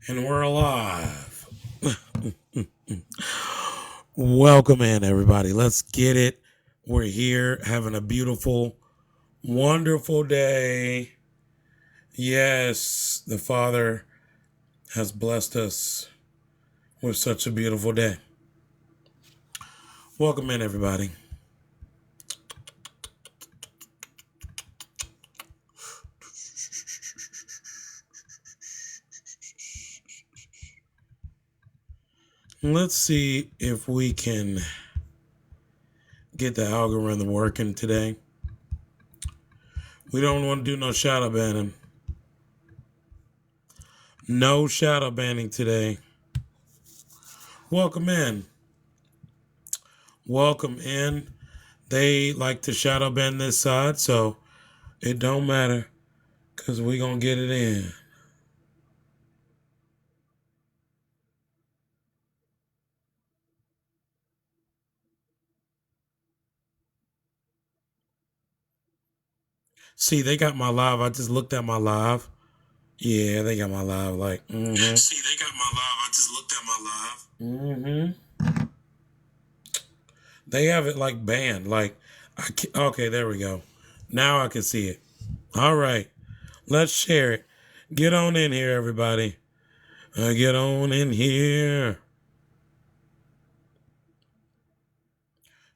And we're alive. Welcome in, everybody. Let's get it. We're here having a beautiful, wonderful day. Yes, the Father has blessed us with such a beautiful day. Welcome in, everybody. Let's see if we can get the algorithm working today. We don't want to do no shadow banning. No shadow banning today. Welcome in. Welcome in. They like to shadow ban this side, so it don't matter because we going to get it in. See, they got my live. I just looked at my live. Yeah, they got my live. Like, See, they got my live. I just looked at my live. They have it like banned. Like, okay, there we go. Now I can see it. All right, let's share it. Get on in here, everybody. Get on in here.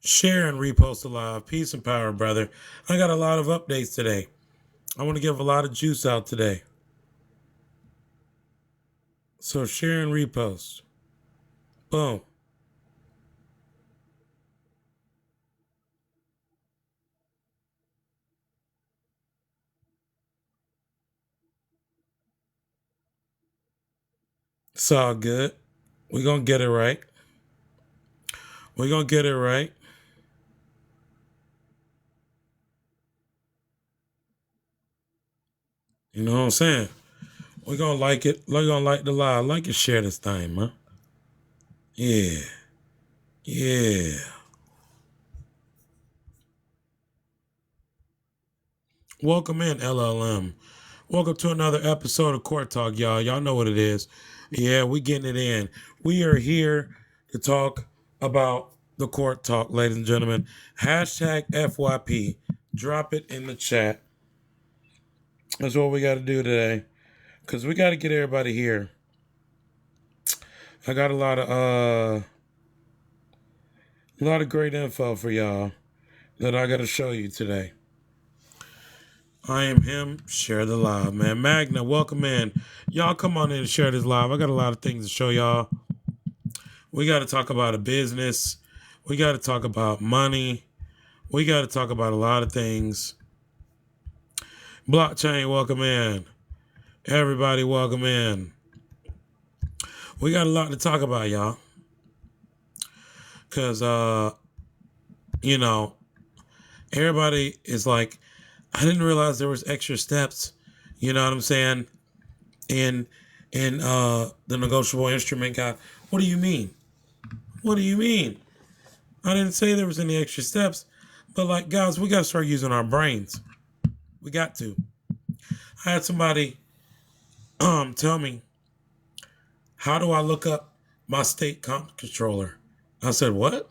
Share and repost the live. Peace and power, brother. I got a lot of updates today. I want to give a lot of juice out today. So share and repost. Boom. It's all good. We're going to get it right. We're going to get it right. You know what I'm saying? We're going to like it. We're going to like the live. Like and share this thing, man. Yeah. Yeah. Welcome in, LLM. Welcome to another episode of Court Talk, y'all. Y'all know what it is. Yeah, we getting it in. We are here to talk about the Court Talk, ladies and gentlemen. Hashtag FYP. Drop it in the chat. That's what we got to do today. Because we got to get everybody here. I got a lot of great info for y'all that I got to show you today. I am him. Share the live, man. Magna, welcome in. Y'all come on in and share this live. I got a lot of things to show y'all. We got to talk about a business. We got to talk about money. We got to talk about a lot of things. Blockchain, welcome in. Everybody, welcome in. We got a lot to talk about, y'all. Because, everybody is like, I didn't realize there was extra steps, you know what I'm saying, in the negotiable instrument guide. What do you mean? What do you mean? I didn't say there was any extra steps, but like, guys, we got to start using our brains. We got to. I had somebody tell me, how do I look up my state comptroller? I said, what?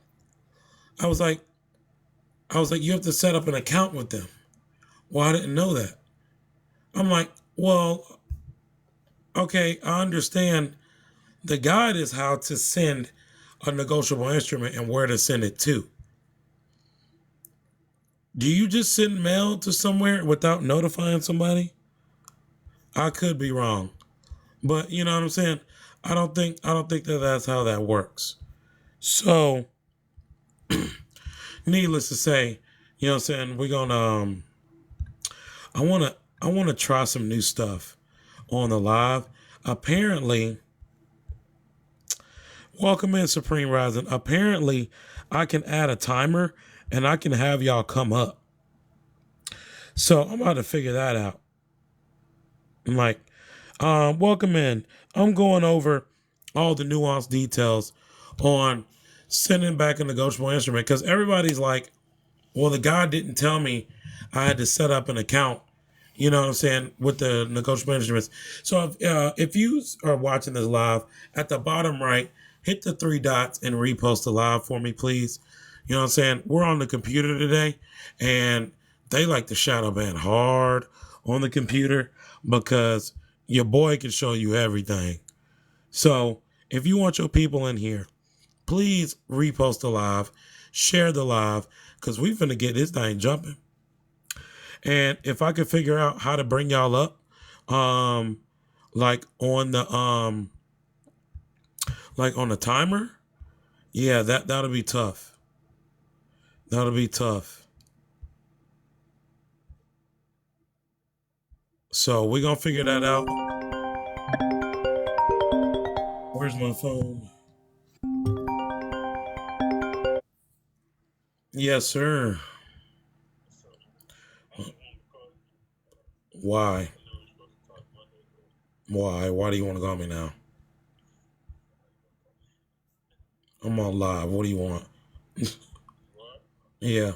I was like, you have to set up an account with them. Well, I didn't know that. I'm like, well, okay, I understand the guide is how to send a negotiable instrument and where to send it to. Do you just send mail to somewhere without notifying somebody? I could be wrong, but you know what I'm saying? I don't think that that's how that works. So, needless to say, you know what I'm saying? We're gonna I wanna try some new stuff on the live. Apparently, welcome in Supreme Rising. Apparently, I can add a timer and I can have y'all come up. So I'm about to figure that out. I'm like, welcome in. I'm going over all the nuanced details on sending back a negotiable instrument because everybody's like, well, the guy didn't tell me I had to set up an account, You know what I'm saying, with the negotiable instruments. So if you are watching this live, at the bottom right, hit the three dots and repost the live for me, please. You know what I'm saying? We're on the computer today, and they like to shadow ban hard on the computer because your boy can show you everything. So if you want your people in here, please repost the live, share the live, because we finna get this thing jumping. And if I could figure out how to bring y'all up, um, like on the timer, yeah, that'll be tough. That'll be tough. So we're gonna figure that out. Where's my phone? Yes, sir. Why? Why? Why do you want to call me now? I'm on live. What do you want? Yeah.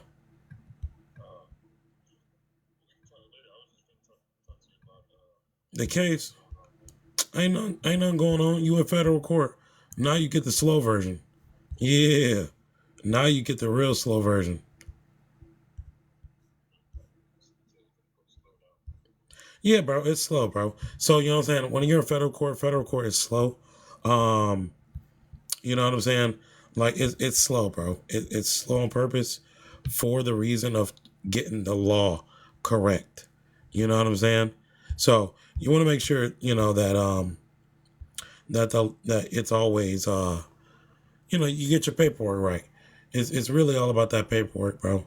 The case. Ain't nothing going on. You in federal court. Now you get the slow version. Yeah. Now you get the real slow version. Yeah, bro, it's slow, bro. So you know what I'm saying? When you're in federal court is slow. Um, you know what I'm saying? Like it's slow, bro. It's slow on purpose for the reason of getting the law correct. You know what I'm saying? So you want to make sure you know that that it's always you get your paperwork right. It's really all about that paperwork, bro.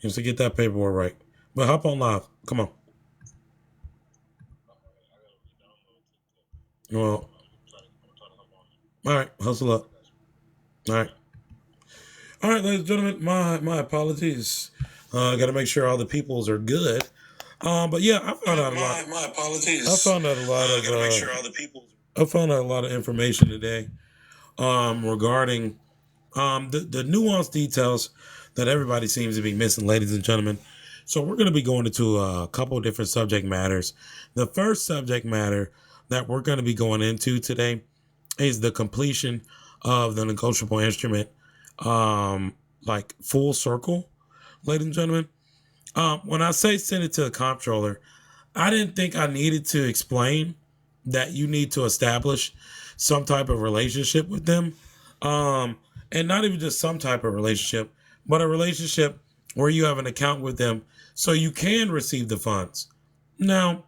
Just to get that paperwork right. But hop on live. Come on. Well, all right, hustle up. All right. All right, ladies and gentlemen, my apologies. I got to make sure all the peoples are good. But yeah, I found out a lot. My apologies. I found out a lot of. Got to make sure all the people. I found out a lot of information today. Regarding the nuanced details that everybody seems to be missing, ladies and gentlemen. So we're going to be going into a couple of different subject matters. The first subject matter that we're going to be going into today is the completion of the negotiable instrument, like full circle, ladies and gentlemen. When I say send it to the comptroller, I didn't think I needed to explain that you need to establish some type of relationship with them. And not even just some type of relationship, but a relationship where you have an account with them so you can receive the funds. Now,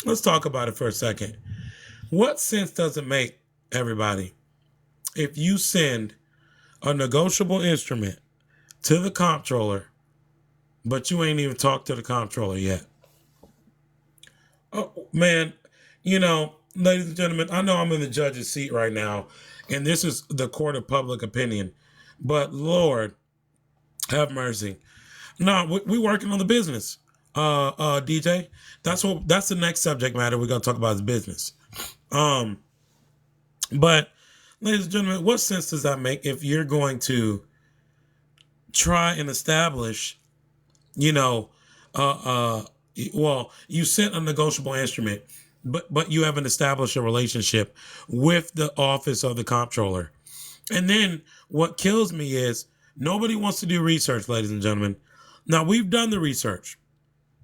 let's talk about it for a second. What sense does it make, everybody, if you send a negotiable instrument to the comptroller, but you ain't even talked to the comptroller yet? Oh, man, ladies and gentlemen, I know I'm in the judge's seat right now, and this is the court of public opinion, but Lord, have mercy. No, we working on the business, DJ. That's the next subject matter we're gonna talk about is business. Um, but ladies and gentlemen, what sense does that make if you're going to try and establish, you know, well, you sent a negotiable instrument, but you haven't established a relationship with the office of the comptroller. And then what kills me is nobody wants to do research, ladies and gentlemen. Now we've done the research.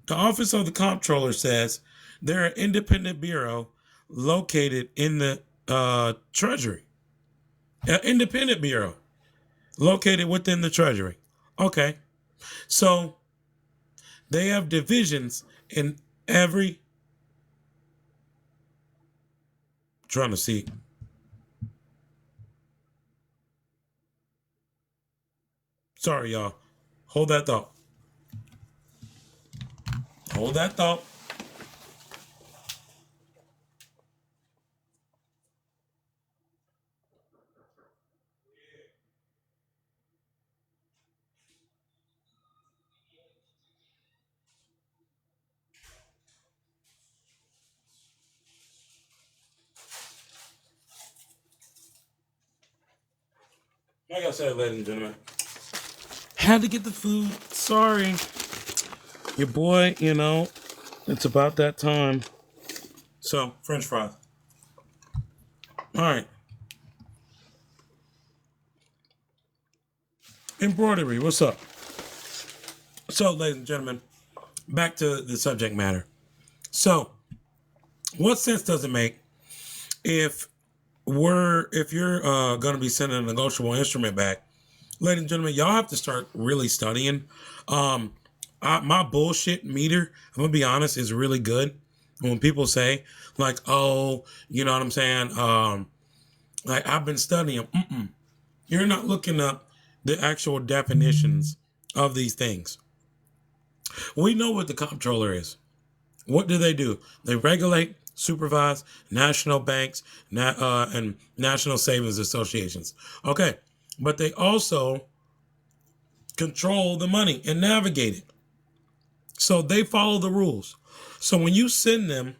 The office of the comptroller says they're an independent bureau located in the Treasury. An independent bureau located within the Treasury. Okay, so they have divisions in every. Trying to see. Sorry, y'all. Hold that thought. Hold that thought. Like I said, ladies and gentlemen, had to get the food. Sorry. Your boy, It's about that time. So, French fries. All right. Embroidery, what's up? So, ladies and gentlemen, back to the subject matter. So, what sense does it make if you're going to be sending a negotiable instrument back, ladies and gentlemen, y'all have to start really studying. My bullshit meter, I'm gonna be honest, is really good. When people say like, "Oh, you know what I'm saying," like I've been studying. You're not looking up the actual definitions of these things. We know what the comptroller is. What do? They regulate, supervise national banks and national savings associations. Okay, but they also control the money and navigate it. So they follow the rules. So when you send them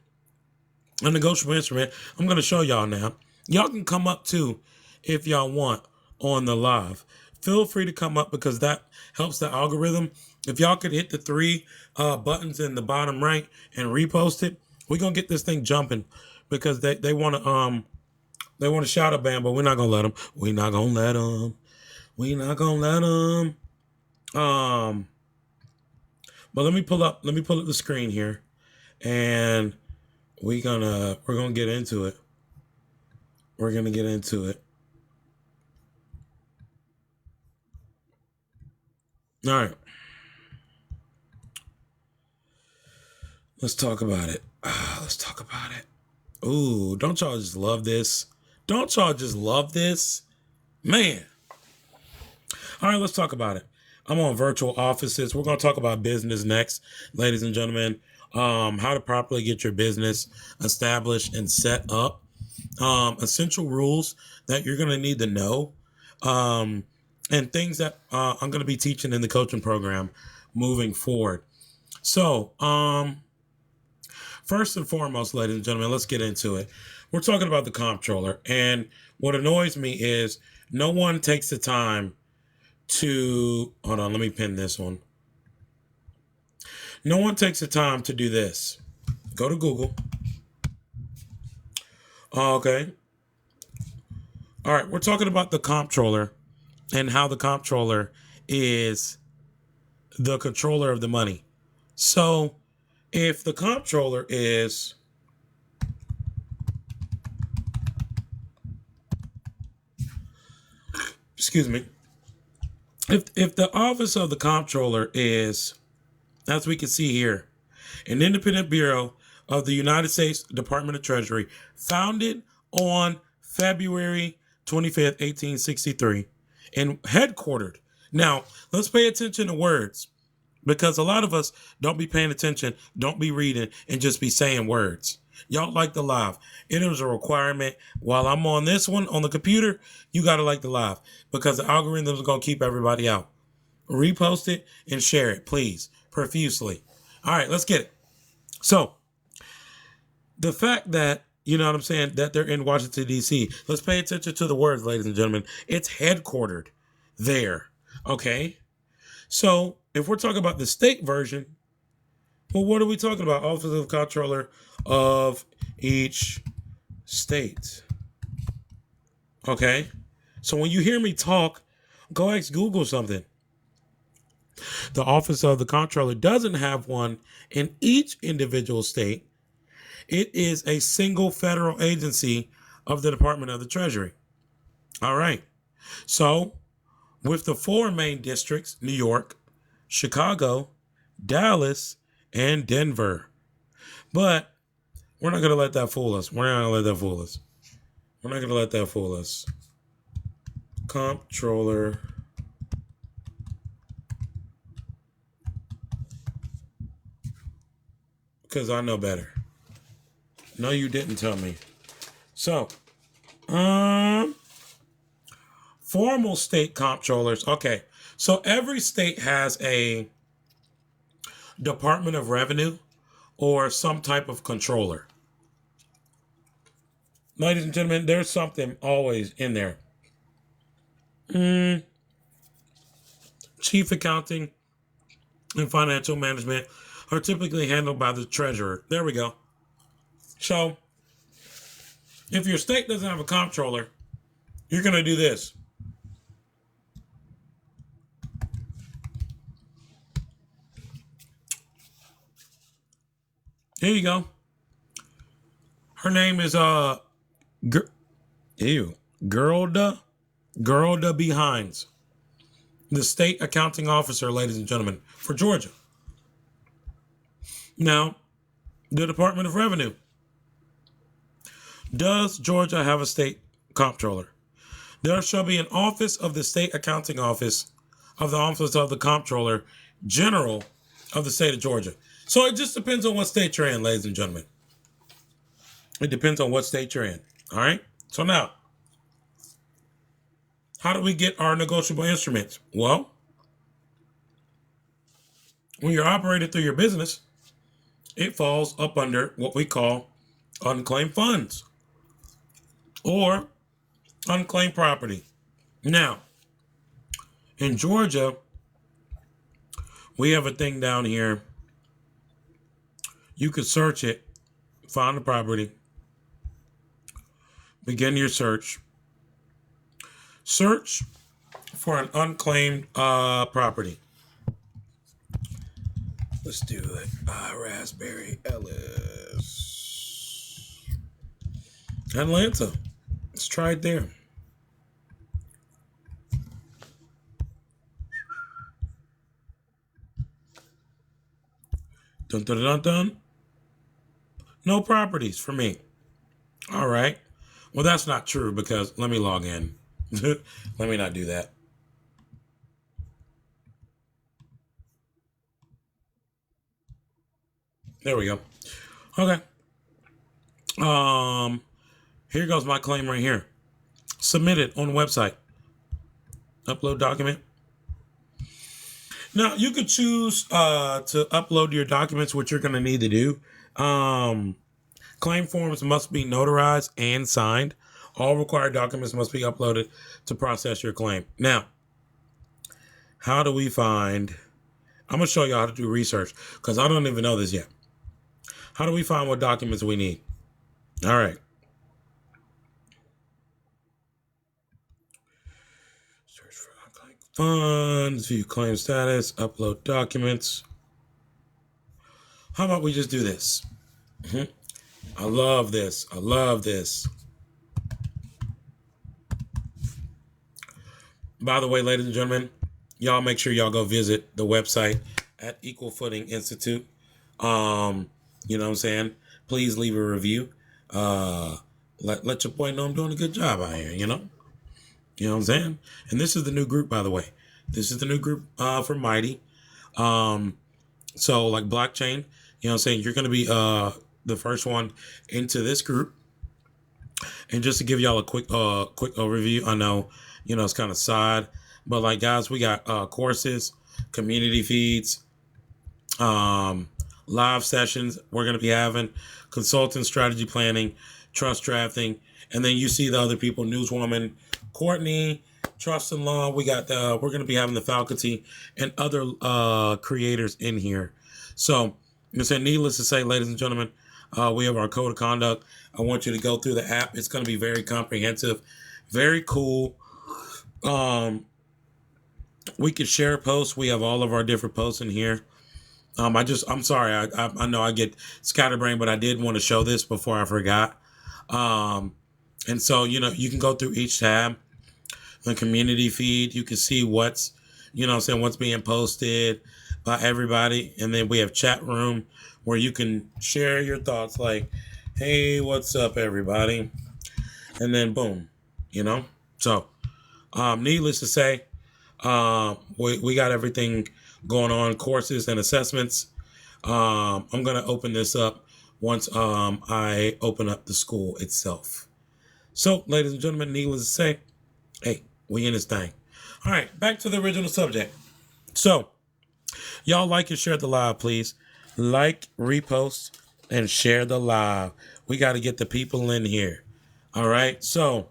a negotiable instrument, I'm going to show y'all now. Y'all can come up too if y'all want on the live. Feel free to come up because that helps the algorithm. If y'all could hit the three buttons in the bottom right and repost it, we're gonna get this thing jumping because they want to shadow ban, but we're not gonna let them. We're not gonna let them. We're not gonna let them. But let me pull up the screen here, and we're gonna get into it. We're gonna get into it. All right. Let's talk about it. Let's talk about it. Ooh, don't y'all just love this? Don't y'all just love this? Man. All right, let's talk about it. I'm on virtual offices. We're going to talk about business next, ladies and gentlemen. How to properly get your business established and set up. Essential rules that you're going to need to know. And things that I'm going to be teaching in the coaching program moving forward. So, first and foremost, ladies and gentlemen, let's get into it. We're talking about the comptroller. And what annoys me is no one takes the time to, hold on, let me pin this one. No one takes the time to do this. Go to Google. Okay. All right, we're talking about the comptroller and how the comptroller is the controller of the money. So if the comptroller is, excuse me, if the office of the comptroller is, as we can see here, an independent bureau of the United States Department of Treasury, founded on February 25th, 1863, and headquartered. Now, let's pay attention to words because a lot of us don't be paying attention, don't be reading, and just be saying words. Y'all like the live. It is a requirement. While I'm on this one on the computer, you got to like the live because the algorithms are going to keep everybody out. Repost it and share it, please, profusely. All right, let's get it. So, the fact that, you know what I'm saying, that they're in Washington, D.C., let's pay attention to the words, ladies and gentlemen. It's headquartered there, okay? So, if we're talking about the state version, well, what are we talking about? Office of Comptroller of each state. Okay? So, when you hear me talk, go ask Google something. The Office of the Comptroller doesn't have one in each individual state. It is a single federal agency of the Department of the Treasury. All right. So, with the four main districts, New York, Chicago, Dallas, and Denver. But we're not going to let that fool us. We're not going to let that fool us. We're not going to let that fool us. Comptroller. Because I know better. No, you didn't tell me. So, formal state comptrollers. Okay. So every state has a Department of Revenue or some type of controller. Ladies and gentlemen, there's something always in there. Chief Accounting and Financial Management are typically handled by the treasurer. There we go. So if your state doesn't have a comptroller, you're going to do this. Here you go. Her name is Geralda B. Hines, the state accounting officer, ladies and gentlemen, for Georgia. Now, the Department of Revenue. Does Georgia have a state comptroller? There shall be an office of the state accounting office of the office of the comptroller general of the state of Georgia. So it just depends on what state you're in, ladies and gentlemen. It depends on what state you're in. All right. So now, how do we get our negotiable instruments? Well, when you're operating through your business, it falls up under what we call unclaimed funds or unclaimed property. Now, in Georgia, we have a thing down here. You could search it, find the property, begin your search. Search for an unclaimed property. Let's do it. Raspberry Ellis. Atlanta. Let's try it there. Dun, dun, dun, dun. No properties for me. All right. Well, that's not true because let me log in. Let me not do that. There we go. Okay. Here goes my claim right here. Submit it on the website. Upload document. Now you could choose to upload your documents, which you're going to need to do. Claim forms must be notarized and signed. All required documents must be uploaded to process your claim. Now, how do we find? I'm going to show you how to do research because I don't even know this yet. How do we find what documents we need? All right. Search for unclaimed funds, view claim status, upload documents. How about we just do this? I love this. I love this. By the way, ladies and gentlemen, y'all make sure y'all go visit the website at Equal Footing Institute. You know what I'm saying? Please leave a review. Let your boy know I'm doing a good job out here, you know? You know what I'm saying? And this is the new group, by the way. This is the new group for Mighty. So like blockchain, you know what I'm saying? You're going to be the first one into this group. And just to give y'all a quick overview, I know, you know, it's kind of side, but like guys, we got courses, community feeds, live sessions we're going to be having, consulting, strategy planning, trust drafting, and then you see the other people, Newswoman, Courtney, Trust and Law. We got we're going to be having the faculty and other creators in here. So, needless to say, ladies and gentlemen, we have our code of conduct. I want you to go through the app. It's going to be very comprehensive, very cool. We can share posts. We have all of our different posts in here. I'm sorry. I know I get scatterbrained, but I did want to show this before I forgot. And so, you know, you can go through each tab, the community feed. You can see what's, you know what I'm saying, what's being posted by everybody. And then we have chat room where you can share your thoughts like, hey, what's up, everybody? And then boom, you know? So, needless to say, we got everything going on, courses and assessments. I'm going to open this up once I open up the school itself. So, ladies and gentlemen, needless to say, hey, we in this thing. All right, back to the original subject. So, y'all like and share the live, please. Like, repost, and share the live. We got to get the people in here. All right, so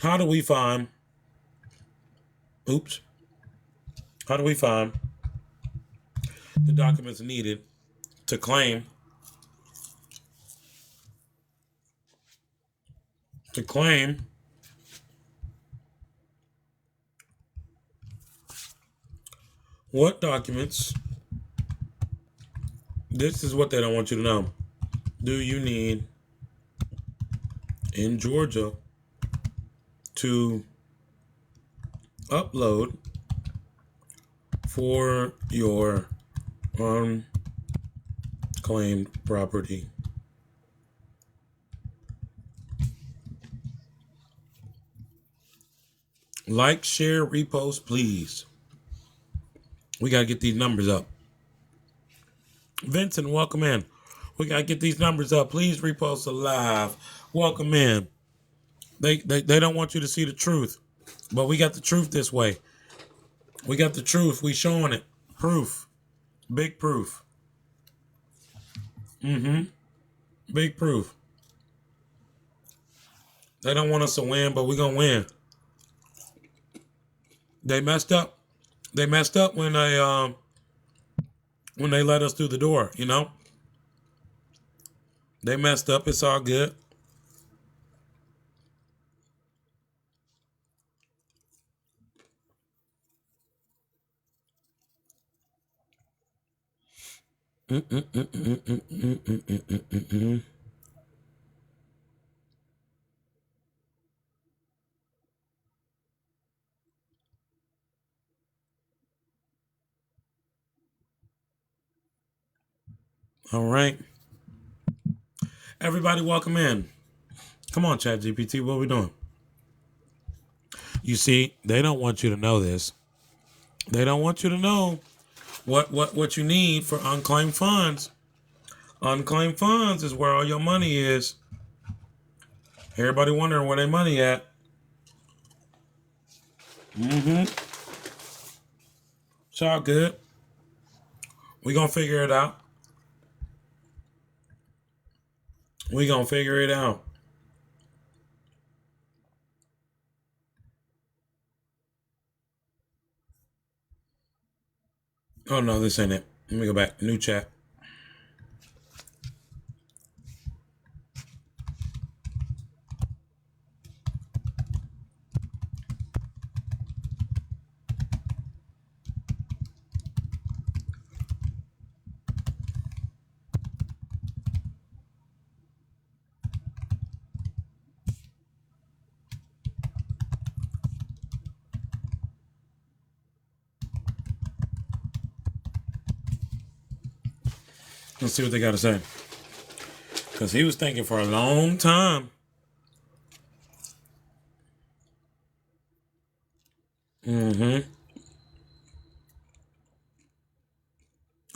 how do we find the documents needed to claim what documents, this is what they don't want you to know, do you need in Georgia to upload for your unclaimed property. Like, share, repost, please. We got to get these numbers up. Vincent, welcome in. We got to get these numbers up. Please repost the live. Welcome in. They don't want you to see the truth, but we got the truth this way. We got the truth. We showing it. Proof. Big proof. Big proof. They don't want us to win, but we're going to win. They messed up. They messed up when they let us through the door, you know? They messed up. It's all good. All right. Everybody welcome in. Come on, ChatGPT, what are we doing? You see, they don't want you to know this. They don't want you to know what you need for unclaimed funds. Unclaimed funds is where all your money is. Everybody wondering where their money at. It's all good. We gonna figure it out. We gonna figure it out. Oh no, this ain't it. Let me go back. New chat. Let's see what they got to say. Because he was thinking for a long time. I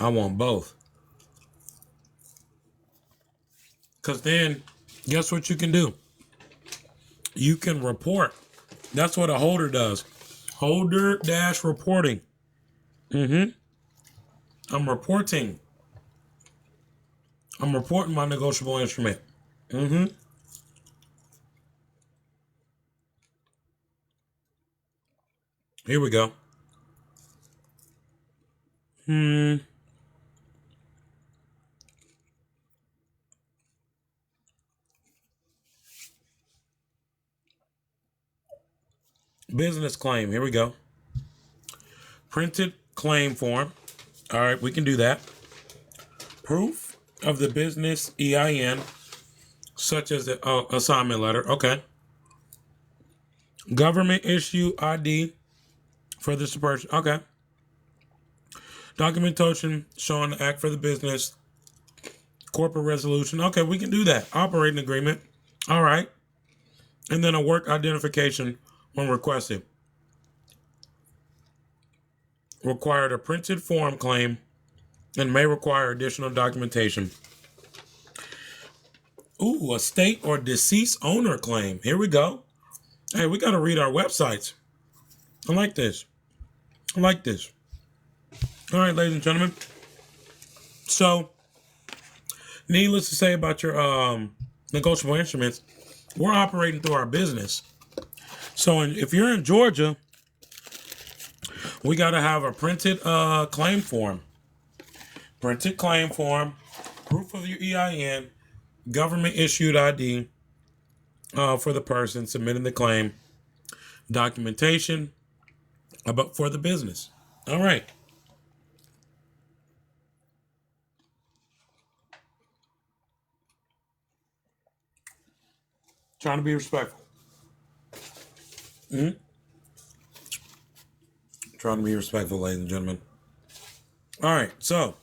want both. Because then, guess what you can do? You can report. That's what a holder does. Holder dash reporting. I'm reporting. I'm reporting my negotiable instrument. Here we go. Business claim. Here we go. Printed claim form. All right, we can do that. Proof of the business EIN, such as the assignment letter. Okay. Government issue ID for this person. Okay. Documentation showing the act for the business. Corporate resolution. Okay, we can do that. Operating agreement. All right. And then a work identification when requested. Required a printed form claim and may require additional documentation. Ooh, estate or deceased owner claim. Here we go. Hey, we got to read our websites. I like this. I like this. All right, ladies and gentlemen. So, needless to say about your negotiable instruments, we're operating through our business. So if you're in Georgia, we got to have a printed claim form. printed claim form, proof of your EIN, government issued ID for the person submitting the claim, documentation about for the business. All right. Trying to be respectful. Trying to be respectful, ladies and gentlemen. All right, so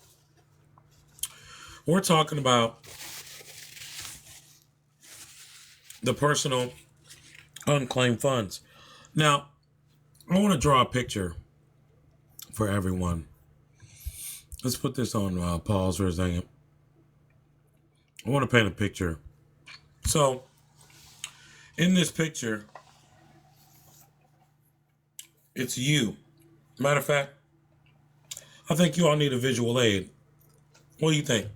we're talking about the personal unclaimed funds. Now, I want to draw a picture for everyone. Let's put this on pause for a second. I want to paint a picture. So, in this picture, it's you. Matter of fact, I think you all need a visual aid. What do you think?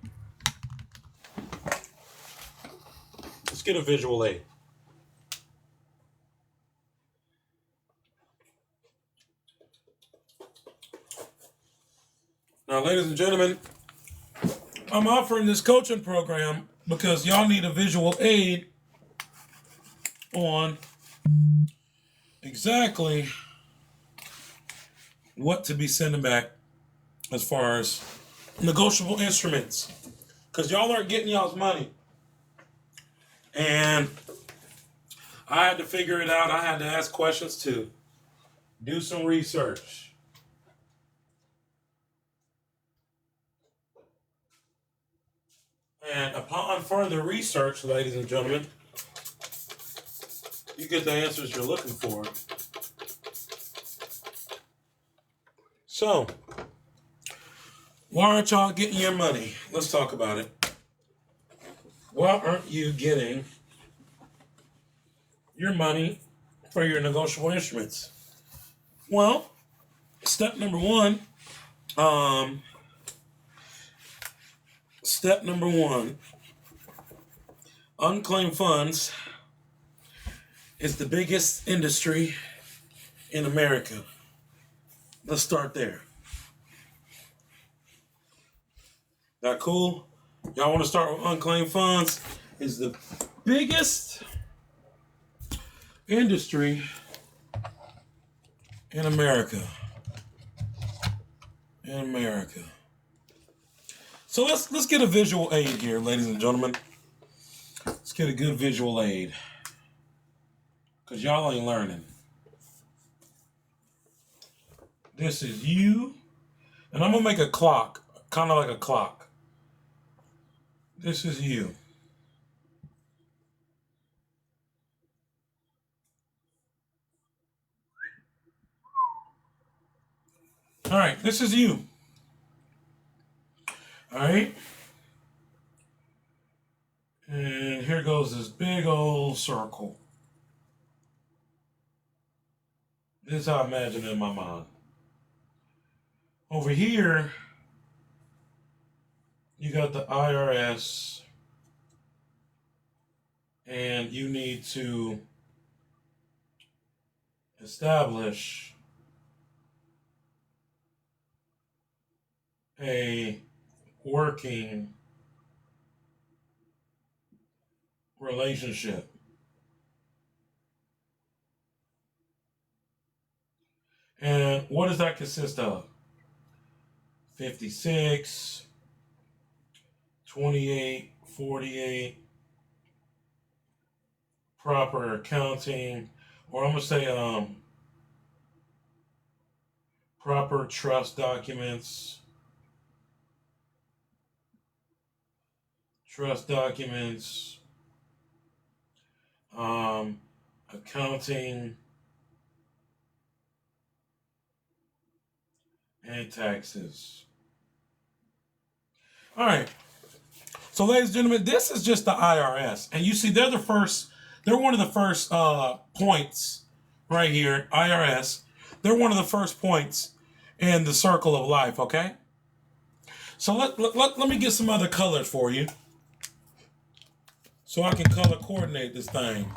Let's get a visual aid. Now, ladies and gentlemen, I'm offering this coaching program because y'all need a visual aid on exactly what to be sending back as far as negotiable instruments. Because y'all aren't getting y'all's money. And I had to figure it out. I had to ask questions too. Do some research. And upon further research, ladies and gentlemen, you get the answers you're looking for. So, why aren't y'all getting your money? Let's talk about it. Why aren't you getting your money for your negotiable instruments? Well, step number one, unclaimed funds is the biggest industry in America. Let's start there. That cool? Y'all want to start with unclaimed funds? Is the biggest industry in America. So let's get a visual aid here, ladies and gentlemen. Let's get a good visual aid. Because y'all ain't learning. This is you. And I'm going to make a clock. Kind of like a clock. This is you. All right, this is you. All right. And here goes this big old circle. This is how I imagine it in my mind. Over here, you got the IRS, and you need to establish a working relationship. And what does that consist of? 56, 28, 48, proper accounting, or I'm going to say proper trust documents, accounting, and taxes. All right. So, ladies and gentlemen, this is just the IRS. And you see, they're one of the first points right here, IRS. They're one of the first points in the circle of life, okay? So let me get some other colors for you so I can color coordinate this thing.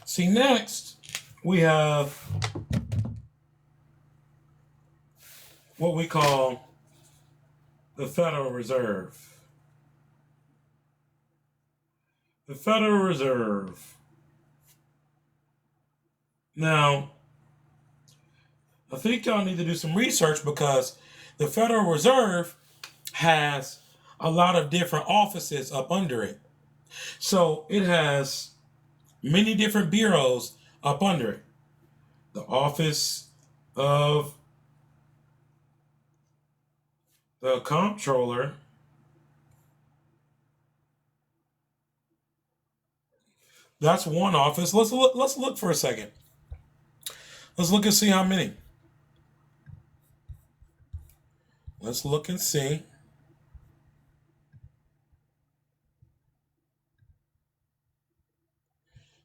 See, next we have what we call the Federal Reserve. The Federal Reserve. Now, I think y'all need to do some research because the Federal Reserve has a lot of different offices up under it. So it has many different bureaus up under it. The Office of the Comptroller. That's one office. Let's look for a second. Let's look and see how many. Let's look and see.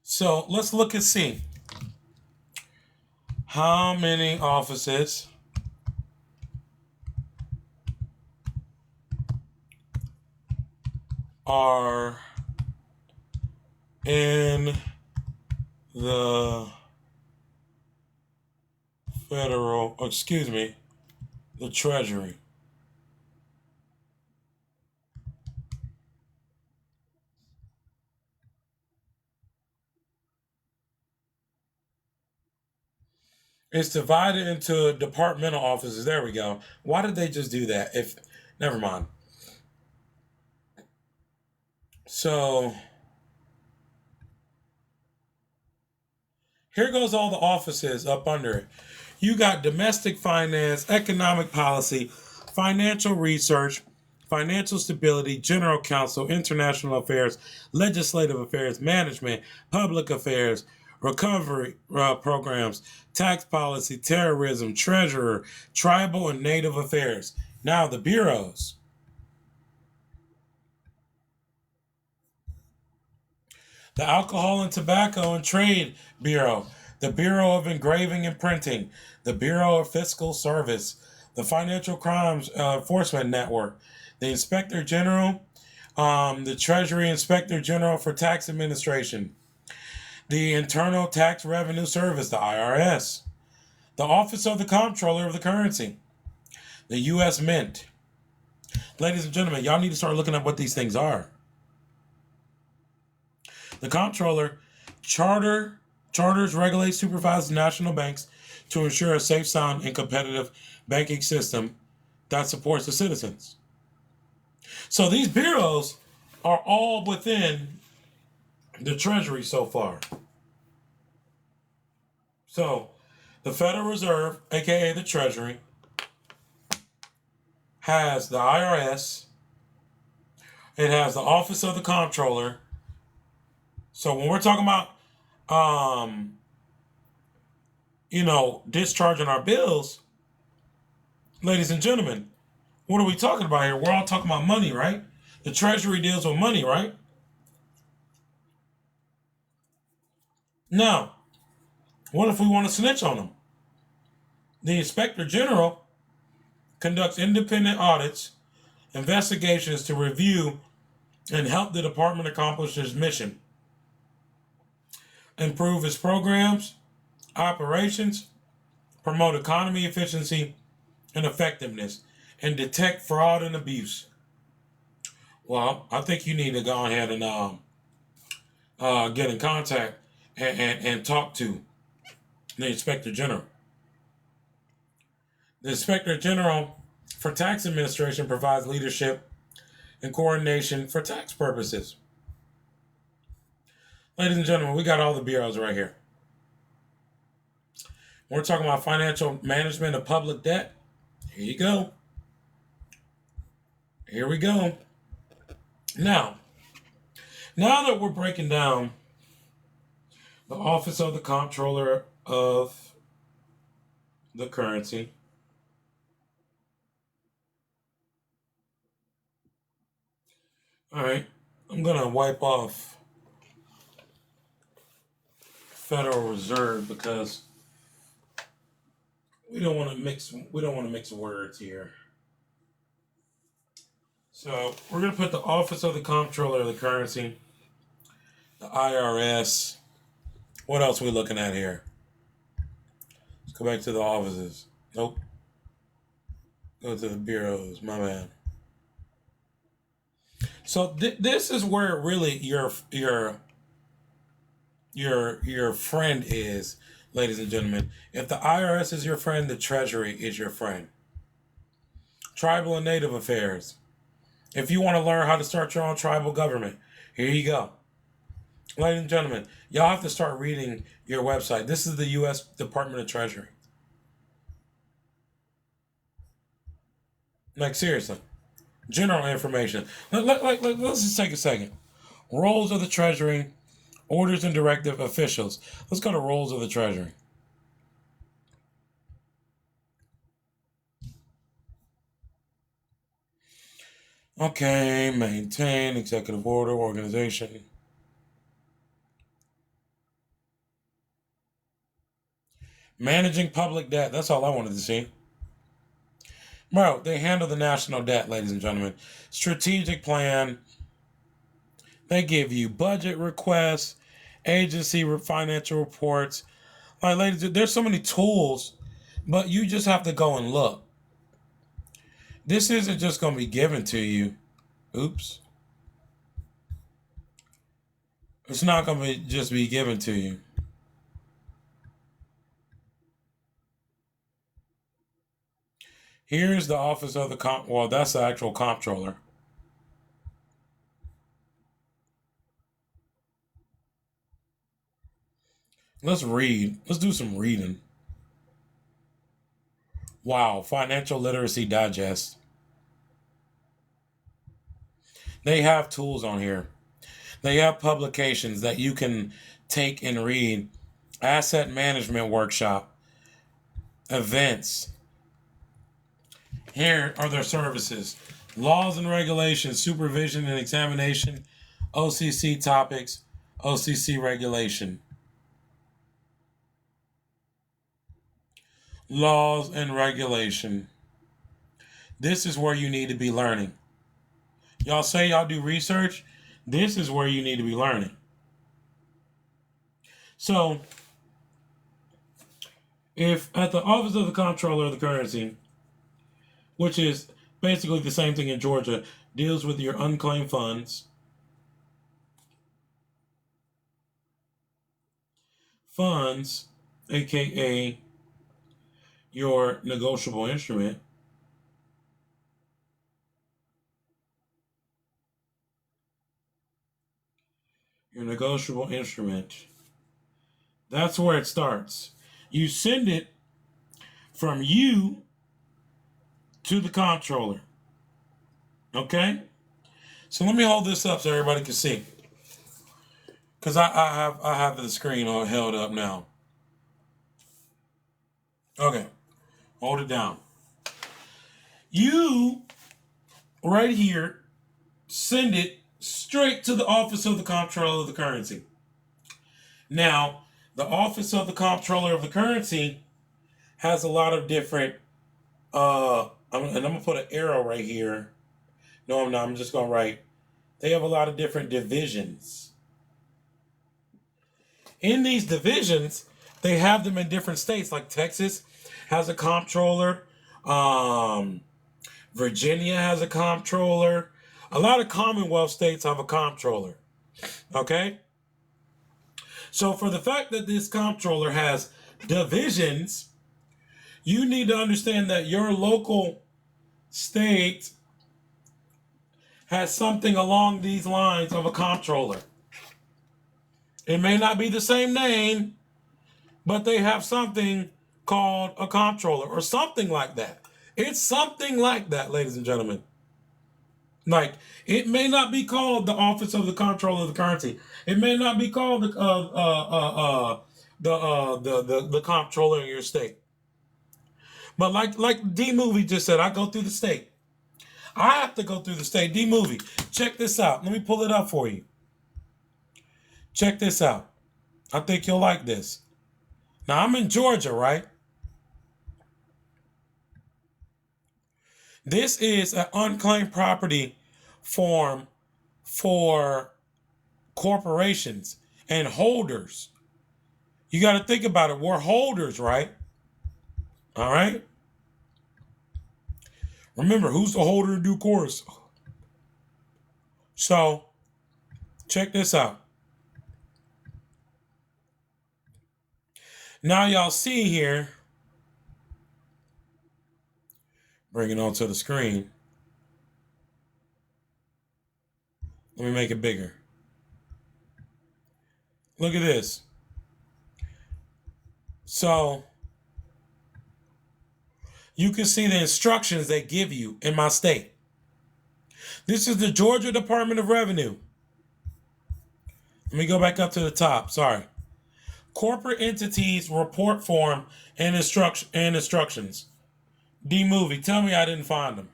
So let's look and see how many offices are in the the Treasury. It's divided into departmental offices. There we go. Why did they just do that? Never mind. So here goes all the offices up under it. You got domestic finance, economic policy, financial research, financial stability, general counsel, international affairs, legislative affairs, management, public affairs, recovery programs, tax policy, terrorism, treasurer, tribal and native affairs. Now the bureaus. The Alcohol and Tobacco and Trade Bureau, the Bureau of Engraving and Printing, the Bureau of Fiscal Service, the Financial Crimes Enforcement Network, the Inspector General, the Treasury Inspector General for Tax Administration, the Internal Tax Revenue Service, the IRS, the Office of the Comptroller of the Currency, the U.S. Mint. Ladies and gentlemen, y'all need to start looking up what these things are. The Comptroller charters, regulates, supervises national banks to ensure a safe, sound, and competitive banking system that supports the citizens. So these bureaus are all within the Treasury so far. So the Federal Reserve, aka the Treasury, has the IRS. It has the Office of the Comptroller. So when we're talking about, discharging our bills, ladies and gentlemen, what are we talking about here? We're all talking about money, right? The Treasury deals with money, right? Now, what if we want to snitch on them? The Inspector General conducts independent audits, investigations to review and help the department accomplish its mission, improve its programs, operations, promote economy efficiency and effectiveness, and detect fraud and abuse. Well, I think you need to go ahead and get in contact and talk to the Inspector General. The Inspector General for Tax Administration provides leadership and coordination for tax purposes. Ladies and gentlemen, we got all the bureaus right here. We're talking about financial management of public debt. Here you go. Here we go. Now that we're breaking down the Office of the Comptroller of the Currency, all right, I'm going to wipe off Federal Reserve because we don't want to mix words here. So we're going to put the Office of the Comptroller of the Currency, the IRS. What else are we looking at here? Let's go back to the offices. Nope. Go to the bureaus. My bad. So this is where really your friend is, ladies and gentlemen. If the IRS is your friend, the Treasury is your friend. Tribal and Native affairs. If you want to learn how to start your own tribal government, here you go. Ladies and gentlemen, y'all have to start reading your website. This is the U.S. Department of Treasury. Like, seriously. General information. Let's just take a second. Roles of the Treasury, orders and directive officials. Let's go to roles of the Treasury. Okay, maintain, executive order, organization. Managing public debt. That's all I wanted to see. Bro, they handle the national debt, ladies and gentlemen. Strategic plan. They give you budget requests, agency financial reports. Like, ladies, there's so many tools, but you just have to go and look. This isn't just going to be given to you. Oops. It's not going to just be given to you. Here's the office of the well, that's the actual comptroller. Let's read. Let's do some reading. Wow, Financial Literacy Digest. They have tools on here. They have publications that you can take and read. Asset management workshop. Events. Here are their services. Laws and regulations, supervision and examination, OCC topics, OCC regulation. Laws and regulation. This is where you need to be learning. Y'all say y'all do research. This is where you need to be learning. So, if at the Office of the Comptroller of the Currency, which is basically the same thing in Georgia, deals with your unclaimed funds, aka your negotiable instrument, that's where it starts. You send it from you to the comptroller. Okay? So let me hold this up so everybody can see. Because I have the screen all held up now. Okay. Hold it down. You, right here, send it straight to the Office of the Comptroller of the Currency. Now, the Office of the Comptroller of the Currency has a lot of different, and I'm going to put an arrow right here. No, I'm not. I'm just going to write. They have a lot of different divisions. In these divisions, they have them in different states. Like Texas has a comptroller. Virginia has a comptroller. A lot of Commonwealth states have a comptroller. Okay? So for the fact that this comptroller has divisions, you need to understand that your local state has something along these lines of a comptroller. It may not be the same name, but they have something called a comptroller or something like that. It's something like that, ladies and gentlemen. Like, it may not be called the Office of the Comptroller of the Currency. It may not be called the comptroller in your state. But like D Movie just said, I go through the state. I have to go through the state. D Movie, check this out. Let me pull it up for you. Check this out. I think you'll like this. Now, I'm in Georgia, right? This is an unclaimed property form for corporations and holders. You got to think about it. We're holders, right? All right. Remember, who's the holder in due course? So, check this out. Now y'all see here, bring it onto the screen. Let me make it bigger. Look at this. So, you can see the instructions they give you in my state. This is the Georgia Department of Revenue. Let me go back up to the top. Sorry. Corporate entities report form and instructions. D-Movie, tell me I didn't find them.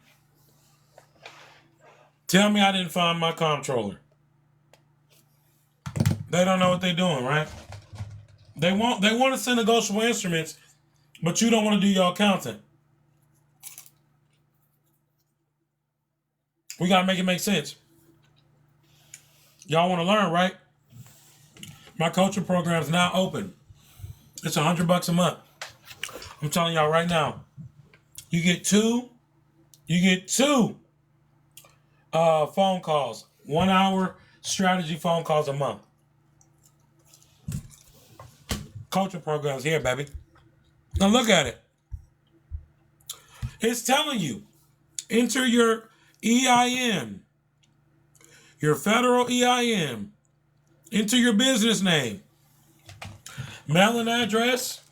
Tell me I didn't find my comptroller. They don't know what they're doing, right? They want to send negotiable instruments, but you don't want to do your accounting. We got to make it make sense. Y'all want to learn, right? My coaching program is now open. It's $100 a month. I'm telling y'all right now. You get two phone calls, 1 hour strategy phone calls a month. Coaching programs here, baby. Now look at it. It's telling you, enter your EIN, your federal EIN, enter your business name, mailing address.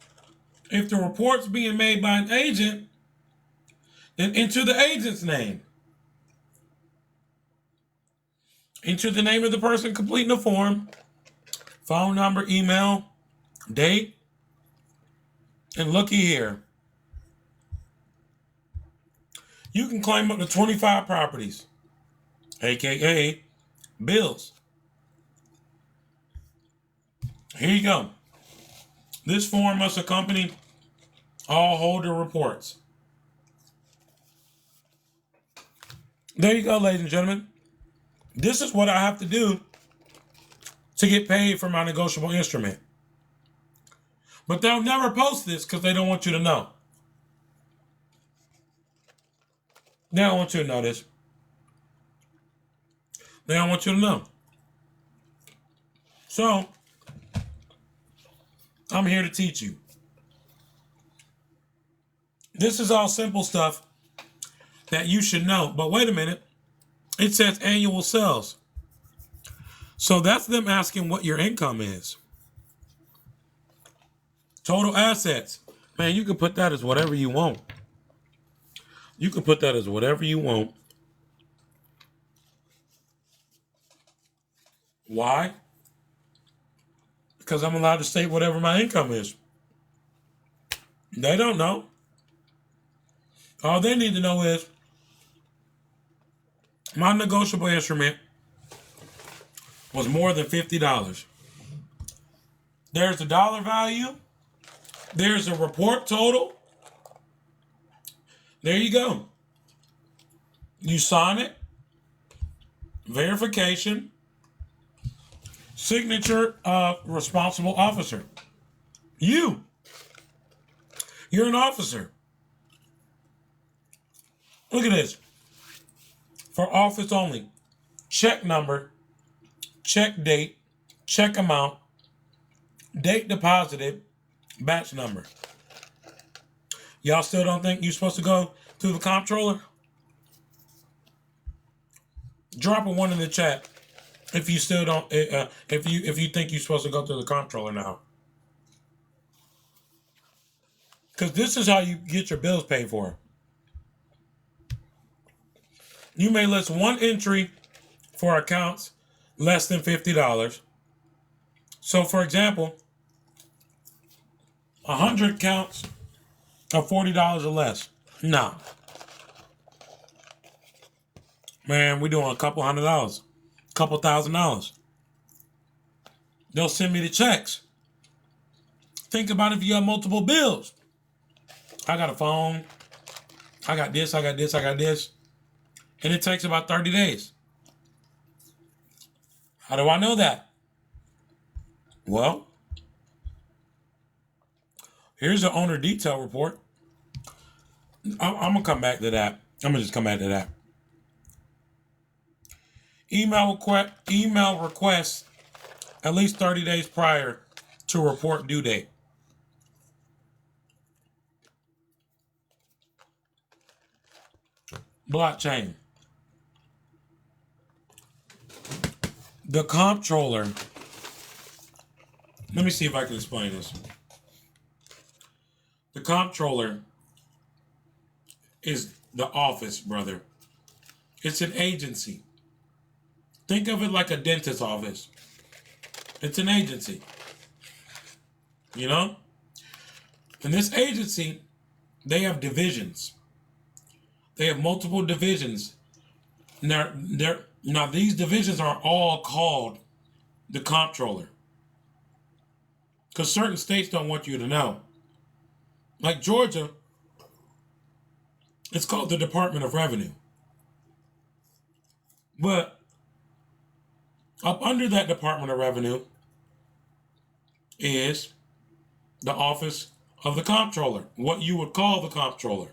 If the report's being made by an agent, then enter the agent's name. Enter the name of the person completing the form, phone number, email, date, and looky here. You can claim up to 25 properties, aka bills. Here you go. This form must accompany all holder reports. There you go, ladies and gentlemen. This is what I have to do to get paid for my negotiable instrument. But they'll never post this because they don't want you to know. They don't want you to know this. They don't want you to know. So, I'm here to teach you. This is all simple stuff that you should know. But wait a minute. It says annual sales. So that's them asking what your income is. Total assets. Man, you can put that as whatever you want. You can put that as whatever you want. Why? Because I'm allowed to state whatever my income is. They don't know. All they need to know is my negotiable instrument was more than $50. There's the dollar value. There's a report total. There you go. You sign it. Verification. Signature of responsible officer. You're an officer. Look at this. For office only. Check number. Check date. Check amount. Date deposited. Batch number. Y'all still don't think you're supposed to go through the comptroller? Drop a 1 in the chat if you still don't. If you think you're supposed to go through the comptroller now, because this is how you get your bills paid for. You may list one entry for accounts less than $50. So, for example, 100 accounts of $40 or less. No. Man, we're doing a couple $100, couple $1,000. They'll send me the checks. Think about if you have multiple bills. I got a phone. I got this, I got this, I got this. And it takes about 30 days. How do I know that? Well, here's the owner detail report. I'm going to come back to that. I'm gonna just come back to that. Email requests at least 30 days prior to report due date. Blockchain. The comptroller. Let me see if I can explain this. The comptroller is the office, brother. It's an agency. Think of it like a dentist's office. It's an agency. You know? In this agency, they have divisions. They have multiple divisions. Now these divisions are all called the comptroller. Because certain states don't want you to know. Like Georgia, it's called the Department of Revenue. But up under that Department of Revenue is the office of the comptroller, what you would call the comptroller.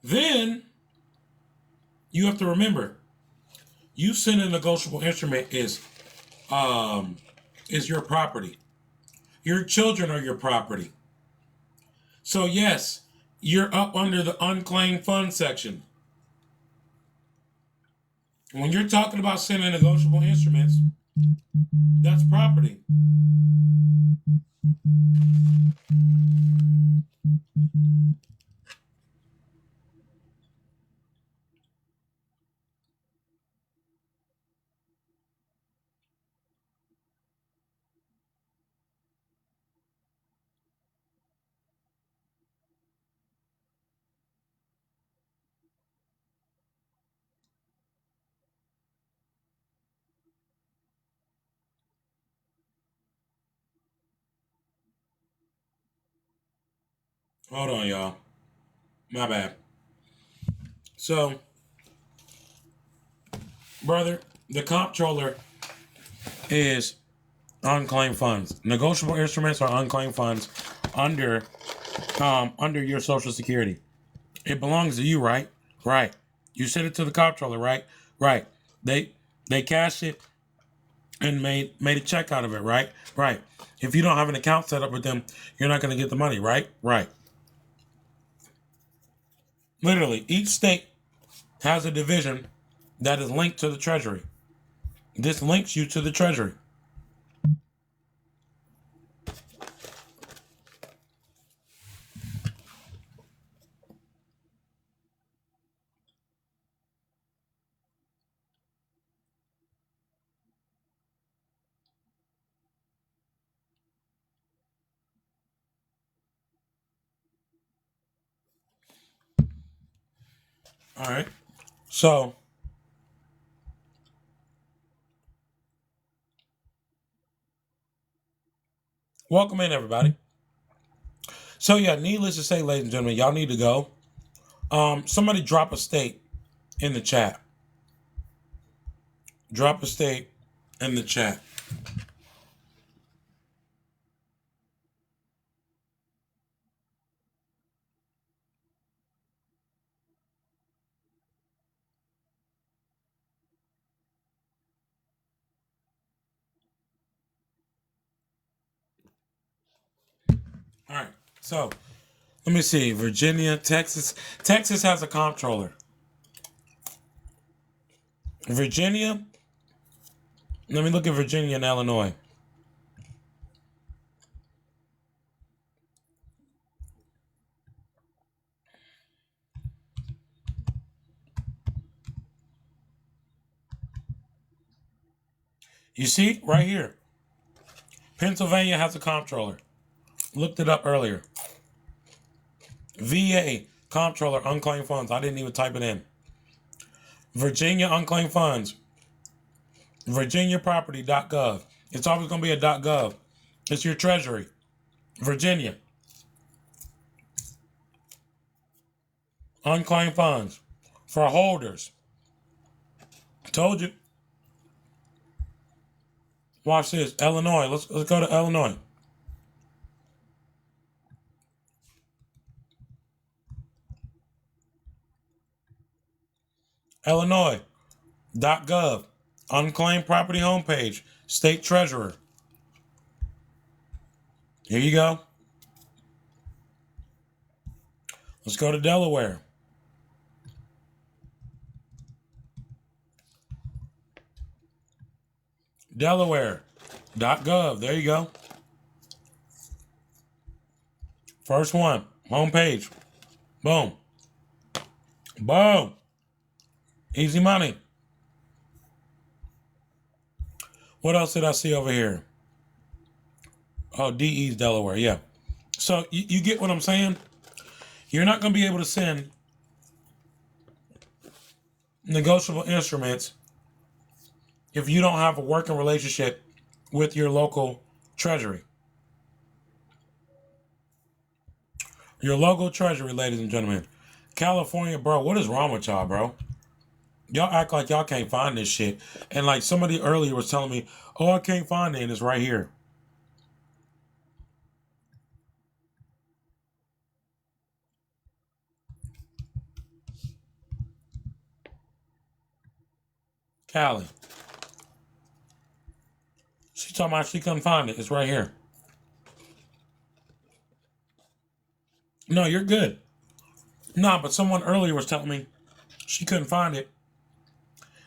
Then you have to remember, you send a negotiable instrument is your property. Your children are your property. So yes, you're up under the unclaimed funds section. When you're talking about sending negotiable instruments, that's property. Hold on, y'all. My bad. So, brother, the comptroller is unclaimed funds. Negotiable instruments are unclaimed funds under your Social Security. It belongs to you, right? Right. You sent it to the comptroller, right? Right. They cashed it and made a check out of it, right? Right. If you don't have an account set up with them, you're not going to get the money, right? Right. Literally, each state has a division that is linked to the Treasury. This links you to the Treasury. All right. So, welcome in, everybody. So, yeah, needless to say, ladies and gentlemen, y'all need to go. Somebody drop a state in the chat. Drop a state in the chat. All right. So, let me see. Virginia, Texas. Texas has a comptroller. Virginia. Let me look at Virginia and Illinois. You see, right here. Pennsylvania has a comptroller. Looked it up earlier. VA, comptroller, unclaimed funds. I didn't even type it in. Virginia, unclaimed funds. VirginiaProperty.gov. It's always going to be a .gov. It's your treasury. Virginia. Unclaimed funds. For holders. Told you. Watch this. Illinois. Let's go to Illinois. Illinois.gov. Unclaimed property homepage. State treasurer. Here you go. Let's go to Delaware. Delaware.gov. There you go. First one. Homepage. Boom. Boom. Easy money. What else did I see over here? Oh, DE's Delaware. Yeah. So you get what I'm saying? You're not going to be able to send negotiable instruments if you don't have a working relationship with your local treasury. Your local treasury, ladies and gentlemen. California, bro, what is wrong with y'all, bro? Y'all act like y'all can't find this shit. And like somebody earlier was telling me, oh, I can't find it, and it's right here. Callie. She talking about she couldn't find it. It's right here. No, you're good. No, but someone earlier was telling me she couldn't find it.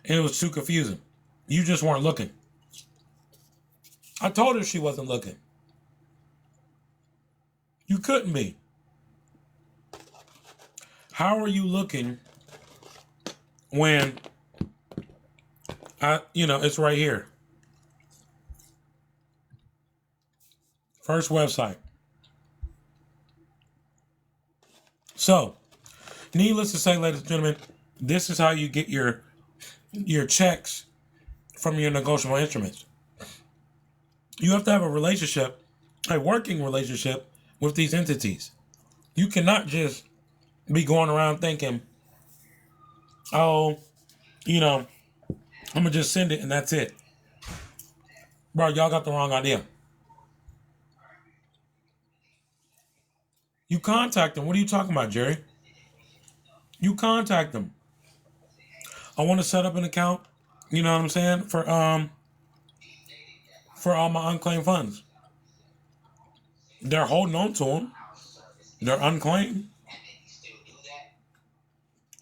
And it was too confusing. You just weren't looking. I told her she wasn't looking. You couldn't be. How are you looking when it's right here. First website. So, needless to say, ladies and gentlemen, this is how you get your checks from your negotiable instruments. You have to have a relationship, a working relationship with these entities. You cannot just be going around thinking, oh, I'm going to just send it and that's it. Bro, y'all got the wrong idea. You contact them. What are you talking about, Jerry? You contact them. I want to set up an account, you know what I'm saying, for all my unclaimed funds. They're holding on to them. They're unclaimed.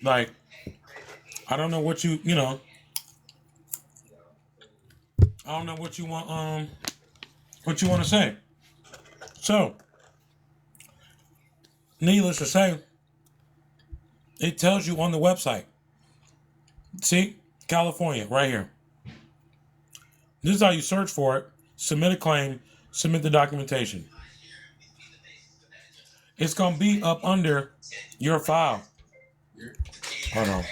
Like, I don't know what I don't know what you want to say. So, needless to say, it tells you on the website. See? California, right here. This is how you search for it. Submit a claim. Submit the documentation. It's going to be up under your file. Hold on.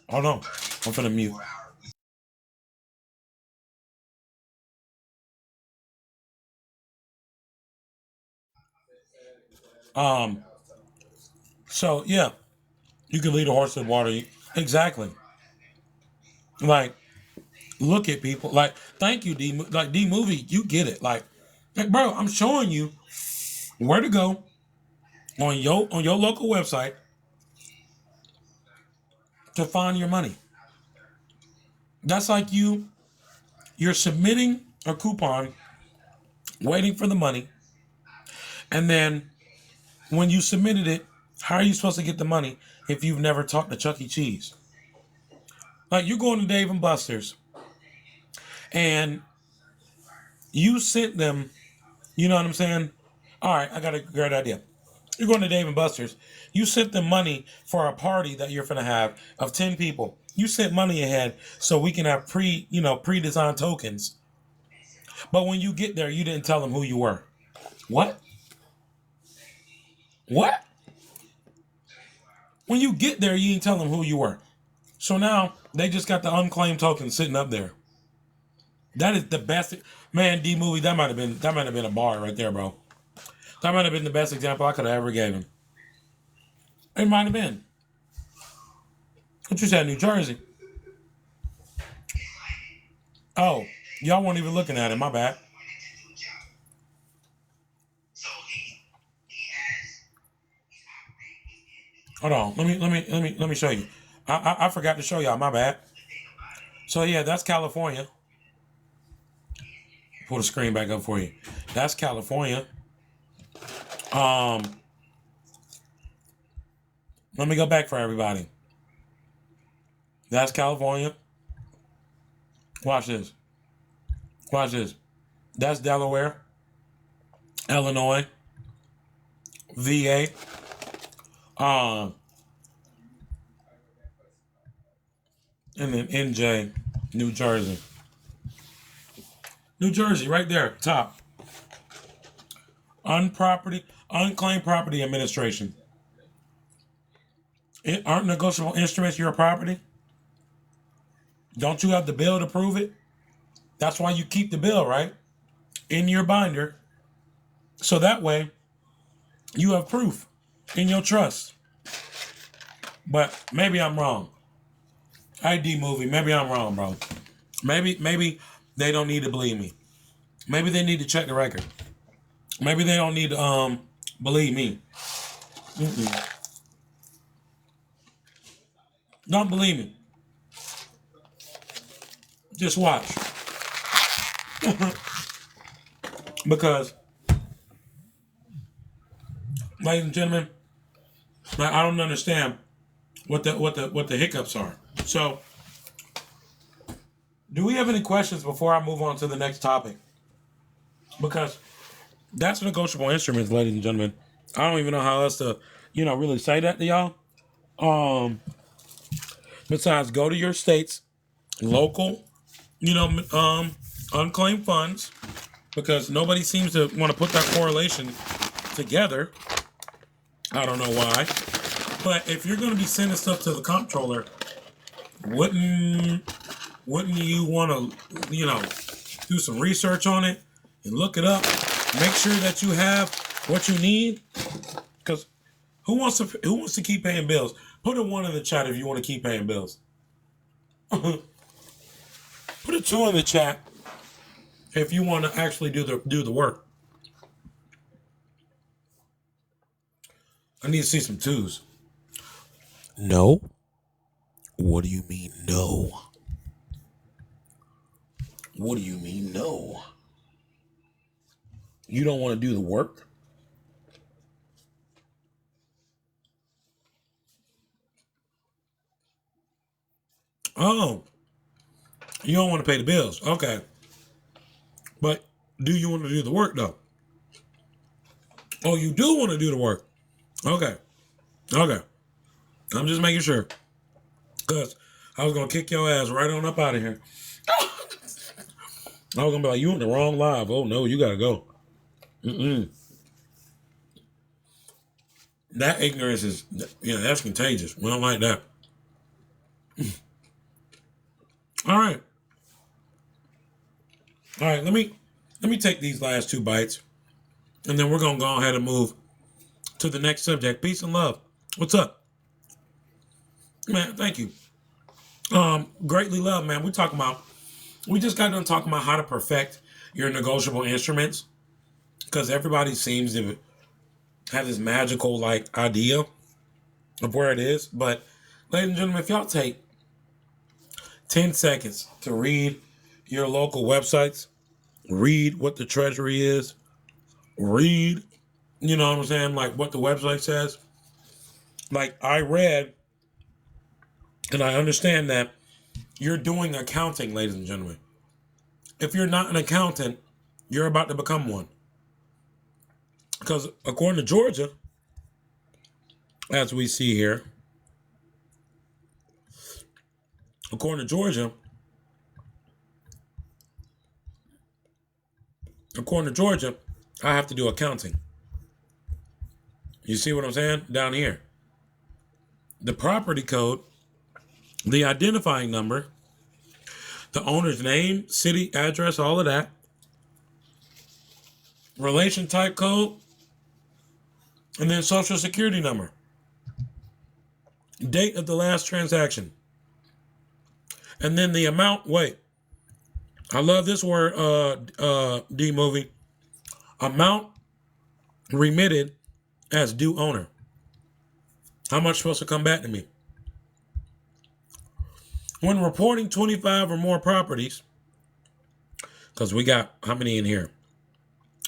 Hold on. I'm finna mute. So, yeah. You can lead a horse to water. Exactly. Like, look at people. Like, thank you, D. Like, D Movie, you get it. Like, bro, I'm showing you where to go on your local website to find your money. That's like you're submitting a coupon, waiting for the money, and then when you submitted it, how are you supposed to get the money if you've never talked to Chuck E. Cheese? Like, you're going to Dave and Buster's, and you sent them, you know what I'm saying? All right, I got a great idea. You're going to Dave and Buster's. You sent them money for a party that you're going to have of 10 people. You sent money ahead so we can have pre-designed tokens. But when you get there, you didn't tell them who you were. What? What? When you get there, you didn't tell them who you were. So now they just got the unclaimed token sitting up there. That is the best. Man, D Movie, that might have been a bar right there, bro. That might have been the best example I could have ever gave him. It might have been. What you said, New Jersey? Oh, y'all weren't even looking at it. My bad. Hold on. Let me show you. I forgot to show y'all. My bad. So yeah, that's California. Pull the screen back up for you. That's California. Um, Let me go back for everybody. That's California. Watch this. Watch this. That's Delaware, Illinois, VA. Um, and then NJ, New Jersey. New Jersey, right there, top. Unclaimed property administration. Aren't negotiable instruments your property? Don't you have the bill to prove it? That's why you keep the bill, right? In your binder. So that way you have proof in your trust. But maybe I'm wrong. ID movie, maybe I'm wrong, bro. Maybe they don't need to believe me. Maybe they need to check the record. Maybe they don't need to believe me. Mm-mm. Don't believe me. Just watch. Because, ladies and gentlemen, I don't understand what the hiccups are. So, do we have any questions before I move on to the next topic? Because that's negotiable instruments, ladies and gentlemen. I don't even know how else to, really say that to y'all. Besides, go to your state's local, unclaimed funds, because nobody seems to want to put that correlation together. I don't know why. But if you're going to be sending stuff to the comptroller, wouldn't you want to, do some research on it and look it up? Make sure that you have what you need. Because who wants to keep paying bills? Put a 1 in the chat if you want to keep paying bills. Put a 2 in the chat if you want to actually do the work. I need to see some 2s. No? What do you mean no? What do you mean no? You don't want to do the work? Oh, you don't want to pay the bills. Okay. But do you want to do the work, though? Oh, you do want to do the work. Okay. Okay. I'm just making sure. Because I was going to kick your ass right on up out of here. I was going to be like, you in the wrong live. Oh, no, you got to go. That ignorance is, that's contagious. We don't like that. All right. All right, let me take these last 2 bites, and then we're going to go ahead and move to the next subject. Peace and love. What's up? Man, thank you. Greatly loved, man. We just got done talking about how to perfect your negotiable instruments, because everybody seems to have this magical idea of where it is. But ladies and gentlemen, if y'all take 10 seconds to read your local websites, read what the Treasury is, read, what I'm saying, what the website says. I read, and I understand that you're doing accounting, ladies and gentlemen. If you're not an accountant, you're about to become one. Because according to Georgia, as we see here, according to Georgia, I have to do accounting. You see what I'm saying? Down here. The property code, the identifying number, the owner's name, city, address, all of that. Relation type code, and then social security number. Date of the last transaction. And then the amount, wait. I love this word, D movie. Amount remitted as due owner. How much supposed to come back to me? When reporting 25 or more properties, because we got how many in here?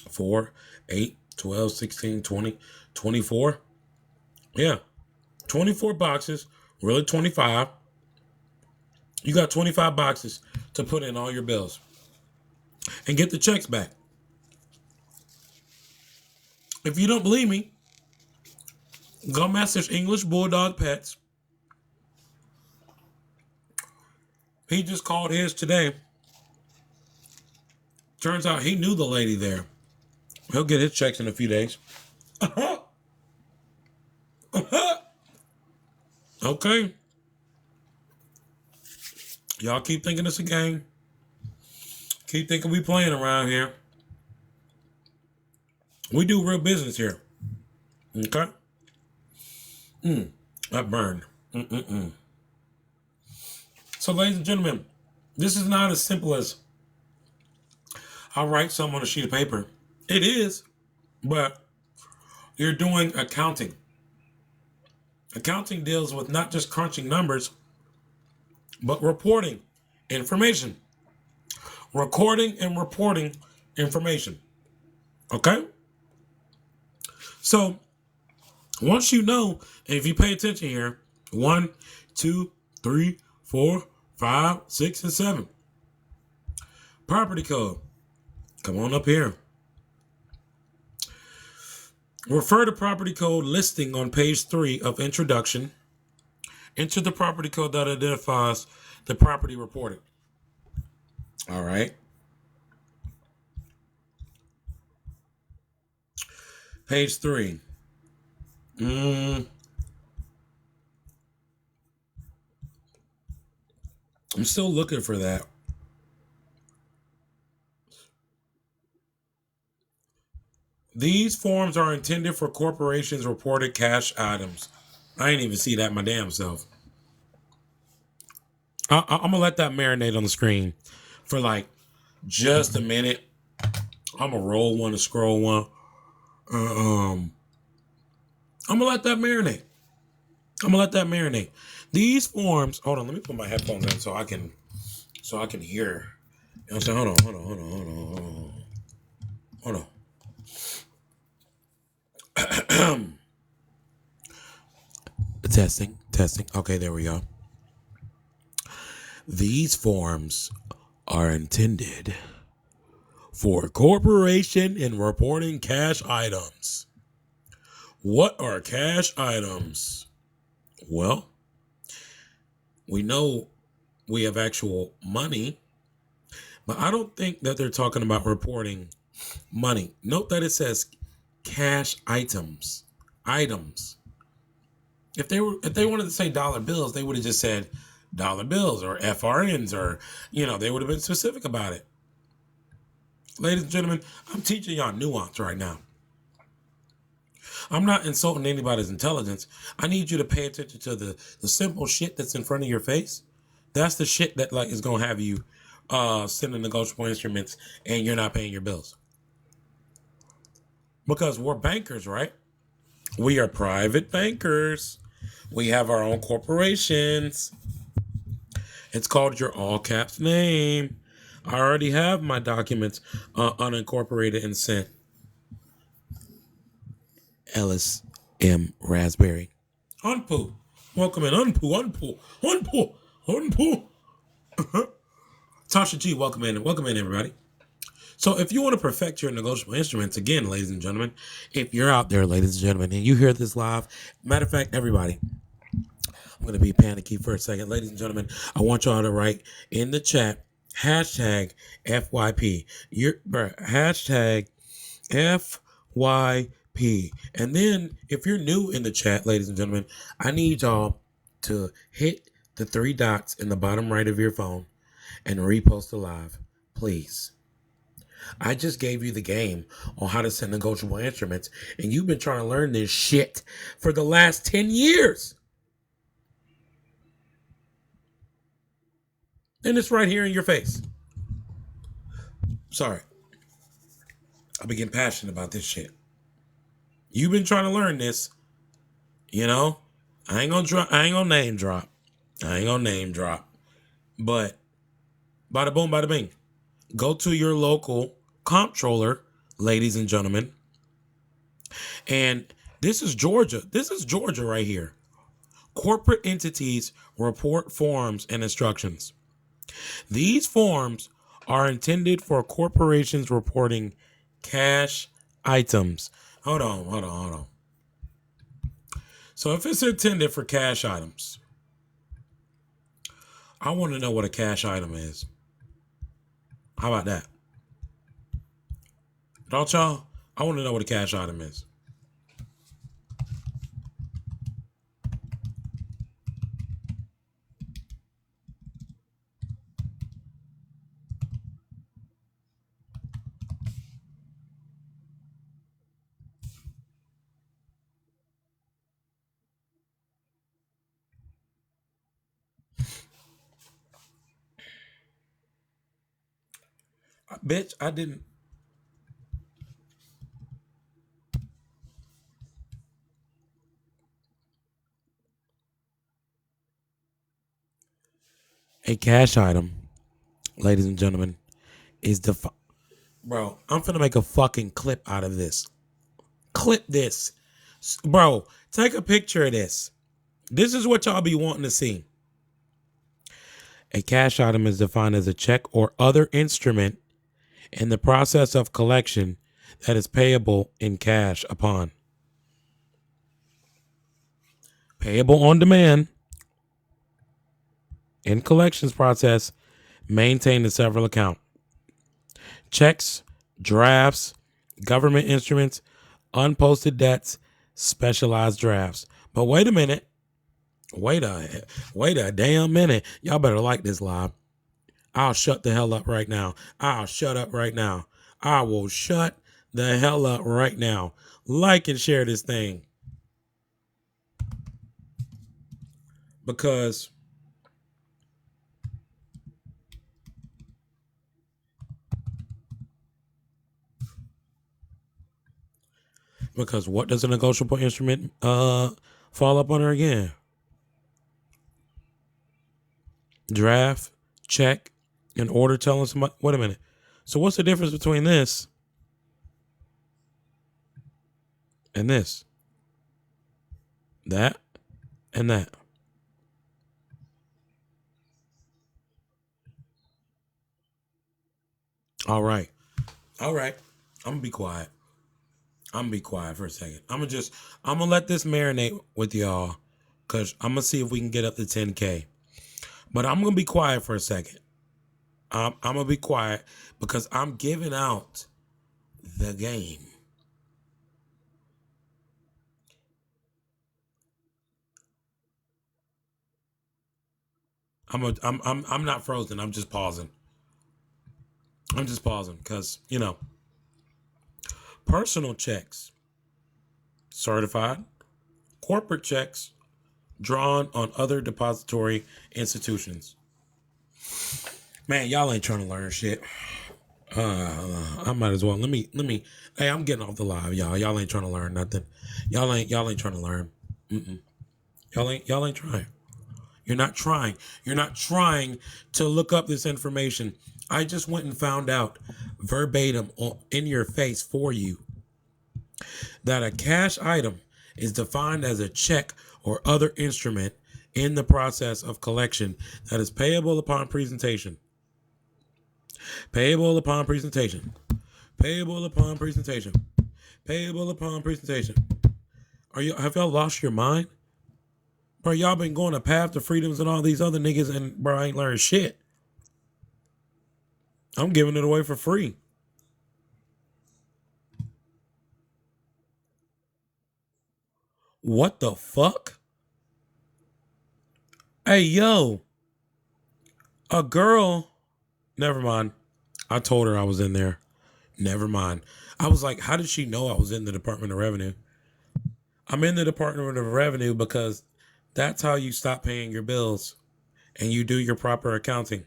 4, 8, 12, 16, 20, 24. Yeah, 24 boxes, really 25. You got 25 boxes to put in all your bills and get the checks back. If you don't believe me, go message English Bulldog Pets. He just called his today. Turns out he knew the lady there. He'll get his checks in a few days. Okay. Y'all keep thinking it's a game. Keep thinking we playing around here. We do real business here. Okay? That burned. So, ladies and gentlemen, this is not as simple as I'll write something on a sheet of paper. It is, but you're doing accounting. Accounting deals with not just crunching numbers, but reporting information. Recording and reporting information. Okay? So, once you know, and if you pay attention here, 1, 2, 3, 4, 5, 6, and 7. Property code. Come on up here. Refer to property code listing on page 3 of introduction. Enter the property code that identifies the property reported. All right. Page 3. I'm still looking for that. These forms are intended for corporations' reported cash items. I ain't even see that my damn self. I'm going to let that marinate on the screen for like just a minute. I'm going to roll one and scroll one. I'm going to let that marinate. These forms, hold on, let me put my headphones in so I can hear. You know what I'm saying? Hold on. Testing. Okay, there we go. These forms are intended for corporation and reporting cash items. What are cash items? Well, we know we have actual money, but I don't think that they're talking about reporting money. Note that it says cash items. If they wanted to say dollar bills, they would have just said dollar bills or FRNs, or they would have been specific about it. Ladies and gentlemen, I'm teaching y'all nuance right now. I'm not insulting anybody's intelligence. I need you to pay attention to the simple shit that's in front of your face. That's the shit that is gonna have you sending negotiable instruments and you're not paying your bills. Because we're bankers, right? We are private bankers. We have our own corporations. It's called your all caps name. I already have my documents unincorporated and sent. Ellis M. Raspberry. Unpoo. Welcome in. Unpoo. Tasha G, welcome in, everybody. So if you want to perfect your negotiable instruments, again, ladies and gentlemen, if you're out there, ladies and gentlemen, and you hear this live, matter of fact, everybody, I'm going to be panicky for a second. Ladies and gentlemen, I want y'all to write in the chat, hashtag FYP. Hashtag FYP. And then if you're new in the chat, ladies and gentlemen, I need y'all to hit the 3 dots in the bottom right of your phone and repost the live, please. I just gave you the game on how to set negotiable instruments, and you've been trying to learn this shit for the last 10 years. And it's right here in your face. Sorry. I begin passionate about this shit. You've been trying to learn this, I ain't gonna drop. I ain't gonna name drop. I ain't gonna name drop. But bada boom, bada bing. Go to your local comptroller, ladies and gentlemen. And this is Georgia. This is Georgia right here. Corporate entities report forms and instructions. These forms are intended for corporations reporting cash items. Hold on. So if it's intended for cash items, I want to know what a cash item is. How about that? Don't y'all? I want to know what a cash item is. Bitch, I didn't. A cash item, ladies and gentlemen, is bro, I'm finna make a fucking clip out of this. Clip this. Bro, take a picture of this. This is what y'all be wanting to see. A cash item is defined as a check or other instrument in the process of collection that is payable in cash upon. Payable on demand in collections process maintained in several accounts. Checks, drafts, government instruments, unposted debts, specialized drafts. But wait a minute. Wait a damn minute. Y'all better like this live. I'll shut the hell up right now. I'll shut up right now. I will shut the hell up right now. Like and share this thing. Because what does a negotiable instrument fall up under again? Draft, check, an order telling somebody. Wait a minute. So what's the difference between this and this? That and that. All right. I'm gonna be quiet. I'm gonna be quiet for a second. I'm gonna let this marinate with y'all, cause I'm gonna see if we can get up to 10K. But I'm gonna be quiet for a second. I'm gonna be quiet because I'm giving out the game. I'm not frozen. I'm just pausing. I'm just pausing because personal checks, certified, corporate checks, drawn on other depository institutions. Man, y'all ain't trying to learn shit. I might as well. Let me. Hey, I'm getting off the live, y'all. Y'all ain't trying to learn nothing. Y'all ain't trying to learn. Y'all ain't trying. You're not trying. You're not trying to look up this information. I just went and found out verbatim in your face for you that a cash item is defined as a check or other instrument in the process of collection that is payable upon presentation. Payable upon presentation. Payable upon presentation. Payable upon presentation. Have y'all lost your mind? Bro, y'all been going to Path to Freedoms and all these other niggas and bro, I ain't learned shit. I'm giving it away for free. What the fuck? Hey, yo. A girl. Never mind. I told her I was in there. Never mind. I was like, how did she know I was in the Department of Revenue? I'm in the Department of Revenue because that's how you stop paying your bills and you do your proper accounting.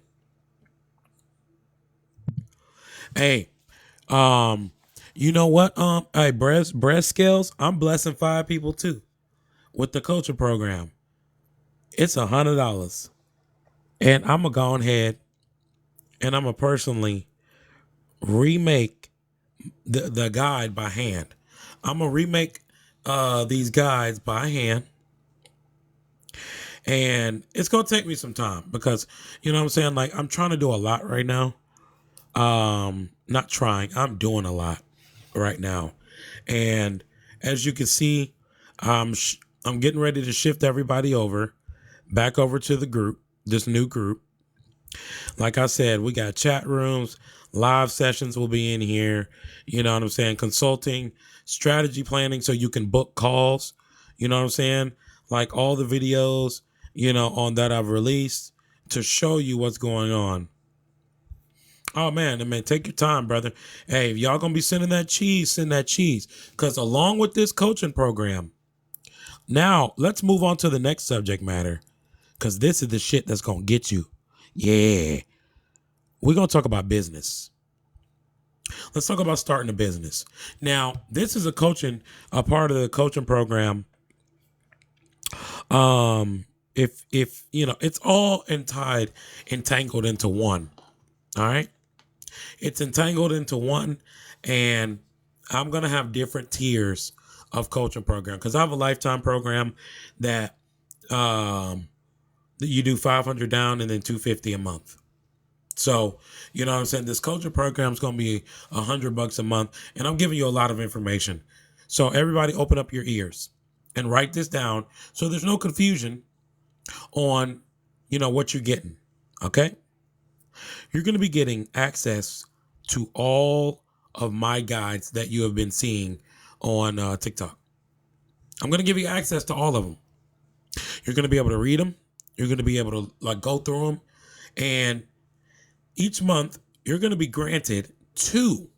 Hey, you know what? Hey, breast scales, I'm blessing 5 people too. with the coaching program, it's $100. And I'm going to go ahead and I'm going to personally remake the guide by hand. I'm going to remake these guides by hand. And it's going to take me some time because, you know what I'm saying? Like, I'm trying to do a lot right now. Not trying, I'm doing a lot right now. And as you can see, I'm getting ready to shift everybody back over to the group, this new group. Like I said, we got chat rooms, live sessions will be in here. You know what I'm saying? Consulting, strategy planning, so you can book calls. You know what I'm saying? Like all the videos, on that I've released to show you what's going on. Oh man, take your time, brother. Hey, if y'all gonna be sending that cheese, send that cheese. Because along with this coaching program, now let's move on to the next subject matter. Because this is the shit that's gonna get you. Yeah. We're gonna talk about business. Let's talk about starting a business. Now, this is a part of the coaching program. If it's all entangled into one. All right. It's entangled into one, and I'm going to have different tiers of coaching program because I have a lifetime program that you do 500 down and then 250 a month. So, you know what I'm saying? This coaching program is going to be $100 a month, and I'm giving you a lot of information. So everybody open up your ears and write this down so there's no confusion on, what you're getting. Okay. You're going to be getting access to all of my guides that you have been seeing on TikTok. I'm going to give you access to all of them. You're going to be able to read them. You're going to be able to go through them. And each month, you're going to be granted two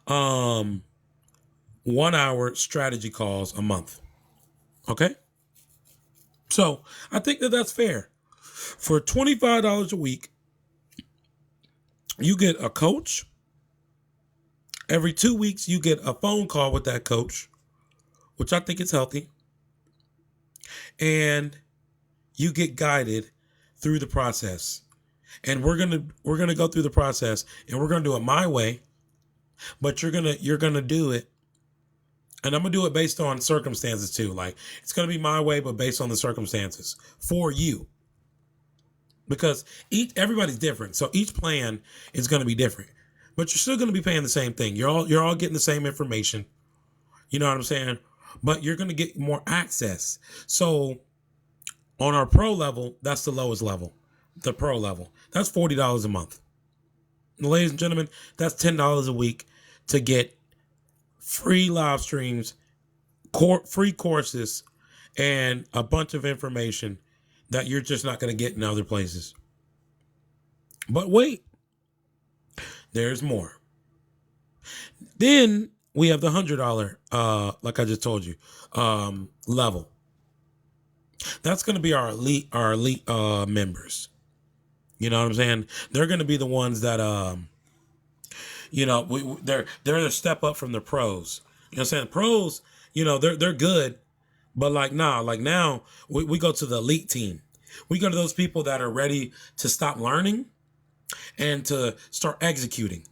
1-hour strategy calls a month. Okay? So I think that's fair. For $25 a week, you get a coach. Every 2 weeks, you get a phone call with that coach, which I think is healthy. And you get guided through the process. And we're gonna go through the process, and we're gonna do it my way. But you're gonna do it, and I'm gonna do it based on circumstances too. Like it's gonna be my way, but based on the circumstances for you. Because everybody's different, so each plan is going to be different. But you're still going to be paying the same thing. You're all getting the same information. You know what I'm saying? But you're going to get more access. So on our pro level, that's the lowest level. The pro level, that's $40 a month. Ladies and gentlemen, that's $10 a week to get free live streams, free courses, and a bunch of information that you're just not going to get in other places. But wait, there's more. Then we have the $100, like I just told you, level. That's going to be our elite members. You know what I'm saying? They're going to be the ones that, they're a step up from the pros. You know what I'm saying? Pros, they're good. But now we go to the elite team. We go to those people that are ready to stop learning and to start executing.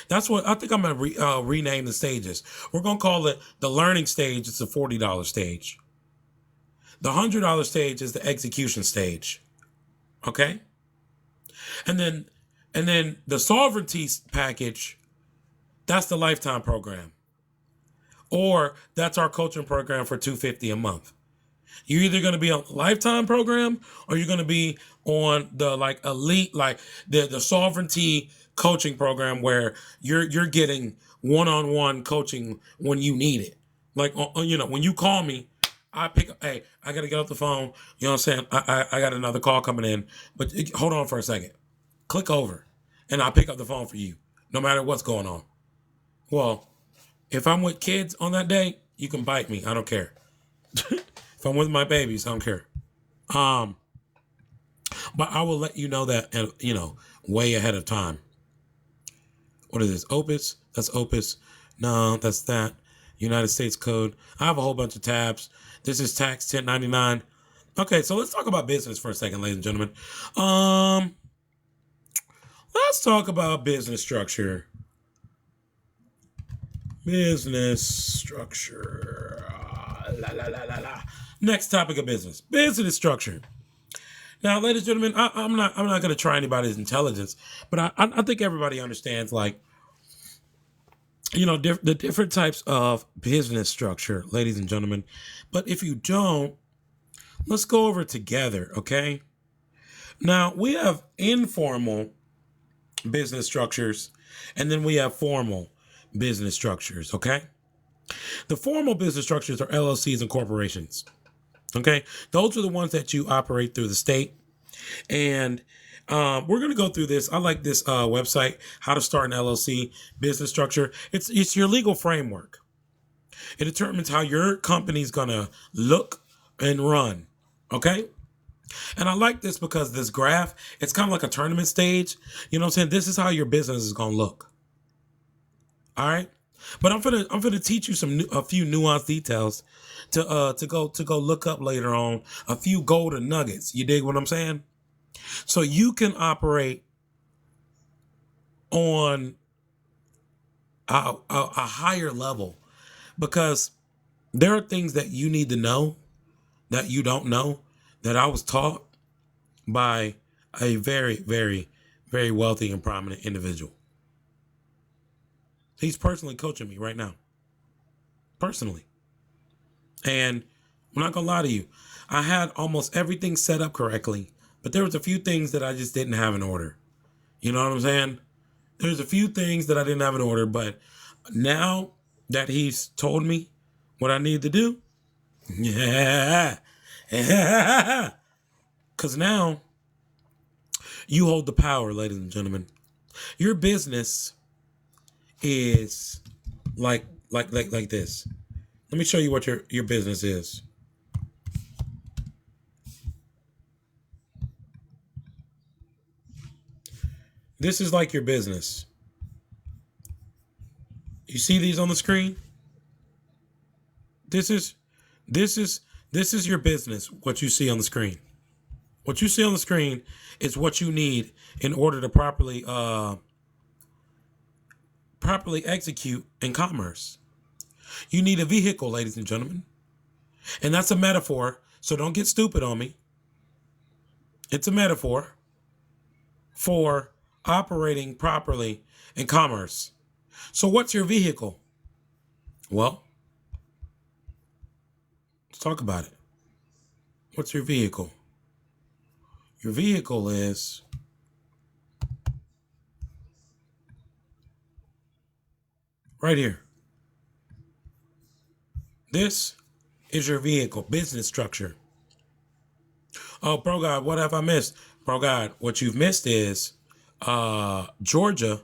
That's what I think I'm going to rename the stages. We're going to call it the learning stage. It's the $40 stage. The $100 stage is the execution stage. Okay. And then the sovereignty package, that's the lifetime program. Or that's our coaching program for $250 a month. You're either going to be on the lifetime program or you're going to be on the elite, the sovereignty coaching program where you're getting one-on-one coaching when you need it. When you call me, I pick up, hey, I got to get off the phone. You know what I'm saying? I got another call coming in, but hold on for a second. Click over and I'll pick up the phone for you no matter what's going on. Well, if I'm with kids on that day, you can bite me. I don't care. If I'm with my babies, I don't care. But I will let you know that, way ahead of time. What is this? Opus? That's Opus. No, that's that. United States Code. I have a whole bunch of tabs. This is tax 1099. Okay, so let's talk about business for a second, ladies and gentlemen. Let's talk about business structure. Business structure. Next topic of business. Business structure. Now, ladies and gentlemen, I'm not going to try anybody's intelligence, but I think everybody understands, like, the different types of business structure, ladies and gentlemen. But if you don't, let's go over it together, okay? Now, we have informal business structures, and then we have formal business structures, okay? The formal business structures are LLCs and corporations, okay? Those are the ones that you operate through the state. And we're going to go through this. I like this website, How to Start an LLC Business Structure. It's your legal framework. It determines how your company's going to look and run, okay? And I like this because this graph, it's kind of like a tournament stage. You know what I'm saying? This is how your business is going to look. All right? But I'm gonna teach you a few nuanced details to go look up later on, a few golden nuggets. You dig what I'm saying? So you can operate on a higher level, because there are things that you need to know that you don't know, that I was taught by a very, very, very wealthy and prominent individual. He's personally coaching me right now. Personally. And I'm not going to lie to you. I had almost everything set up correctly, but there was a few things that I just didn't have in order. You know what I'm saying? There's a few things that I didn't have in order, but now that he's told me what I need to do, yeah. Because now you hold the power, ladies and gentlemen. Your business is like this. Let me show you what your business is. This is like your business. You see these on the screen? This is your business, what you see on the screen. What you see on the screen is what you need in order to properly execute in commerce. You need a vehicle, ladies and gentlemen. And that's a metaphor, so don't get stupid on me. It's a metaphor for operating properly in commerce. So what's your vehicle? Well, let's talk about it. What's your vehicle? Your vehicle is right here. This is your vehicle, business structure. Oh, bro God, what have I missed? Bro God, what you've missed is Georgia,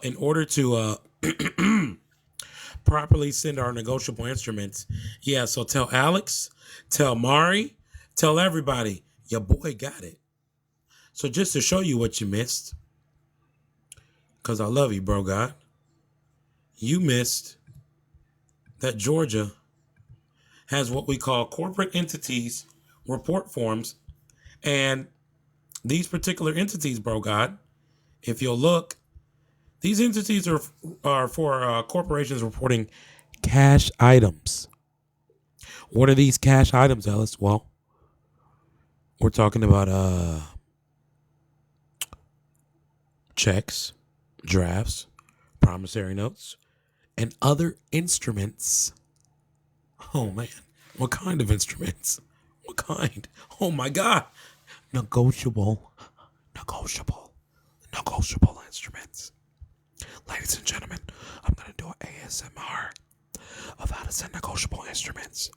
in order to properly send our negotiable instruments. Yeah, so tell Alex, tell Mari, tell everybody, your boy got it. So just to show you what you missed, because I love you, bro God, you missed that Georgia has what we call corporate entities report forms. And these particular entities, bro God, if you'll look, these entities are for corporations reporting cash items. What are these cash items, Ellis? Well, we're talking about checks, drafts, promissory notes, and other instruments. Oh, man. What kind of instruments? What kind? Oh, my God. Negotiable instruments. Ladies and gentlemen, I'm going to do an ASMR of how to send negotiable instruments.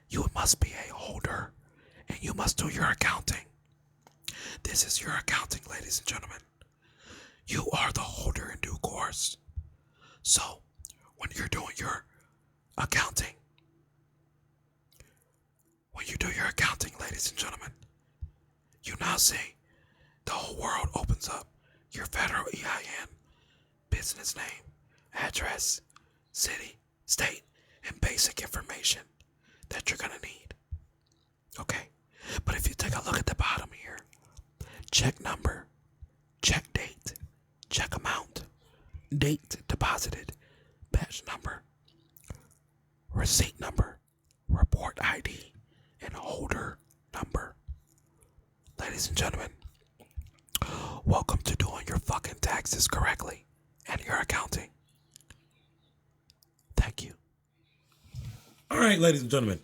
You must be a holder, and you must do your accounting. This is your accounting, ladies and gentlemen. You are the holder in due course. So, when you're doing your accounting, ladies and gentlemen, you now see the whole world opens up your federal EIN, business name, address, city, state, and basic information that you're going to need. Okay? But if you take a look at the bottom here, check number, check date, check amount, date deposited, batch number, receipt number, report ID, and holder number. Ladies and gentlemen, welcome to doing your fucking taxes correctly and your accounting. Thank you. All right, ladies and gentlemen,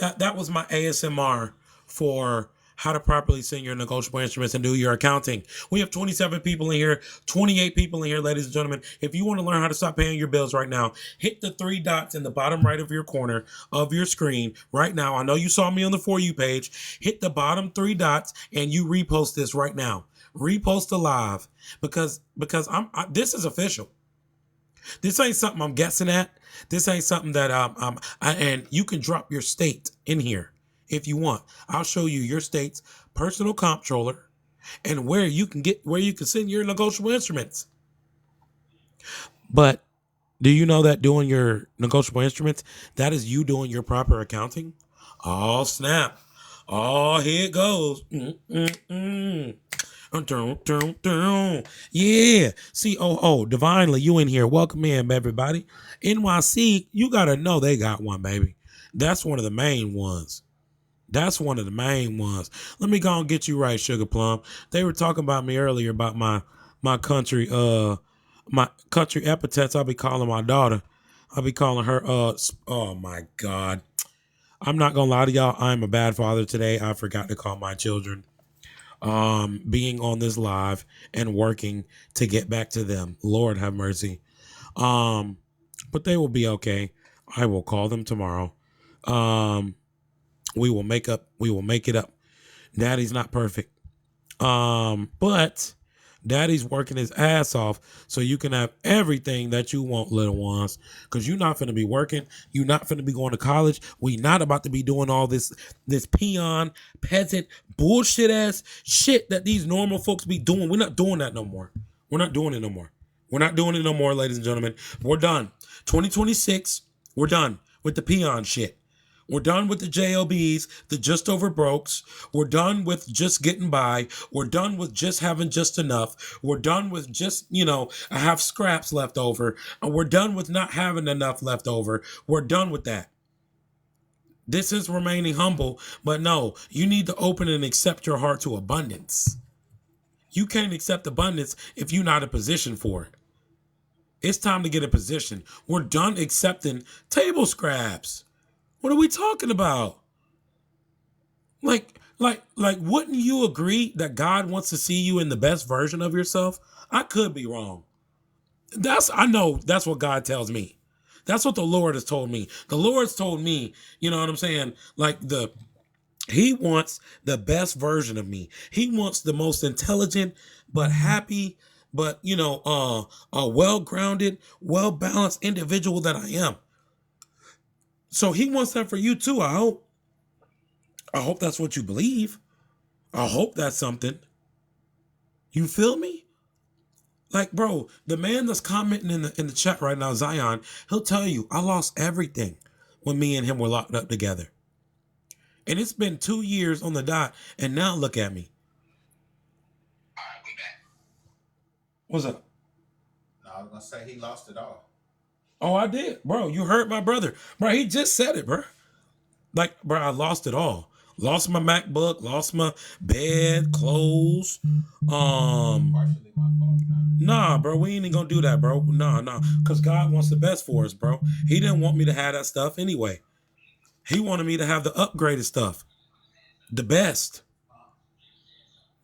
that was my ASMR for how to properly send your negotiable instruments and do your accounting. We have 27 people in here, 28 people in here, ladies and gentlemen. If you want to learn how to stop paying your bills right now, hit the 3 dots in the bottom right of your corner of your screen right now. I know you saw me on the For You page. Hit the bottom 3 dots and you repost this right now. Repost the live because this is official. This ain't something I'm guessing at. This ain't something that and you can drop your state in here if you want. I'll show you your state's personal comptroller and where you can send your negotiable instruments. But do you know that doing your negotiable instruments, that is you doing your proper accounting? Oh, snap. Oh, here it goes. Yeah. COO, Divinely, you in here. Welcome in, everybody. NYC, you got to know they got one, baby. That's one of the main ones. Let me go and get you right, Sugar Plum. They were talking about me earlier about my country epithets. I'll be calling my daughter. I'll be calling her, oh my God. I'm not going to lie to y'all. I'm a bad father today. I forgot to call my children. Being on this live and working to get back to them. Lord have mercy. But they will be okay. I will call them tomorrow. We will make it up. Daddy's not perfect. But Daddy's working his ass off so you can have everything that you want, little ones. Because you're not going to be working. You're not going to be going to college. We not about to be doing all this peasant, bullshit ass shit that these normal folks be doing. We're not doing that no more. We're not doing it no more, ladies and gentlemen. We're done. 2026, we're done with the peon shit. We're done with the JOBs, the just over brokes. We're done with just getting by. We're done with just having just enough. We're done with just, I have scraps left over. And we're done with not having enough left over. We're done with that. This is remaining humble, but no, you need to open and accept your heart to abundance. You can't accept abundance if you're not in position for it. It's time to get in position. We're done accepting table scraps. What are we talking about? Like, wouldn't you agree that God wants to see you in the best version of yourself? I could be wrong. I know that's what God tells me. That's what the Lord has told me. The Lord's told me, you know what I'm saying? He wants the best version of me. He wants the most intelligent, but happy, but, a well-grounded, well-balanced individual that I am. So he wants that for you too, I hope. I hope that's what you believe. I hope that's something. You feel me? Bro, the man that's commenting in the chat right now, Zion, he'll tell you, I lost everything when me and him were locked up together. And it's been 2 years on the dot, and now look at me. All right, we back. What's up? No, I was going to say he lost it all. Oh, I did. Bro, you heard my brother. Bro, he just said it, bro. Bro, I lost it all. Lost my MacBook, lost my bed, clothes. Partially my fault. Nah, bro, we ain't even gonna do that, bro. Nah. Because God wants the best for us, bro. He didn't want me to have that stuff anyway. He wanted me to have the upgraded stuff. The best.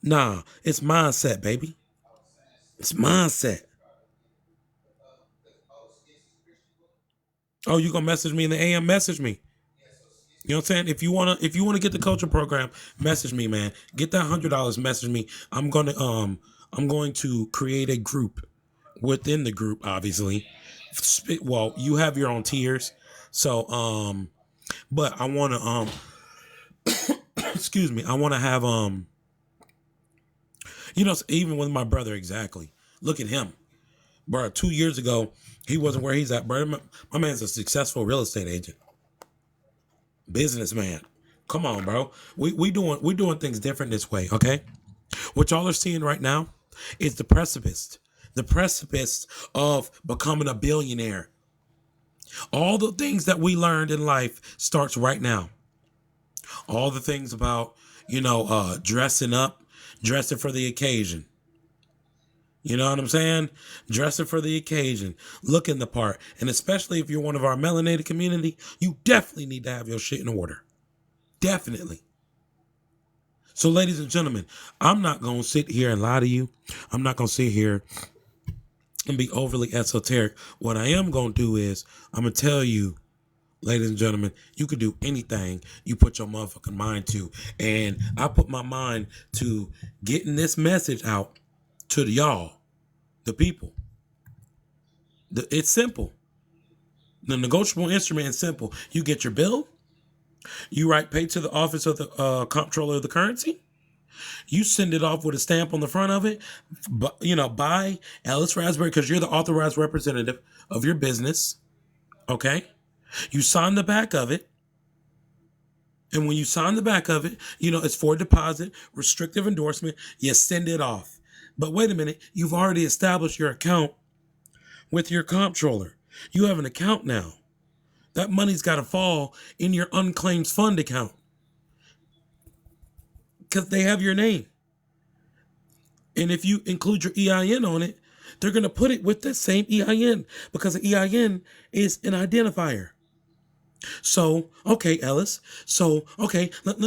Nah, it's mindset, baby. It's mindset. Oh, you gonna message me in the AM? Message me. You know what I'm saying? If you wanna get the coaching program, message me, man. Get that $100. Message me. I'm going to create a group within the group. Obviously, well, you have your own tiers. So, but I want to excuse me. I want to have even with my brother. Exactly. Look at him. Bro, 2 years ago, he wasn't where he's at, bro. My man's a successful real estate agent, businessman. Come on, bro. We doing things different this way, okay? What y'all are seeing right now is the precipice of becoming a billionaire. All the things that we learned in life starts right now. All the things about, dressing up, dressing for the occasion. You know what I'm saying? Dressing for the occasion, looking the part. And especially if you're one of our melanated community, you definitely need to have your shit in order. Definitely. So, ladies and gentlemen, I'm not going to sit here and lie to you. I'm not going to sit here and be overly esoteric. What I am going to do is I'm going to tell you, ladies and gentlemen, you can do anything you put your motherfucking mind to. And I put my mind to getting this message out to y'all, the people. It's simple. The negotiable instrument is simple. You get your bill. You write pay to the office of the comptroller of the currency. You send it off with a stamp on the front of it. But, by Ellis Raspberry, because you're the authorized representative of your business. Okay? You sign the back of it. And when you sign the back of it, it's for deposit, restrictive endorsement. You send it off. But wait a minute. You've already established your account with your comptroller. You have an account now. That money's got to fall in your unclaimed fund account because they have your name. And if you include your EIN on it, they're going to put it with the same EIN because the EIN is an identifier. So, okay, Ellis. So, okay, let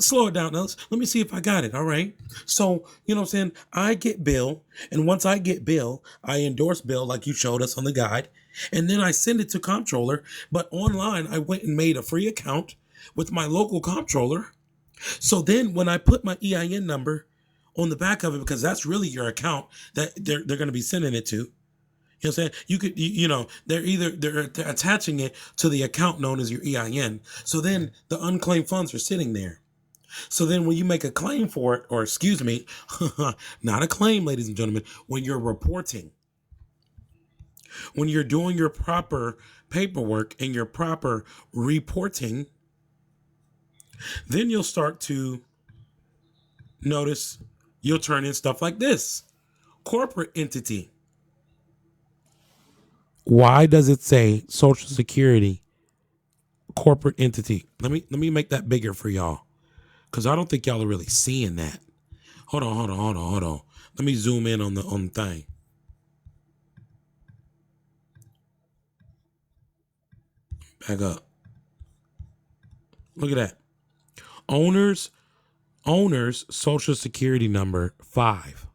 slow it down, Ellis. Let me see if I got it. All right. So, you know what I'm saying? I get bill. And once I get bill, I endorse bill like you showed us on the guide. And then I send it to comptroller. But online, I went and made a free account with my local comptroller. So then when I put my EIN number on the back of it, because that's really your account that they're going to be sending it to. You know what I'm saying? You could, they're attaching it to the account known as your EIN. So then the unclaimed funds are sitting there. So then when you make a claim for it, or excuse me, not a claim, ladies and gentlemen, when you're reporting, when you're doing your proper paperwork and your proper reporting, then you'll start to notice you'll turn in stuff like this. Corporate entity. Why does it say Social Security corporate entity? Let me make that bigger for y'all, because I don't think y'all are really seeing that. Hold on. Let me zoom in on the thing. Back up. Look at that. Owners Social Security number 5.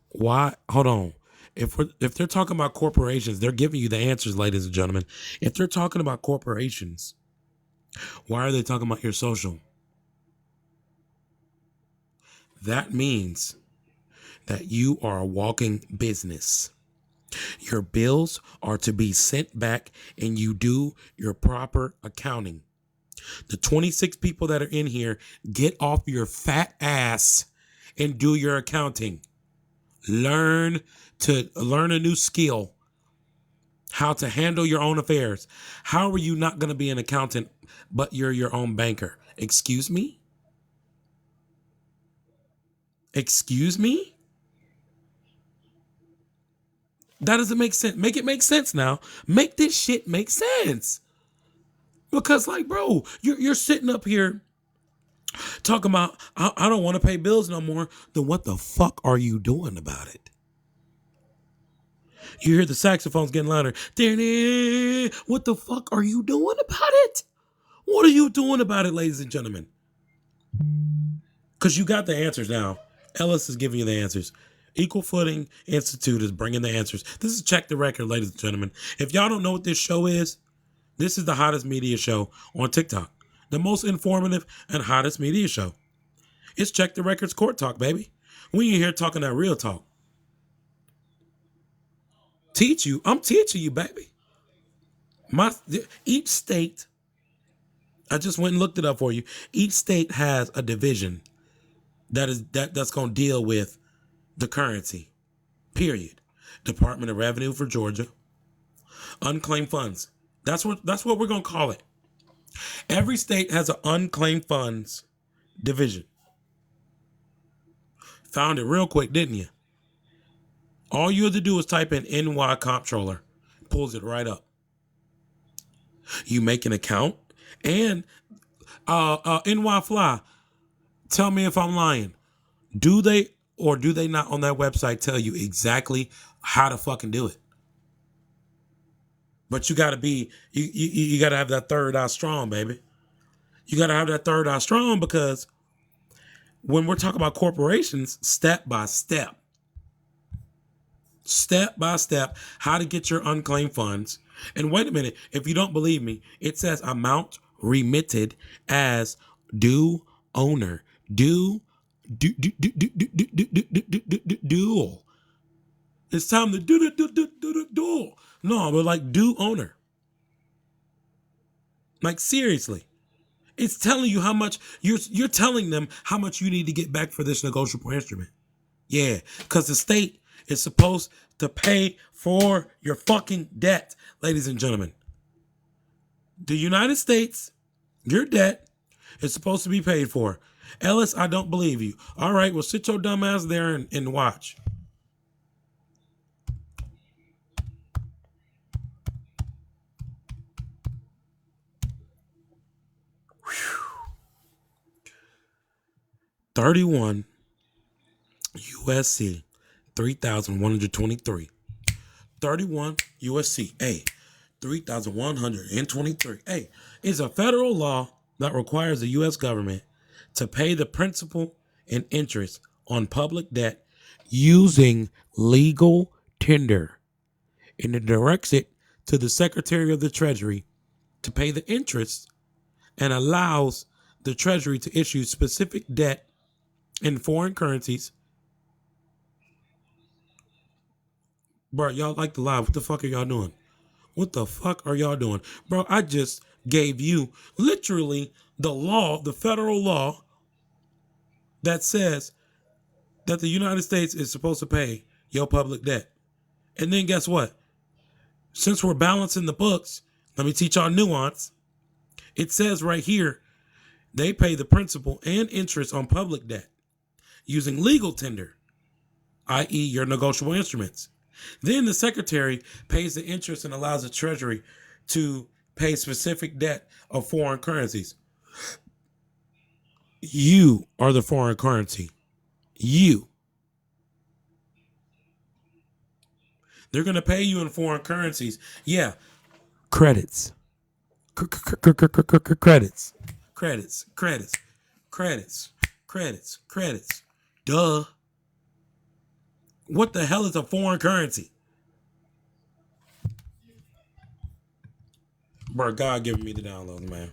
Why? Hold on. If they're talking about corporations, they're giving you the answers, ladies and gentlemen. If they're talking about corporations, why are they talking about your social? That means that you are a walking business. Your bills are to be sent back and you do your proper accounting. The 26 people that are in here, get off your fat ass and do your accounting. Learn a new skill, how to handle your own affairs. How are you not going to be an accountant, but you're your own banker? Excuse me? Excuse me? That doesn't make sense. Make it make sense now. Make this shit make sense. Because, like, bro, you're sitting up here talking about, I don't want to pay bills no more. Then what the fuck are you doing about it? You hear the saxophones getting louder. What the fuck are you doing about it? What are you doing about it, ladies and gentlemen? Because you got the answers now. Ellis is giving you the answers. Equal Footing Institute is bringing the answers. This is Check the Record, ladies and gentlemen. If y'all don't know what this show is, this is the hottest media show on TikTok. The most informative and hottest media show. It's Check the Record's Court Talk, baby. We in here talking that real talk. I'm teaching you, baby. Each state, I just went and looked it up for you. Each state has a division that's going to deal with the currency. Period. Department of Revenue for Georgia. Unclaimed funds. That's what we're gonna call it. Every state has an unclaimed funds division. Found it real quick, didn't you? All you have to do is type in NY Comptroller. Pulls it right up. You make an account and NY Fly. Tell me if I'm lying. Do they or do they not on that website tell you exactly how to fucking do it? But you gotta be you gotta have that third eye strong, baby. You gotta have that third eye strong because when we're talking about corporations, step by step, how to get your unclaimed funds. And wait a minute, if you don't believe me, it says amount remitted as due owner. Dual. It's time to do the dual. No, but like due owner. Like seriously. It's telling you how much you're telling them how much you need to get back for this negotiable instrument. Yeah, because the state is supposed to pay for your fucking debt, ladies and gentlemen. The United States, your debt is supposed to be paid for. Ellis, I don't believe you. All right, well, sit your dumb ass there and watch. Whew. 31 USC 3,123. 31 USC, 3,123. Is a federal law that requires the U.S. government to pay the principal and interest on public debt using legal tender. And it directs it to the Secretary of the Treasury to pay the interest and allows the Treasury to issue specific debt in foreign currencies. Bro, y'all like the live. What the fuck are y'all doing? What the fuck are y'all doing? Bro, I just gave you literally the law, the federal law that says that the United States is supposed to pay your public debt. And then guess what? Since we're balancing the books, let me teach y'all nuance. It says right here, they pay the principal and interest on public debt using legal tender, i.e. your negotiable instruments. Then the secretary pays the interest and allows the treasury to pay specific debt of foreign currencies. You are the foreign currency. You. They're going to pay you in foreign currencies. Yeah. Credits. Credits. Credits. Credits. Credits. Credits. Credits. Duh. What the hell is a foreign currency? Bro, God giving me the download, man.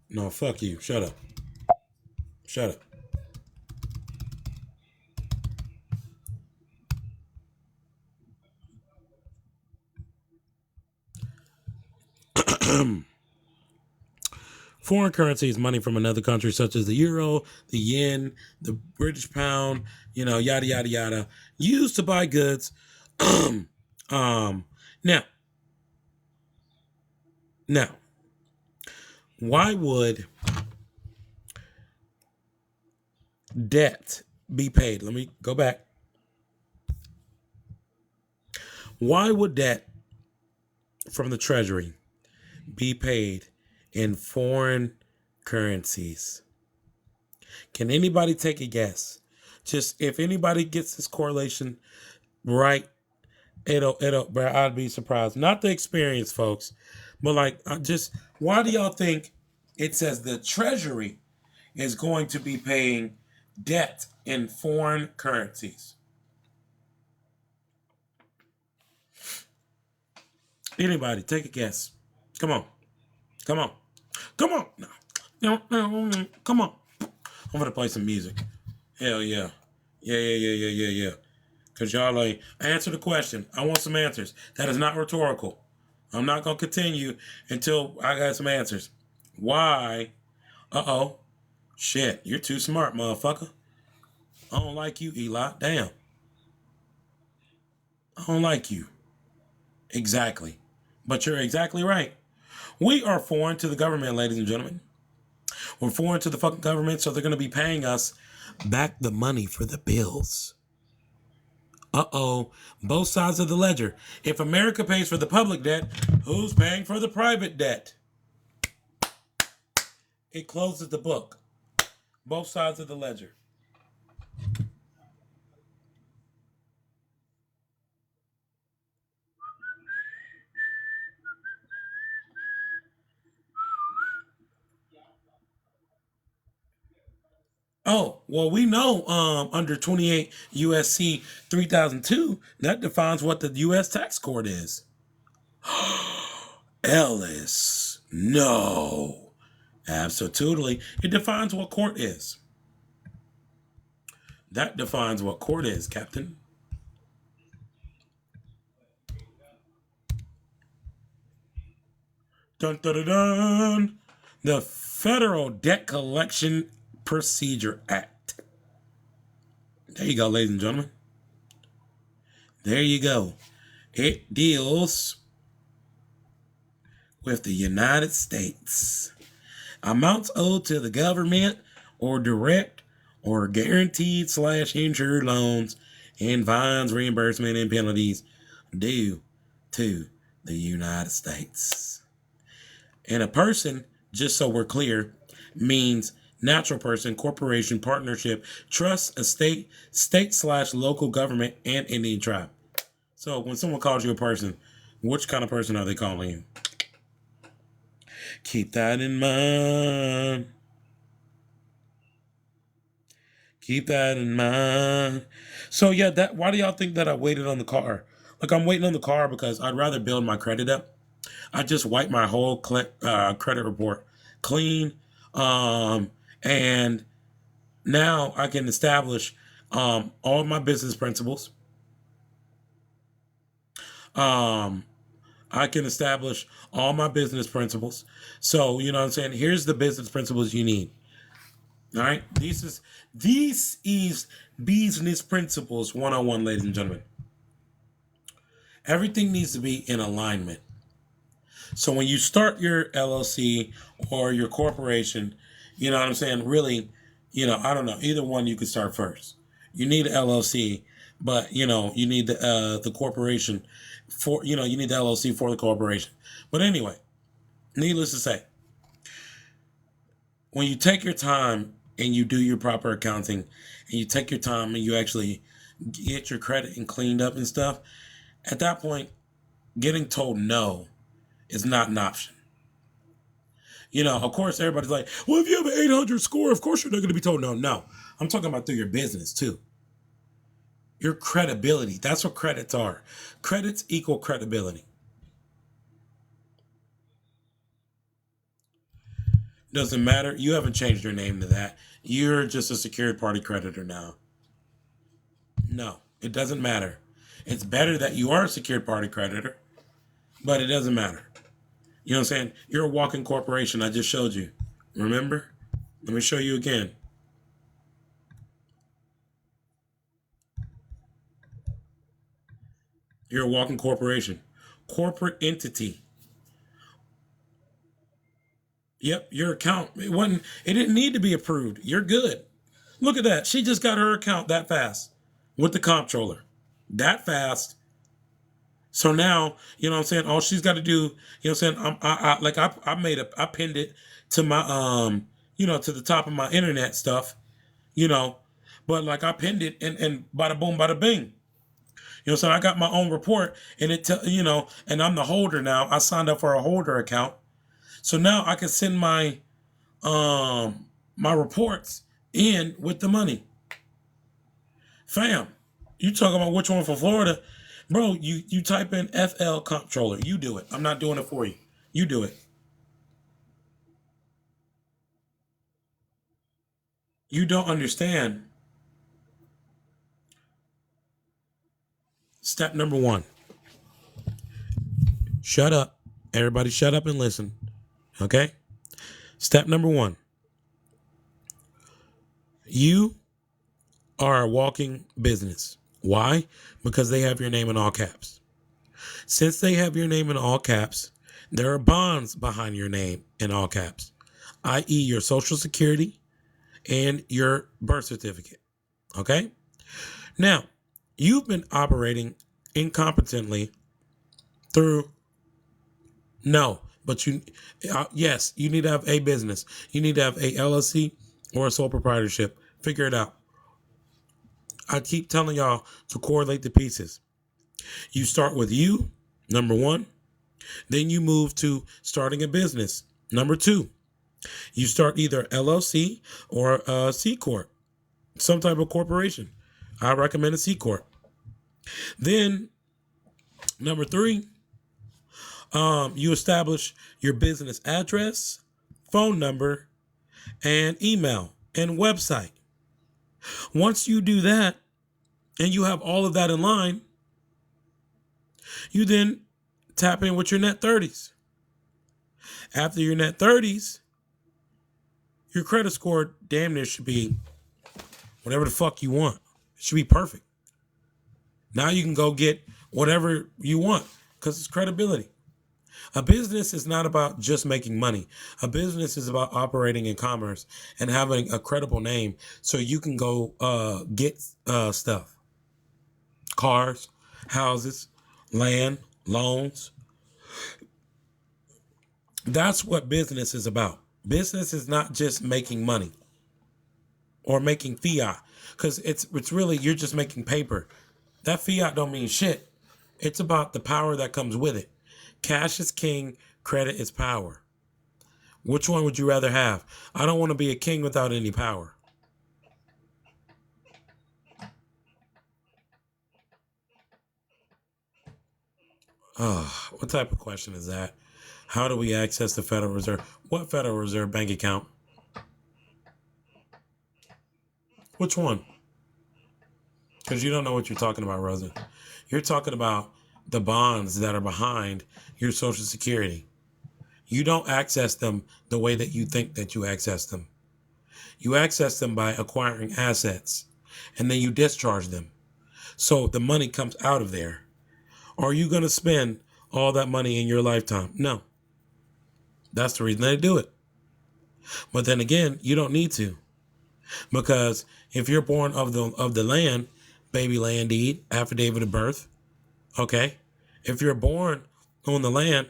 No, fuck you. Shut up. Shut up. Foreign currency is money from another country, such as the euro, the yen, the British pound, yada, yada, yada, used to buy goods. Now, why would debt be paid? Let me go back. Why would debt from the Treasury be paid in foreign currencies? Can anybody take a guess? Just if anybody gets this correlation right, it'll, bro, I'd be surprised. Not the experience, folks, but like, why do y'all think it says the Treasury is going to be paying debt in foreign currencies? Anybody, take a guess. Come on. Come on. Come on. No. Come on. I'm going to play some music. Hell yeah. Yeah. Because y'all like, answer the question. I want some answers. That is not rhetorical. I'm not going to continue until I got some answers. Why? Uh-oh. Shit, you're too smart, motherfucker. I don't like you, Eli. Damn. I don't like you. Exactly. But you're exactly right. We are foreign to the government, ladies and gentlemen. We're foreign to the fucking government, so they're going to be paying us back the money for the bills. Uh-oh. Both sides of the ledger. If America pays for the public debt, who's paying for the private debt? It closes the book. Both sides of the ledger. Oh, well, we know under 28 USC 3002, that defines what the U.S. tax court is. Ellis. No. Absolutely. It defines what court is. That defines what court is, Captain. Dun, dun, dun, dun. The Federal Debt Collection Procedure Act. There you go, ladies and gentlemen. There you go. It deals with the United States. Amounts owed to the government or direct or guaranteed / insured loans and fines, reimbursement, and penalties due to the United States. And a person, just so we're clear, means natural person, corporation, partnership, trust, estate, state / local government, and Indian tribe. So when someone calls you a person, which kind of person are they calling you? Keep that in mind. Keep that in mind. So yeah, why do y'all think that I waited on the car? Like, I'm waiting on the car because I'd rather build my credit up. I just wiped my whole credit report clean. And now I can establish all my business principles. I can establish all my business principles. So, you know what I'm saying? Here's the business principles you need. All right? This is business principles 101, ladies and gentlemen. Everything needs to be in alignment. So when you start your LLC or your corporation, you know what I'm saying? Really, I don't know. Either one you could start first. You need an LLC, but you need the corporation you need the LLC for the corporation. But anyway, needless to say, when you take your time and you do your proper accounting and you take your time and you actually get your credit and cleaned up and stuff, at that point, getting told no is not an option. Of course, everybody's like, well, if you have an 800 score, of course you're not going to be told no. No, I'm talking about through your business too. Your credibility. That's what credits are. Credits equal credibility. Doesn't matter. You haven't changed your name to that. You're just a secured party creditor now. No, it doesn't matter. It's better that you are a secured party creditor, but it doesn't matter. You know what I'm saying? You're a walking corporation. I just showed you. Remember? Let me show you again. You're a walking corporation. Corporate entity. Yep, your account. It didn't need to be approved. You're good. Look at that. She just got her account that fast with the comptroller. That fast. So now, you know what I'm saying? All she's got to do, you know what I'm saying? I pinned it to my, to the top of my internet stuff, but like I pinned it and bada boom, bada bing. So I got my own report and and I'm the holder now. I signed up for a holder account. So now I can send my reports in with the money. Fam, you talking about which one for Florida? Bro, you type in FL Comptroller. You do it. I'm not doing it for you. You do it. You don't understand. Step number 1. Shut up. Everybody shut up and listen. Okay? Step number 1. You are a walking business. Why? Because they have your name in all caps. Since they have your name in all caps, there are bonds behind your name in all caps, i.e., your social security and your birth certificate. Okay? Now, you've been operating incompetently through no, but yes, you need to have a business. You need to have a LLC or a sole proprietorship. Figure it out. I keep telling y'all to correlate the pieces. You start with you, number one. Then you move to starting a business. Number two, you start either LLC or a C Corp, some type of corporation. I recommend a C Corp. Then number three, you establish your business address, phone number, and email and website. Once you do that and you have all of that in line, you then tap in with your net 30s. After your net 30s, your credit score damn near should be whatever the fuck you want. It should be perfect. Now you can go get whatever you want because it's credibility. A business is not about just making money. A business is about operating in commerce and having a credible name so you can go get stuff. Cars, houses, land, loans. That's what business is about. Business is not just making money or making fiat because it's really you're just making paper. That fiat don't mean shit. It's about the power that comes with it. Cash is king, credit is power. Which one would you rather have? I don't want to be a king without any power. Oh, what type of question is that? How do we access the Federal Reserve? What Federal Reserve bank account? Which one? Because you don't know what you're talking about, Rosa. You're talking about the bonds that are behind your Social Security. You don't access them the way that you think that you access them. You access them by acquiring assets, and then you discharge them. So the money comes out of there. Are you going to spend all that money in your lifetime? No. That's the reason they do it. But then again, you don't need to. Because if you're born of the land, baby land deed, affidavit of birth, okay? If you're born on the land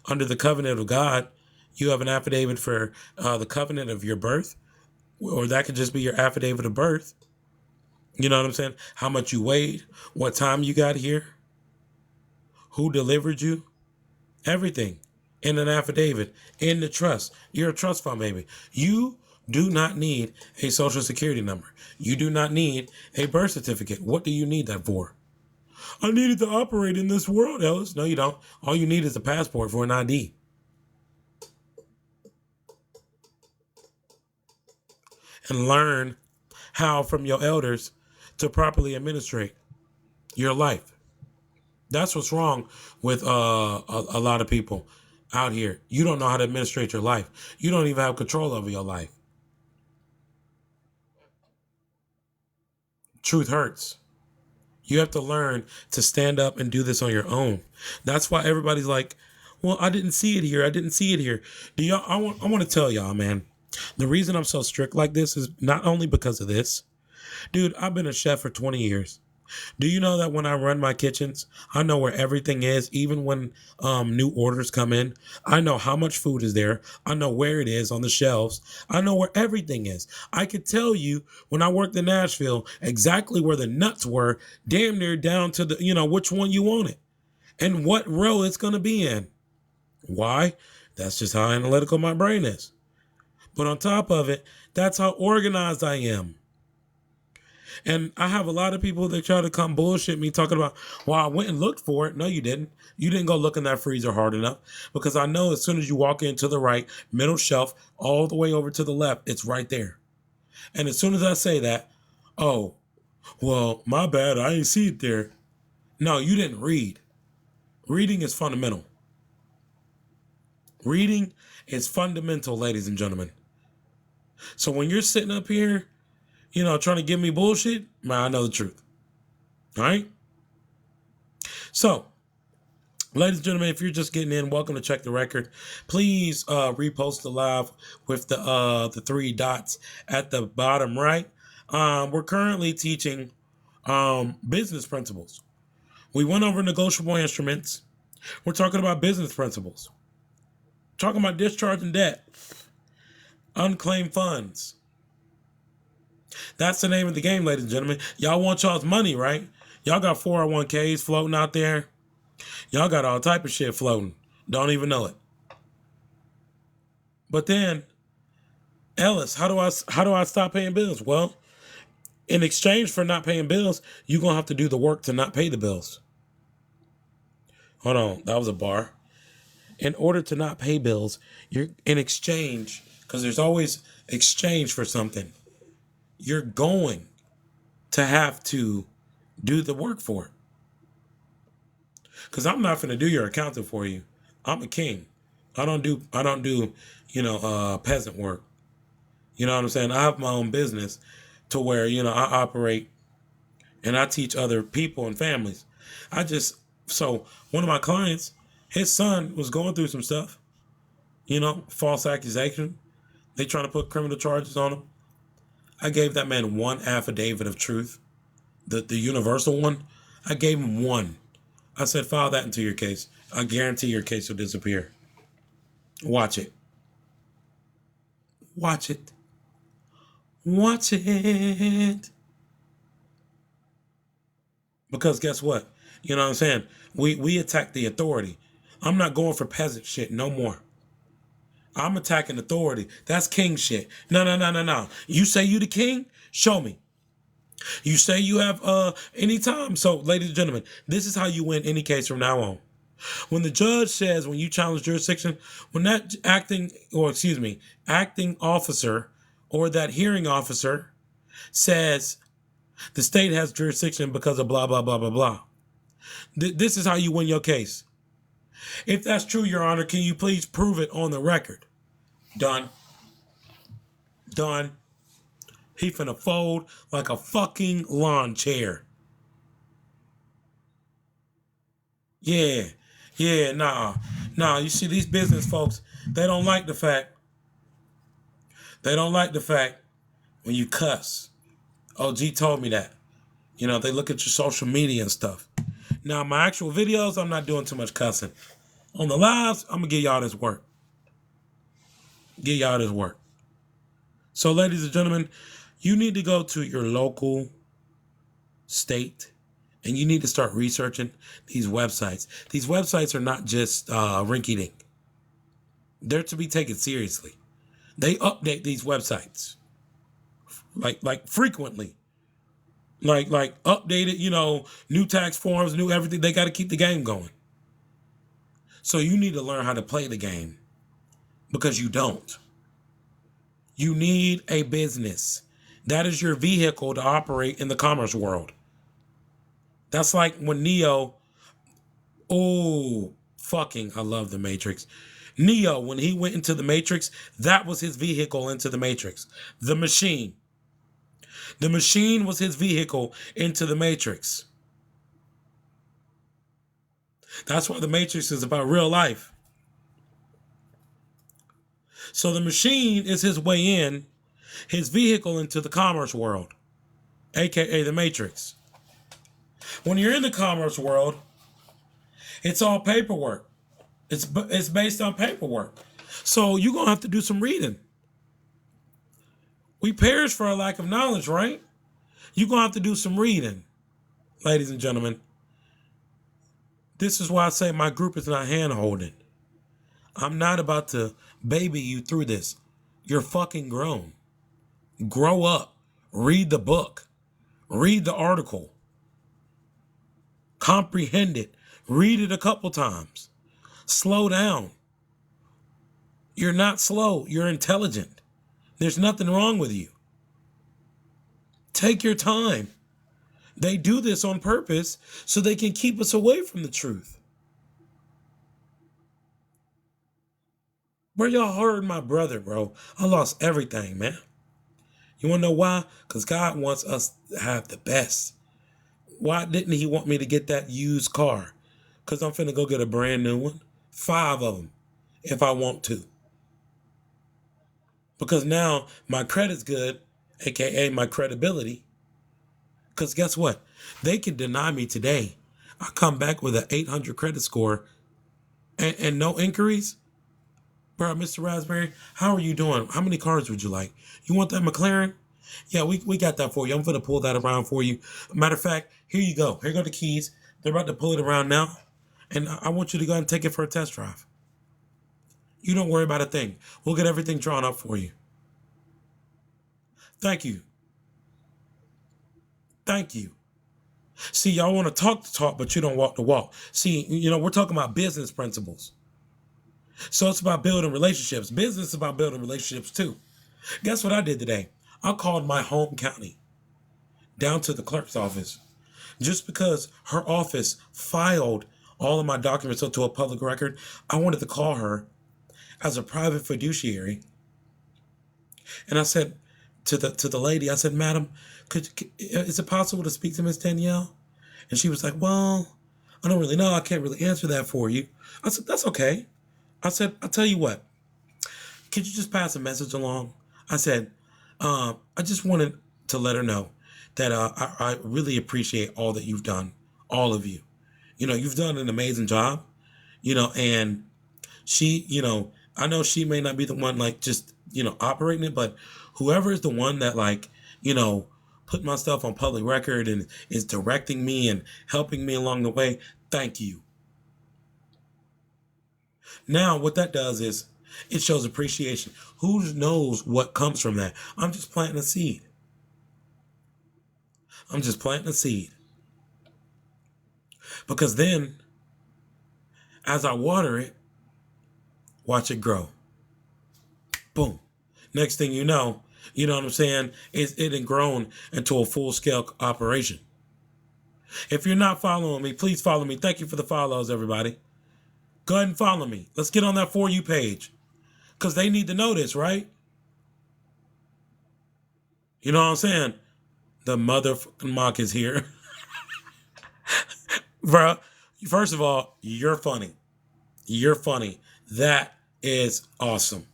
under the covenant of God, you have an affidavit for the covenant of your birth, or that could just be your affidavit of birth. You know what I'm saying? How much you weighed, what time you got here, who delivered you, everything in an affidavit, in the trust. You're a trust fund, baby. You do not need a social security number. You do not need a birth certificate. What do you need that for? I needed to operate in this world, Ellis. No, you don't. All you need is a passport for an ID. And learn how from your elders to properly administrate your life. That's what's wrong with a lot of people out here. You don't know how to administrate your life. You don't even have control over your life. Truth hurts. You have to learn to stand up and do this on your own. That's why everybody's like, well, I didn't see it here. I didn't see it here. Do y'all? I want to tell y'all, man. The reason I'm so strict like this is not only because of this. Dude, I've been a chef for 20 years. Do you know that when I run my kitchens, I know where everything is, even when new orders come in? I know how much food is there. I know where it is on the shelves. I know where everything is. I could tell you when I worked in Nashville exactly where the nuts were, damn near down to the, which one you wanted and what row it's going to be in. Why? That's just how analytical my brain is. But on top of it, that's how organized I am. And I have a lot of people that try to come bullshit me talking about, well, I went and looked for it. No, you didn't. You didn't go look in that freezer hard enough because I know as soon as you walk into the right, middle shelf, all the way over to the left, it's right there. And as soon as I say that, oh, well, my bad. I didn't see it there. No, you didn't read. Reading is fundamental. Reading is fundamental, ladies and gentlemen. So when you're sitting up here, trying to give me bullshit, man, I know the truth. All right? So, ladies and gentlemen, if you're just getting in, welcome to Check the Record. Please repost the live with the three dots at the bottom right. We're currently teaching business principles. We went over negotiable instruments. We're talking about business principles. Talking about discharging debt, unclaimed funds. That's the name of the game, ladies and gentlemen. Y'all want y'all's money, right? Y'all got 401ks floating out there. Y'all got all type of shit floating. Don't even know it. But then, Ellis, how do I stop paying bills? Well, in exchange for not paying bills, you're gonna have to do the work to not pay the bills. Hold on, that was a bar. In order to not pay bills, you're in exchange, because there's always exchange for something. You're going to have to do the work for it. Because I'm not going to do your accounting for you. I'm a king. I don't do peasant work. You know what I'm saying? I have my own business to where, I operate and I teach other people and families. So one of my clients, his son was going through some stuff, false accusation. They trying to put criminal charges on him. I gave that man one affidavit of truth, the universal one. I gave him one. I said, file that into your case. I guarantee your case will disappear. Watch it. Watch it. Watch it. Because guess what? You know what I'm saying? We attack the authority. I'm not going for peasant shit no more. I'm attacking authority. That's king shit. No. You say you the king? Show me. You say you have any time. So, ladies and gentlemen, this is how you win any case from now on. When the judge says, when you challenge jurisdiction, when that acting officer or that hearing officer says the state has jurisdiction because of blah, blah, blah, blah, blah. This is how you win your case. If that's true, Your Honor, can you please prove it on the record? Done. He finna fold like a fucking lawn chair. Yeah, nah. You see, these business folks, they don't like the fact when you cuss. OG told me that. They look at your social media and stuff. Now, my actual videos, I'm not doing too much cussing. On the lives, I'm gonna give y'all this work. So, ladies and gentlemen, you need to go to your local state and you need to start researching these websites. These websites are not just rinky-dink. They're to be taken seriously. They update these websites like frequently. Like updated, new tax forms, new everything. They got to keep the game going. So you need to learn how to play the game because you don't. You need a business. That is your vehicle to operate in the commerce world. That's like when Neo, I love the Matrix. Neo, when he went into the Matrix, that was his vehicle into the Matrix. The machine. The machine was his vehicle into the Matrix. That's why the Matrix is about real life. So the machine is his way in, his vehicle into the commerce world, aka the Matrix. When you're in the commerce world, it's all paperwork. It's based on paperwork. So you're going to have to do some reading. We perish for a lack of knowledge, right? You're going to have to do some reading, ladies and gentlemen. This is why I say my group is not hand-holding. I'm not about to baby you through this. You're fucking grown. Grow up. Read the book. Read the article. Comprehend it. Read it a couple times. Slow down. You're not slow. You're intelligent. There's nothing wrong with you. Take your time. They do this on purpose so they can keep us away from the truth. Where y'all heard my brother, bro? I lost everything, man. You want to know why? Because God wants us to have the best. Why didn't he want me to get that used car? Because I'm finna go get a brand new one. 5 of them if I want to. Because now my credit's good, aka my credibility. Because guess what? They can deny me today. I come back with an 800 credit score and no inquiries. Bro, Mr. Raspberry, how are you doing? How many cars would you like? You want that McLaren? Yeah, we got that for you. I'm going to pull that around for you. Matter of fact, here you go. Here go the keys. They're about to pull it around now. And I want you to go and take it for a test drive. You don't worry about a thing. We'll get everything drawn up for you. Thank you. Thank you. See, y'all want to talk the talk, but you don't walk the walk. See, we're talking about business principles. So it's about building relationships. Business is about building relationships too. Guess what I did today? I called my home county down to the clerk's office just because her office filed all of my documents into a public record. I wanted to call her as a private fiduciary. And I said to the lady, I said, Madam, is it possible to speak to Miss Danielle? And she was like, well, I don't really know. I can't really answer that for you. I said, that's okay. I said, I'll tell you what. Could you just pass a message along? I said, I just wanted to let her know that I really appreciate all that you've done, all of you. You've done an amazing job, and she, I know she may not be the one like just, operating it, but whoever is the one that like, put my stuff on public record and is directing me and helping me along the way, thank you. Now, what that does is it shows appreciation. Who knows what comes from that? I'm just planting a seed. I'm just planting a seed. Because then, as I water it, watch it grow. Boom. Next thing you know what I'm saying? It had grown into a full-scale operation. If you're not following me, please follow me. Thank you for the follows, everybody. Go ahead and follow me. Let's get on that For You page. Because they need to know this, right? You know what I'm saying? The motherfucking mock is here. Bro, first of all, you're funny. You're funny. That is awesome.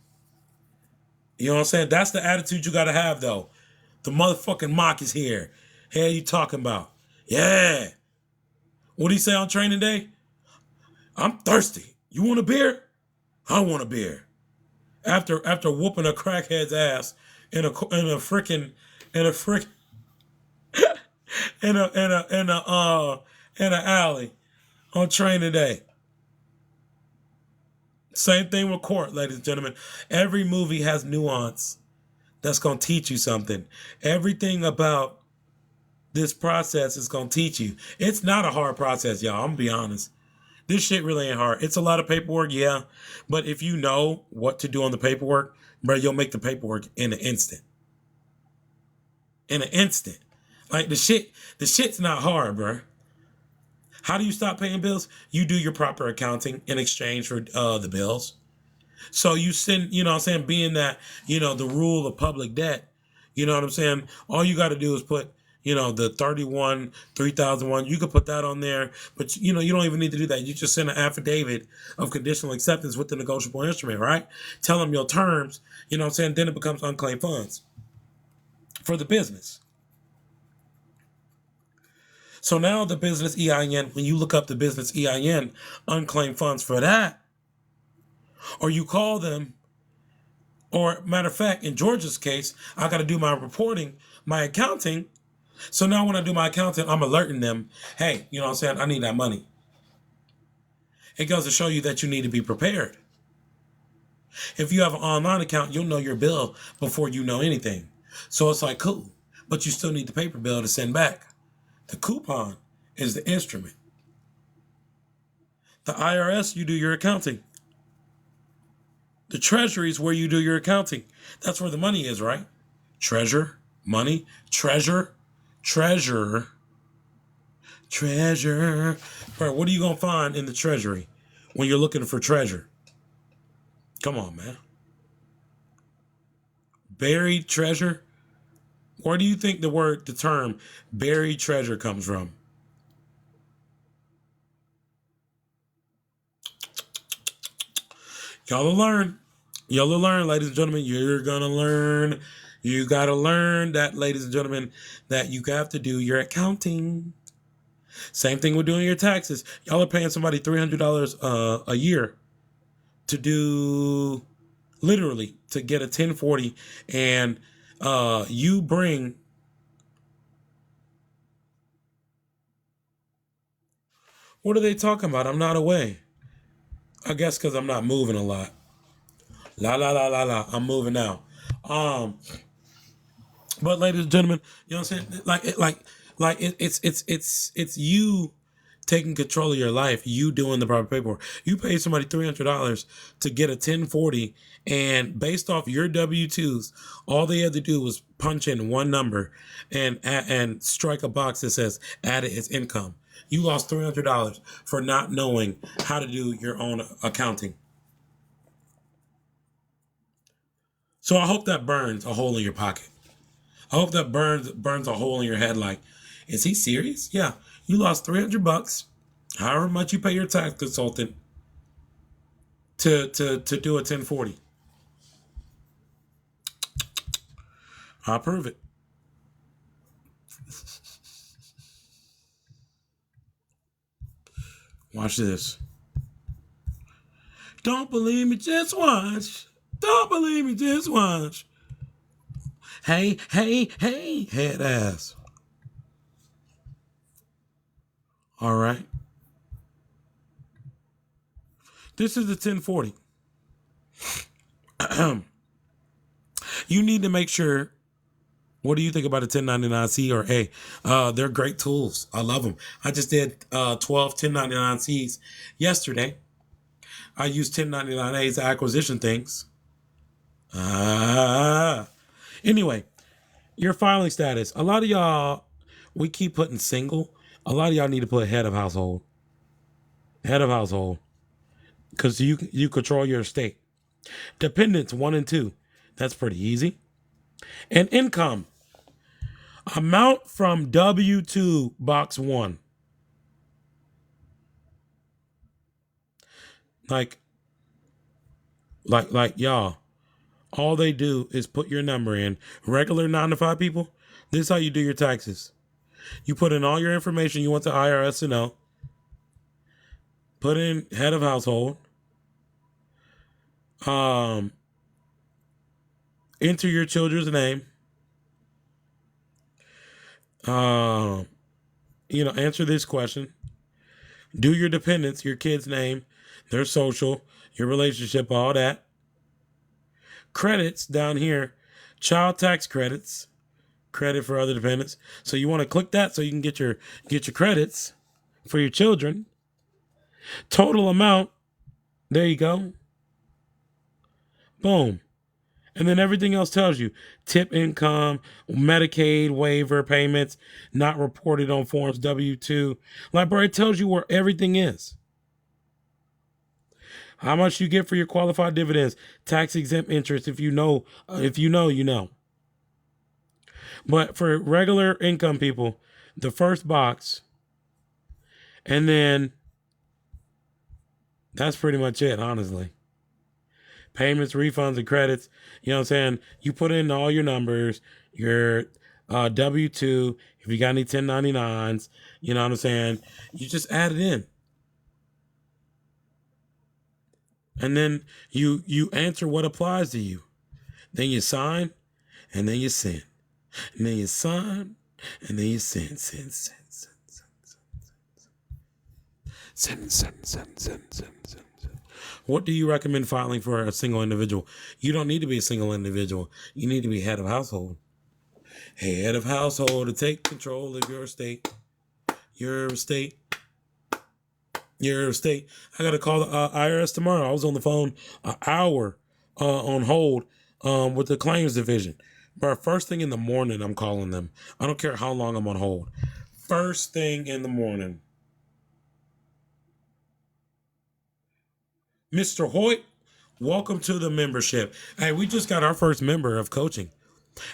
You know what I'm saying? That's the attitude you got to have, though. The motherfucking mock is here. Hell you talking about? Yeah. What do you say on training day? I'm thirsty. You want a beer? I want a beer. After whooping a crackhead's ass in a alley on training day. Same thing with court, ladies and gentlemen. Every movie has nuance that's going to teach you something. Everything about this process is going to teach you. It's not a hard process, y'all. I'm going to be honest. This shit really ain't hard. It's a lot of paperwork, yeah. But if you know what to do on the paperwork, bro, you'll make the paperwork in an instant. In an instant. Like the shit's not hard, bro. How do you stop paying bills? You do your proper accounting in exchange for the bills. So you send, you know what I'm saying, being that, the rule of public debt, you know what I'm saying? All you got to do is put, the 3001, you could put that on there, but you don't even need to do that. You just send an affidavit of conditional acceptance with the negotiable instrument, right? Tell them your terms, you know what I'm saying? Then it becomes unclaimed funds for the business. So now the business EIN, when you look up the business EIN, unclaimed funds for that, or you call them, or matter of fact, in Georgia's case, I got to do my reporting, my accounting. So now when I do my accounting, I'm alerting them, hey, you know what I'm saying? I need that money. It goes to show you that you need to be prepared. If you have an online account, you'll know your bill before you know anything. So it's like, cool, but you still need the paper bill to send back. The coupon is the instrument. The IRS, you do your accounting. The Treasury is where you do your accounting. That's where the money is, right? Treasure, money, treasure. Bro, what are you going to find in the Treasury when you're looking for treasure? Come on, man. Buried treasure? Where do you think the term buried treasure comes from? Y'all will learn. Y'all will learn, ladies and gentlemen. You're gonna learn. You gotta learn that, ladies and gentlemen, that you have to do your accounting. Same thing with doing your taxes. Y'all are paying somebody $300 a year to do, literally, to get a 1040, and you bring. What are they talking about? I'm not away. I guess because I'm not moving a lot. La la la la la. I'm moving now. Um, but ladies and gentlemen, you know what I'm saying? It's you taking control of your life. You doing the proper paperwork. You pay somebody $300 to get a 1040, and based off your W-2s, all they had to do was punch in one number and strike a box that says added as income. You lost $300 for not knowing how to do your own accounting. So I hope that burns a hole in your pocket. I hope that burns a hole in your head. Like, is he serious? Yeah, you lost $300, however much you pay your tax consultant to do a 1040. I'll prove it. Watch this. Don't believe me, just watch. Don't believe me, just watch. Hey, hey, hey, head ass. All right. This is the 1040. You need to make sure. What do you think about a 1099C or A? They're great tools. I love them. I just did 12 1099Cs yesterday. I use 1099As to acquisition things. Anyway, your filing status. A lot of y'all, we keep putting single. A lot of y'all need to put head of household. Head of household. Because you control your estate. Dependents 1 and 2. That's pretty easy. And income. Amount from W-2 box 1. Like y'all, all they do is put your number in. Regular 9 to 5 people, this is how you do your taxes. You put in all your information you want the IRS to know. Put in head of household. Enter your children's name. Answer this question. Do your dependents, your kid's name, their social, your relationship, all that. Credits down here, child tax credits, credit for other dependents. So you want to click that so you can get your credits for your children. Total amount. There you go. Boom. And then everything else tells you tip income, Medicaid waiver payments, not reported on forms W-2. Like, bro, it tells you where everything is. How much you get for your qualified dividends, tax exempt interest. If you know, you know. But for regular income people, the first box, and then that's pretty much it, honestly. Payments, refunds, and credits. You know what I'm saying? You put in all your numbers, your W-2, if you got any 1099s, you know what I'm saying? You just add it in. And then you answer what applies to you. Then you sign, and then you send. And then you sign, and then you send. What do you recommend filing for a single individual? You don't need to be a single individual. You need to be head of household. Head of household to take control of your estate. Your estate. I got to call the IRS tomorrow. I was on the phone an hour on hold with the claims division. But first thing in the morning, I'm calling them. I don't care how long I'm on hold. First thing in the morning. Mr. Hoyt, welcome to the membership. Hey, we just got our first member of coaching.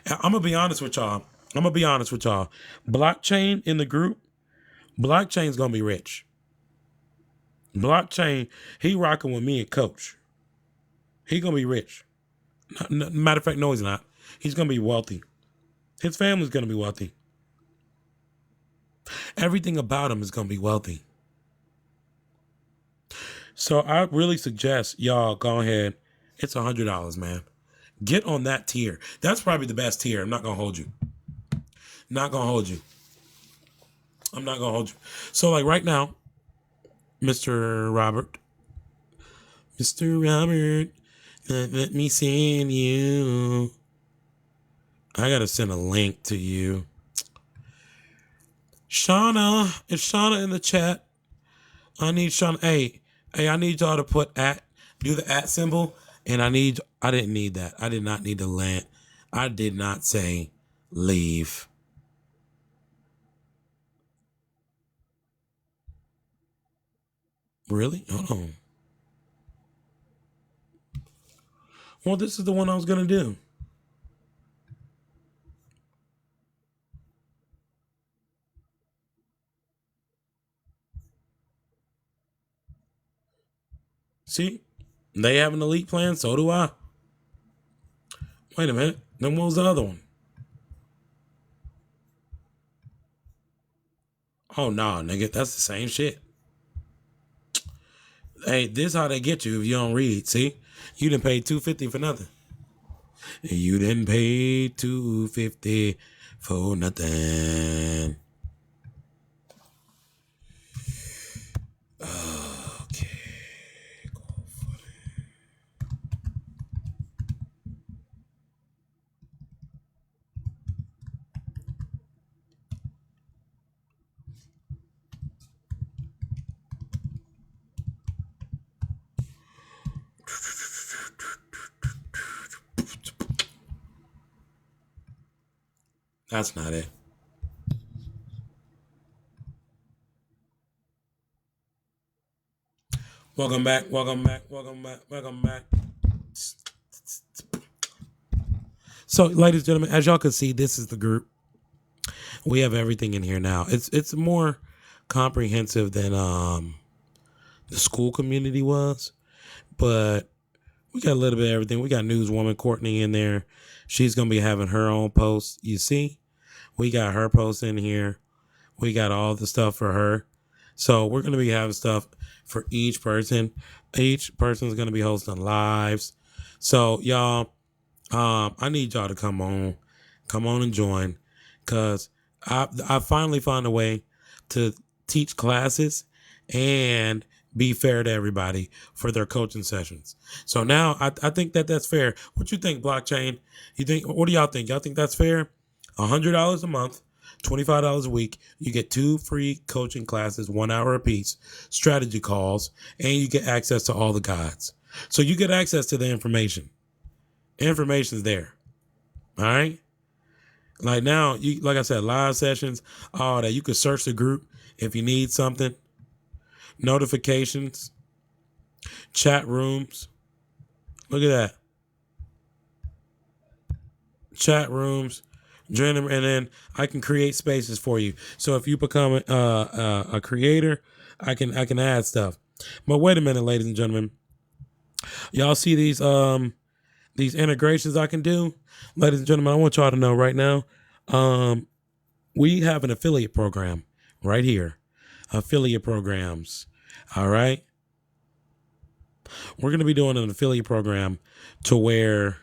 I'm going to be honest with y'all. I'm gonna be honest with y'all. Blockchain in the group, Blockchain's gonna be rich. Blockchain, he rocking with me and Coach. He gonna be rich. Matter of fact, no, he's not. He's gonna be wealthy. His family's gonna be wealthy. Everything about him is gonna be wealthy. So I really suggest y'all go ahead. It's $100, man. Get on that tier. That's probably the best tier. I'm not gonna hold you. Not gonna hold you. I'm not gonna hold you. So like right now, Mr. Robert, let me send you. I gotta send a link to you. Shauna, is Shauna in the chat? I need Shauna. Hey, I need y'all to put do the @ symbol. And I didn't need that. I did not need to land. I did not say leave. Really? Hold on. Well, this is the one I was gonna do. See? They have an elite plan, so do I. Wait a minute. Then what was the other one? Oh, nah, nigga. That's the same shit. Hey, this how they get you if you don't read. See? You didn't pay $250 for nothing. You didn't pay $250 for nothing. Okay. That's not it. Welcome back. So, ladies and gentlemen, as y'all can see, this is the group. We have everything in here now. It's more comprehensive than the school community was, but we got a little bit of everything. We got newswoman Courtney in there. She's gonna be having her own post. You see, we got her post in here. We got all the stuff for her. So we're gonna be having stuff for each person. Each person's gonna be hosting lives. So y'all, I need y'all to come on and join, cause I finally found a way to teach classes and be fair to everybody for their coaching sessions. So now I think that's fair. What you think, Blockchain? What do y'all think? Y'all think that's fair? $100 a month, $25 a week. You get 2 free coaching classes, 1 hour apiece, strategy calls, and you get access to all the guides. So you get access to the information. Information's there. All right. Like now, like I said, live sessions, all that. You could search the group if you need something. Notifications, chat rooms. Look at that. Chat rooms. Join them, and then I can create spaces for you. So if you become a creator, I can add stuff. But wait a minute, ladies and gentlemen. Y'all see these integrations I can do? Ladies and gentlemen, I want y'all to know right now, we have an affiliate program right here. Affiliate programs. All right. We're going to be doing an affiliate program to where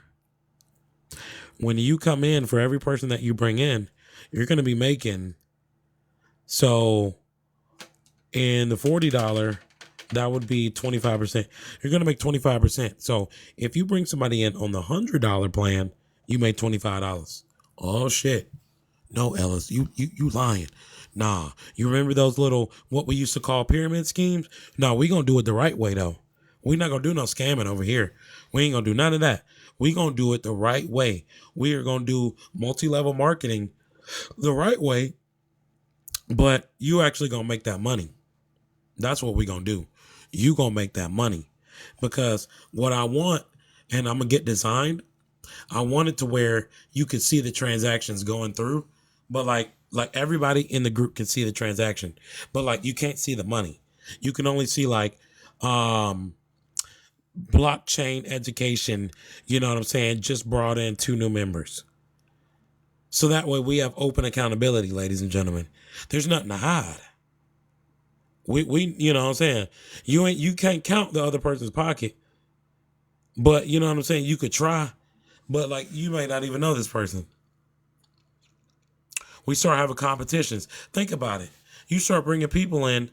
when you come in, for every person that you bring in, you're going to be making. So in the $40, that would be 25%. You're going to make 25%. So if you bring somebody in on the $100 plan, you make $25. Oh shit. No, Ellis, you lying. Nah, you remember those little, what we used to call pyramid schemes? No, we going to do it the right way though. We're not going to do no scamming over here. We ain't going to do none of that. We going to do it the right way. We are going to do multi-level marketing the right way, but you actually going to make that money. That's what we going to do. You going to make that money, because what I want, and I'm going to get designed, I want it to where you can see the transactions going through. but like everybody in the group can see the transaction, but like you can't see the money. You can only see like blockchain education, you know what I'm saying, just brought in 2 new members. So that way we have open accountability, ladies and gentlemen. There's nothing to hide. We you know what I'm saying, you can't count the other person's pocket, but you know what I'm saying, you could try, but like you may not even know this person. We start having competitions. Think about it. You start bringing people in,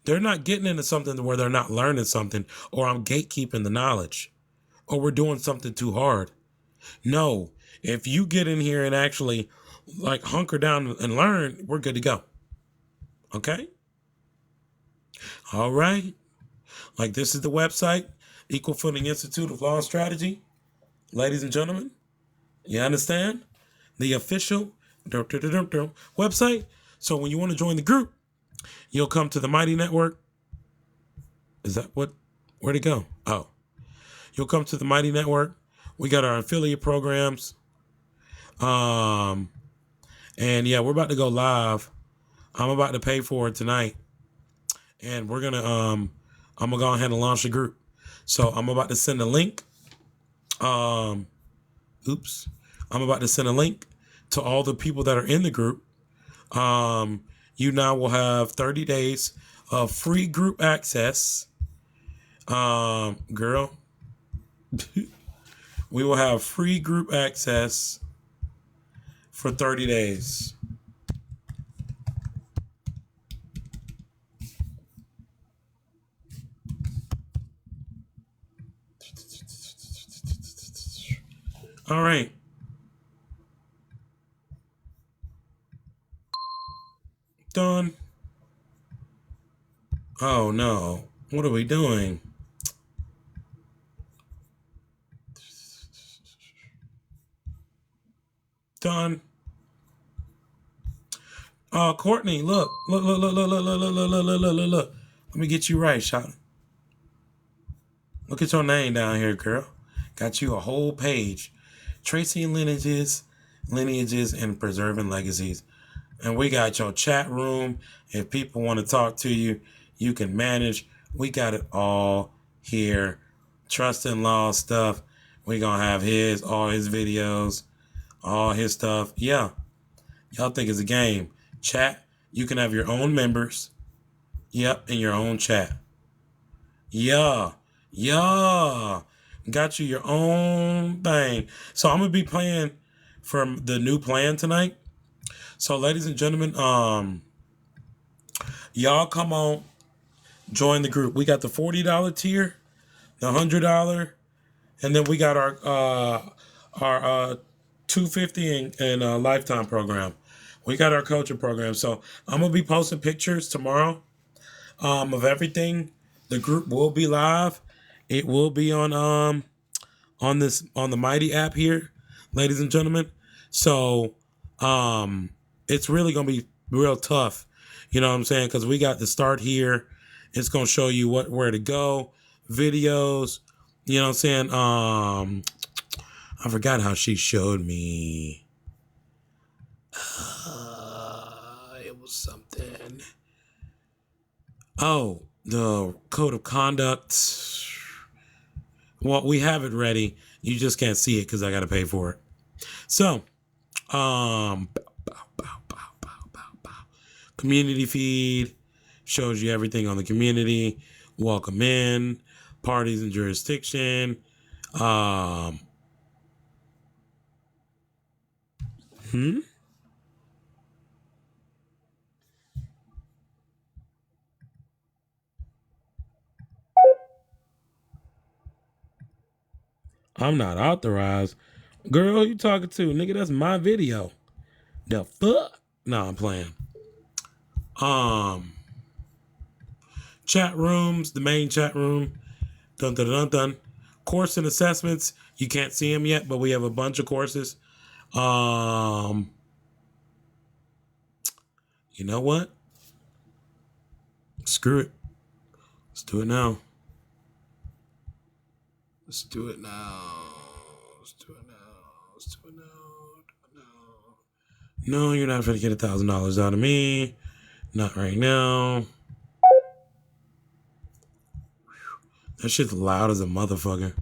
they're not getting into something where they're not learning something, or I'm gatekeeping the knowledge, or we're doing something too hard. No, if you get in here and actually like hunker down and learn, we're good to go. Okay? All right. Like this is the website, Equal Footing Institute of Law and Strategy. Ladies and gentlemen, you understand? The official website. So when you want to join the group, you'll come to the Mighty Network. Is that where'd it go? Oh, you'll come to the Mighty Network. We got our affiliate programs. And yeah, we're about to go live. I'm about to pay for it tonight. And we're gonna I'm gonna go ahead and launch the group. So I'm about to send a link. Oops. I'm about to send a link to all the people that are in the group. You now will have 30 days of free group access. Girl, we will have free group access for 30 days. All right. Done. Oh no. What are we doing? Done. Courtney, look. Look. Let me get you right, shot. Look at your name down here, girl. Got you a whole page. Tracing lineages, and preserving legacies. And we got your chat room. If people want to talk to you, you can manage. We got it all here. Trust in law stuff. We gonna have all his videos, all his stuff. Yeah. Y'all think it's a game. Chat, you can have your own members. Yep, in your own chat. Yeah. Got you your own thing. So I'm gonna be playing from the new plan tonight. So ladies and gentlemen, y'all come on, join the group. We got the $40 tier, the $100, and then we got our $250 and lifetime program. We got our coaching program. So I'm gonna be posting pictures tomorrow of everything. The group will be live. It will be on the Mighty app here, ladies and gentlemen. So it's really gonna be real tough. You know what I'm saying? Because we got the start here. It's gonna show you where to go, videos. You know what I'm saying? I forgot how she showed me. It was something. Oh, the code of conduct. Well, we have it ready. You just can't see it because I got to pay for it. So, community feed shows you everything on the community. Welcome in, parties and jurisdiction. I'm not authorized. Girl, who you talking to? Nigga, that's my video. The fuck? No, I'm playing. Chat rooms, the main chat room. Dun dun dun dun. Course and assessments. You can't see them yet, but we have a bunch of courses. You know what? Screw it. Let's do it now. Let's do it now. No, you're not going to get $1,000 out of me. Not right now. That shit's loud as a motherfucker.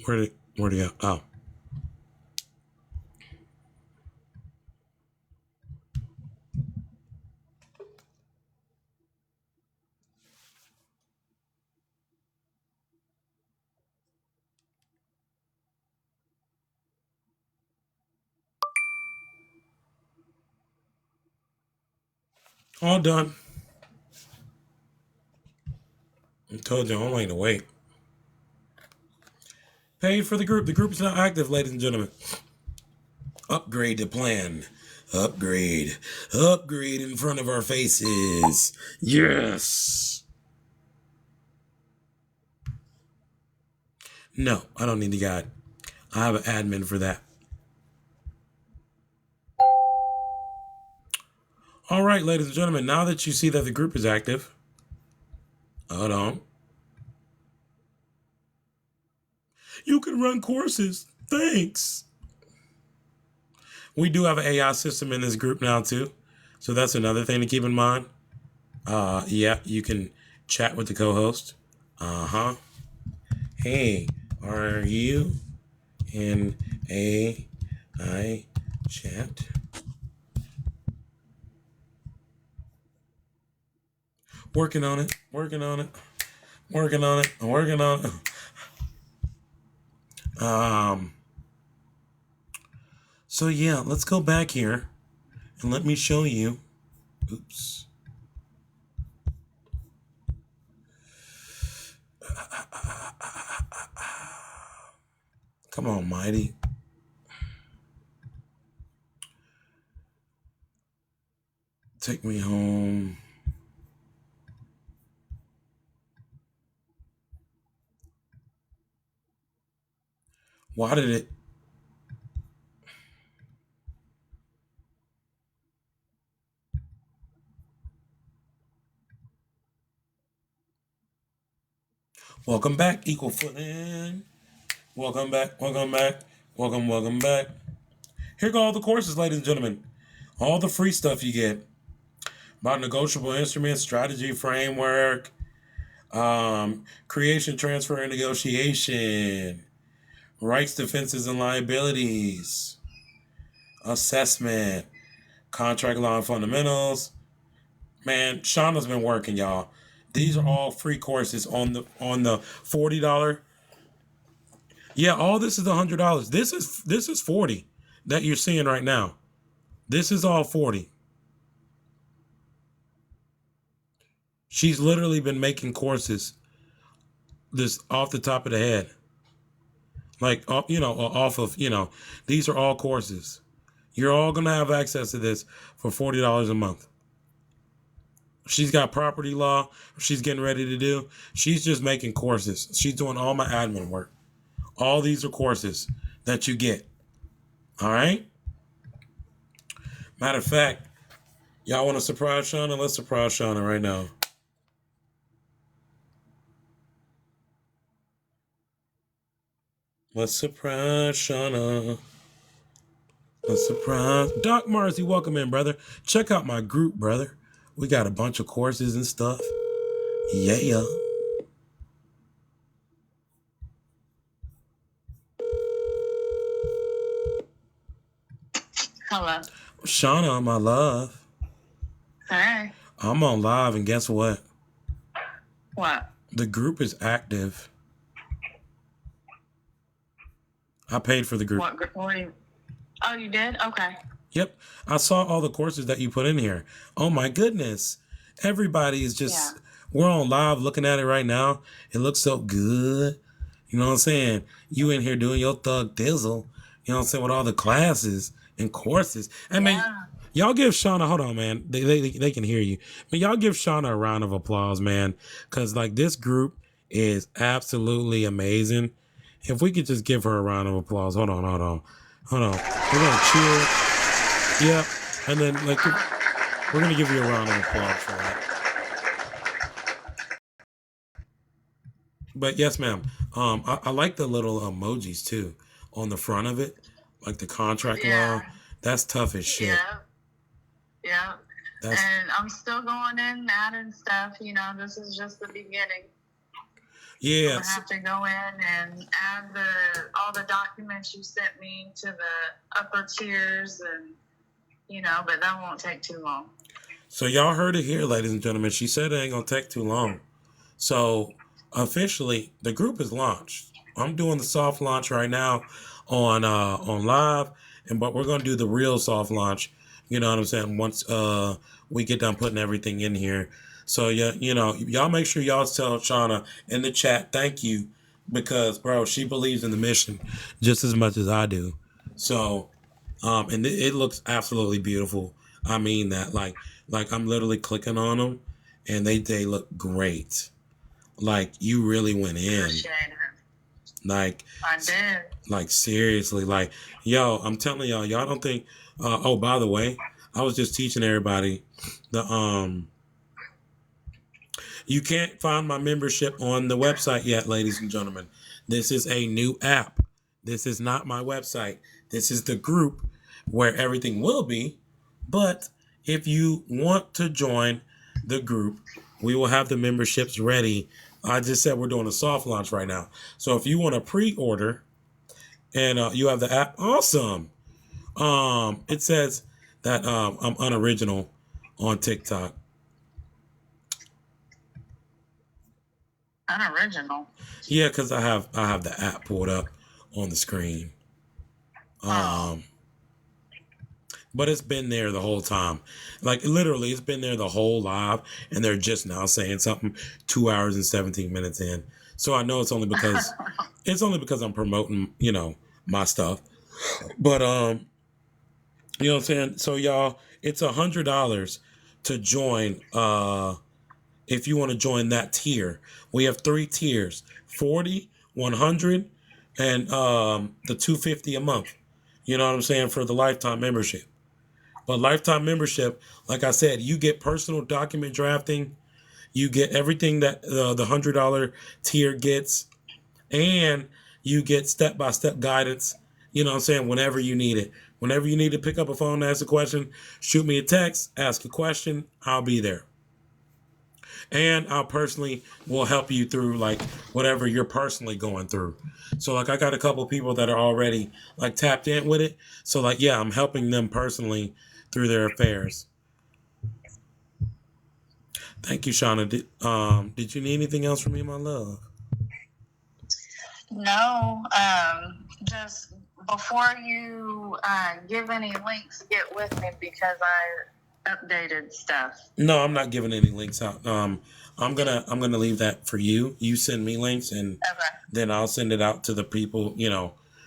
Where'd it go? Oh. All done. I told you, I'm waiting to wait. Paid for the group. The group is not active, ladies and gentlemen. Upgrade the plan. Upgrade. Upgrade in front of our faces. Yes. No, I don't need the guide. I have an admin for that. All right, ladies and gentlemen, now that you see that the group is active, hold on. You can run courses. Thanks. We do have an AI system in this group now, too. So that's another thing to keep in mind. Yeah, you can chat with the co-host. Uh-huh. Hey, are you in AI chat? Working on it. Working on it. Working on it. Working on it. So yeah, let's go back here and let me show you. Oops. Come on, Mighty. Take me home. Why did it? Welcome back, Equal Footing. Welcome back, welcome back, welcome back. Here go all the courses, ladies and gentlemen. All the free stuff you get. About negotiable instruments, strategy framework, creation, transfer, and negotiation, rights, defenses, and liabilities, assessment, contract law and fundamentals. Man, Shauna's been working, y'all. These are all free courses on the $40. Yeah, all this is $100. This is $40 that you're seeing right now. This is all $40. She's literally been making courses this off the top of the head. Like, off of, these are all courses. You're all going to have access to this for $40 a month. She's got property law she's getting ready to do. She's just making courses. She's doing all my admin work. All these are courses that you get. All right? Matter of fact, y'all want to surprise Shauna? Let's surprise Shauna right now. Let's surprise Shauna. Let's surprise. Doc Marcy, welcome in, brother. Check out my group, brother. We got a bunch of courses and stuff. Yeah. Hello. Shauna, my love. Hi. I'm on live, and guess what? What? The group is active. I paid for the group. What oh, you did? Okay. Yep. I saw all the courses that you put in here. Oh, my goodness. Everybody is just, we're on live looking at it right now. It looks so good. You know what I'm saying? You in here doing your thug dizzle. You know what I'm saying? With all the classes and courses. I mean, Y'all give Shauna, hold on, man. They can hear you. But y'all give Shauna a round of applause, man. Cause like this group is absolutely amazing. If we could just give her a round of applause. Hold on. We're gonna cheer. Yep. And then like we're gonna give you a round of applause for that. But yes, ma'am. I like the little emojis too on the front of it, like the contract law. Yeah, That's tough as shit. yeah, yeah. That's And I'm still going in and adding stuff. This is just the beginning. I'm yeah. gonna have to go in and add all the documents you sent me to the upper tiers, and but that won't take too long. So y'all heard it here, ladies and gentlemen. She said it ain't gonna take too long. So officially, the group is launched. I'm doing the soft launch right now on live, but we're gonna do the real soft launch. You know what I'm saying? Once we get done putting everything in here. So yeah, y'all make sure y'all tell Shauna in the chat thank you because bro, she believes in the mission just as much as I do. So and it looks absolutely beautiful. I mean that like I'm literally clicking on them and they look great. Like you really went in. Appreciate it. Like I did. like seriously, like yo, I'm telling y'all don't think oh by the way, I was just teaching everybody the you can't find my membership on the website yet, ladies and gentlemen. This is a new app. This is not my website. This is the group where everything will be. But if you want to join the group, we will have the memberships ready. I just said we're doing a soft launch right now. So if you want to pre-order and you have the app, awesome. It says that I'm unoriginal on TikTok. Unoriginal. Yeah, because I have the app pulled up on the screen. But it's been there the whole time. Like literally, it's been there the whole live, and they're just now saying something 2 hours and 17 minutes in. So I know it's only because I'm promoting, my stuff. But you know what I'm saying? So y'all, it's $100 to join if you want to join that tier. We have 3 tiers: 40, 100, and the 250 a month. You know what I'm saying, for the lifetime membership. But lifetime membership, like I said, you get personal document drafting, you get everything that the $100 tier gets, and you get step-by-step guidance, you know what I'm saying, whenever you need it. Whenever you need to pick up a phone and ask a question, shoot me a text, ask a question, I'll be there. And I'll personally will help you through like whatever you're personally going through. So like I got a couple of people that are already like tapped in with it. So like yeah, I'm helping them personally through their affairs. Thank you, Shauna. Did you need anything else from me, my love? No, just before you give any links, get with me because I updated stuff. No, I'm not giving any links out. I'm gonna leave that for you. You send me links, and Okay. then I'll send it out to the people.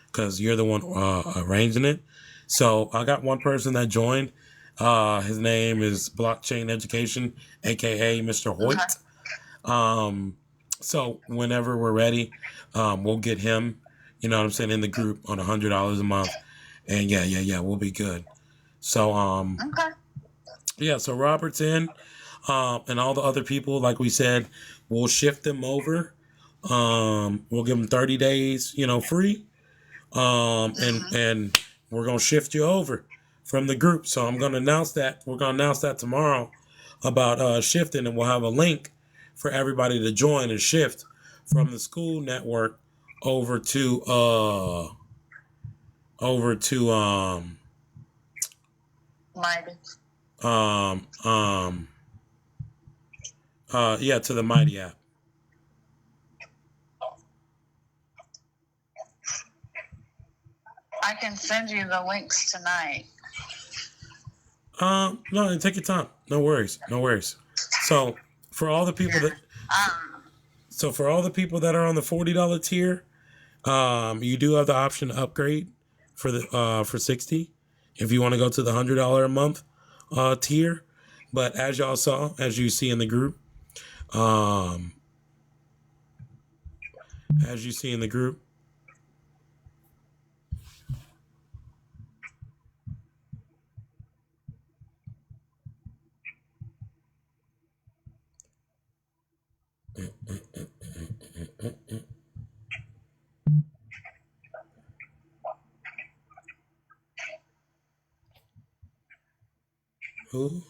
Because you're the one arranging it. So I got one person that joined. His name is Blockchain Education, aka Mr. Hoyt. So whenever we're ready, we'll get him. You know what I'm saying, in the group on $100 a month, and yeah, we'll be good. So Okay. yeah, so Robert's in, and all the other people, like we said, we'll shift them over. We'll give them 30 days, free. And we're gonna shift you over from the group. So I'm gonna announce that. We're gonna announce that tomorrow about shifting, and we'll have a link for everybody to join and shift from the school network over to Mighty. to the Mighty app. I can send you the links tonight. No, take your time. No worries. So for all the people that are on the $40 tier, you do have the option to upgrade for the for 60 if you want to go to the $100 a month. tier. But as y'all saw, as you see in the group, um, as you see in the group, who?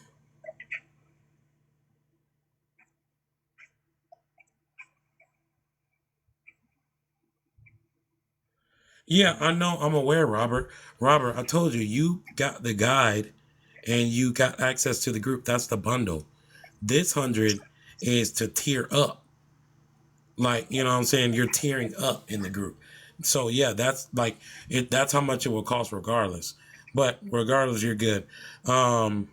Yeah, I know. I'm aware, Robert. Robert, I told you, you got the guide and you got access to the group. That's the bundle. This 100 is to tier up. Like, you know what I'm saying? You're tiering up in the group. So yeah, that's like it, that's how much it will cost regardless. But regardless, you're good. Um,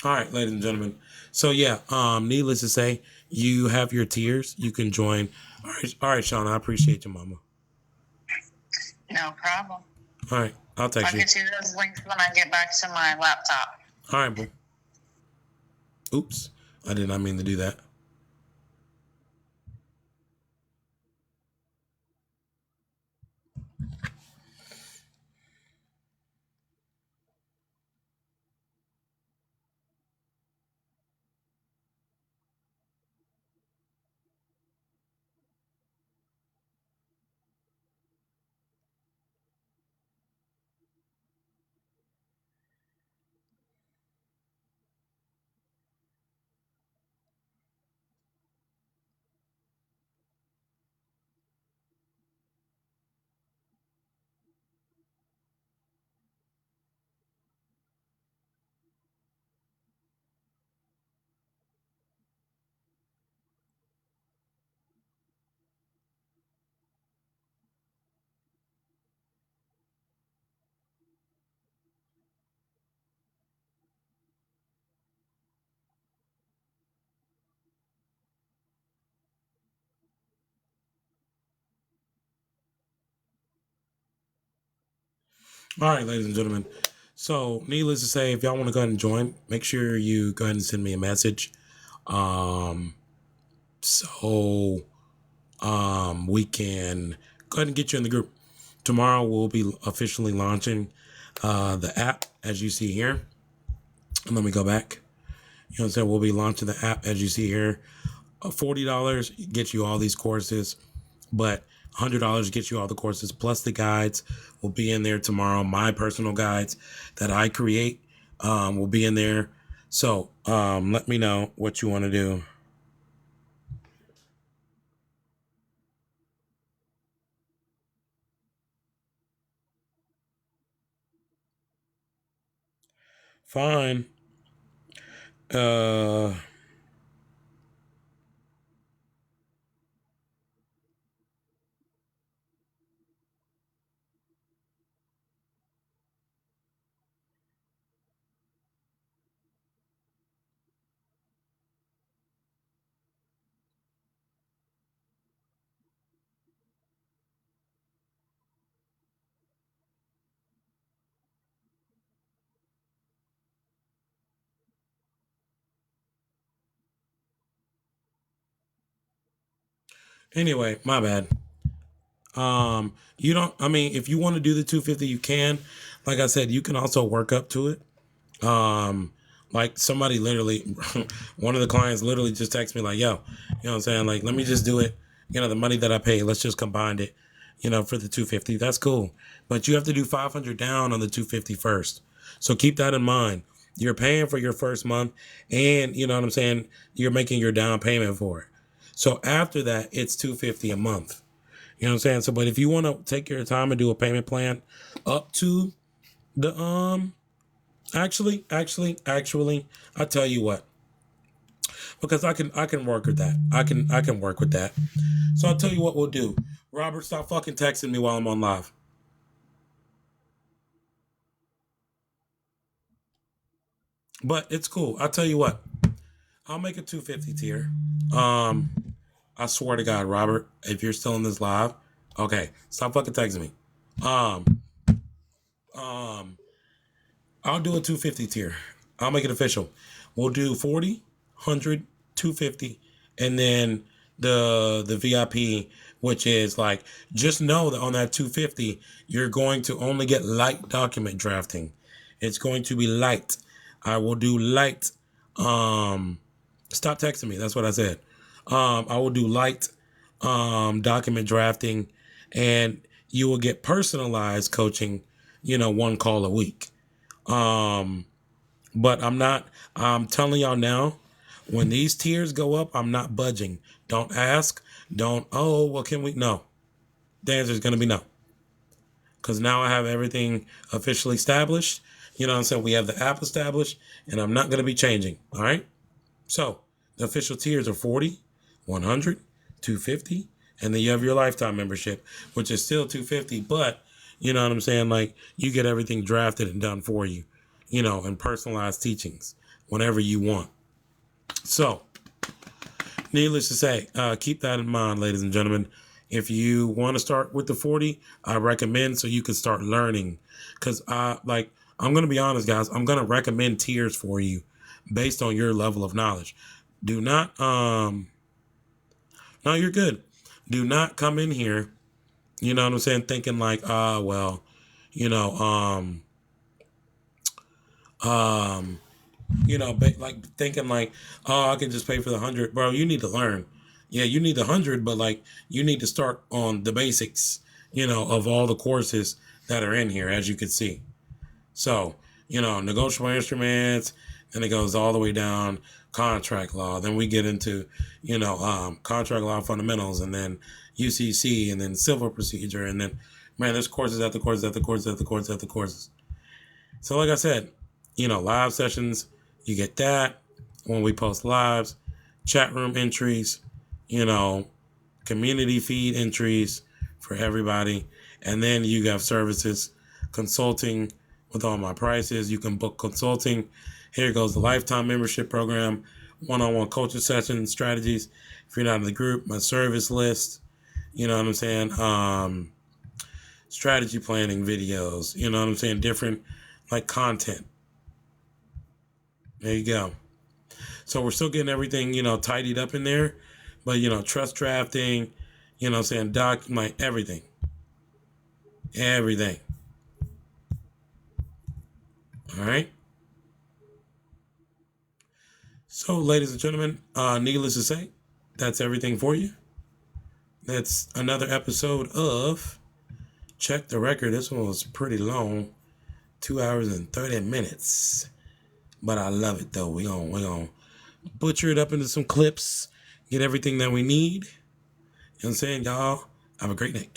all right, ladies and gentlemen. So yeah, needless to say, you have your tiers. You can join. All right, Sean, I appreciate you, mama. No problem. All right, I'll text I'll you. get you those links when I get back to my laptop. All right, boo. Oops, I did not mean to do that. All right, ladies and gentlemen. So, needless to say, if y'all want to go ahead and join, make sure you go ahead and send me a message. Um, so we can go ahead and get you in the group. Tomorrow we'll be officially launching the app, as you see here. And let me go back. You know what I'm saying? We'll be launching the app, as you see here. $40 gets you all these courses, but $100 gets you all the courses plus the guides will be in there tomorrow. My personal guides that I create will be in there. So let me know what you want to do. Fine. Uh, anyway, my bad. You don't, I mean, if you want to do the 250, you can. Like I said, you can also work up to it. Like somebody literally, one of the clients literally just texted me like, yo, you know what I'm saying? Like, let me just do it. You know, the money that I pay, let's just combine it, you know, for the 250. That's cool. But you have to do 500 down on the 250 first. So keep that in mind. You're paying for your first month and you know what I'm saying? You're making your down payment for it. So after that, it's 250 a month. You know what I'm saying? So, but if you want to take your time and do a payment plan up to the, actually, I tell you what, because I can work with that. I can work with that. So I'll tell you what we'll do. Robert, stop fucking texting me while I'm on live. But it's cool. I'll tell you what. I'll make a 250 tier. I swear to God, Robert, if you're still in this live, okay, stop fucking texting me. Um, um, I'll do a 250 tier. I'll make it official. We'll do 40, 100, 250, and then the VIP, which is like, just know that on that 250, you're going to only get light document drafting. It's going to be light. I will do light. Stop texting me. That's what I said. I will do light document drafting, and you will get personalized coaching, one call a week. But I'm telling y'all now, when these tiers go up, I'm not budging. Don't ask. Well, can we? No. The answer is going to be no. Because now I have everything officially established. You know what I'm saying? We have the app established, and I'm not going to be changing. All right? So the official tiers are 40, 100, 250, and then you have your lifetime membership, which is still 250, but you know what I'm saying? Like, you get everything drafted and done for you, and personalized teachings whenever you want. So, needless to say, keep that in mind, ladies and gentlemen. If you want to start with the 40, I recommend, so you can start learning. Because, I'm going to be honest, guys. I'm going to recommend tiers for you based on your level of knowledge. Do not, no, you're good. Do not come in here, you know what I'm saying, thinking like, well, like thinking like, I can just pay for the 100. Bro, you need to learn. Yeah, you need the 100, but like, you need to start on the basics, of all the courses that are in here, as you can see. So, negotiable instruments, then it goes all the way down contract law. Then we get into, contract law fundamentals, and then UCC, and then civil procedure, and then, man, there's courses after courses after courses after courses after courses. So like I said, live sessions, you get that when we post lives, chat room entries, community feed entries for everybody. And then you have services, consulting with all my prices. You can book consulting. Here goes the lifetime membership program, one-on-one coaching sessions, strategies. If you're not in the group, my service list, you know what I'm saying? Strategy planning videos, you know what I'm saying? Different like content. There you go. So we're still getting everything, tidied up in there, but, trust drafting, saying document, everything. Everything. All right. So, ladies and gentlemen, needless to say, that's everything for you. That's another episode of Check the Record. This one was pretty long, 2 hours and 30 minutes. But I love it, though. We're gonna butcher it up into some clips, get everything that we need. You know what I'm saying, y'all? Have a great night.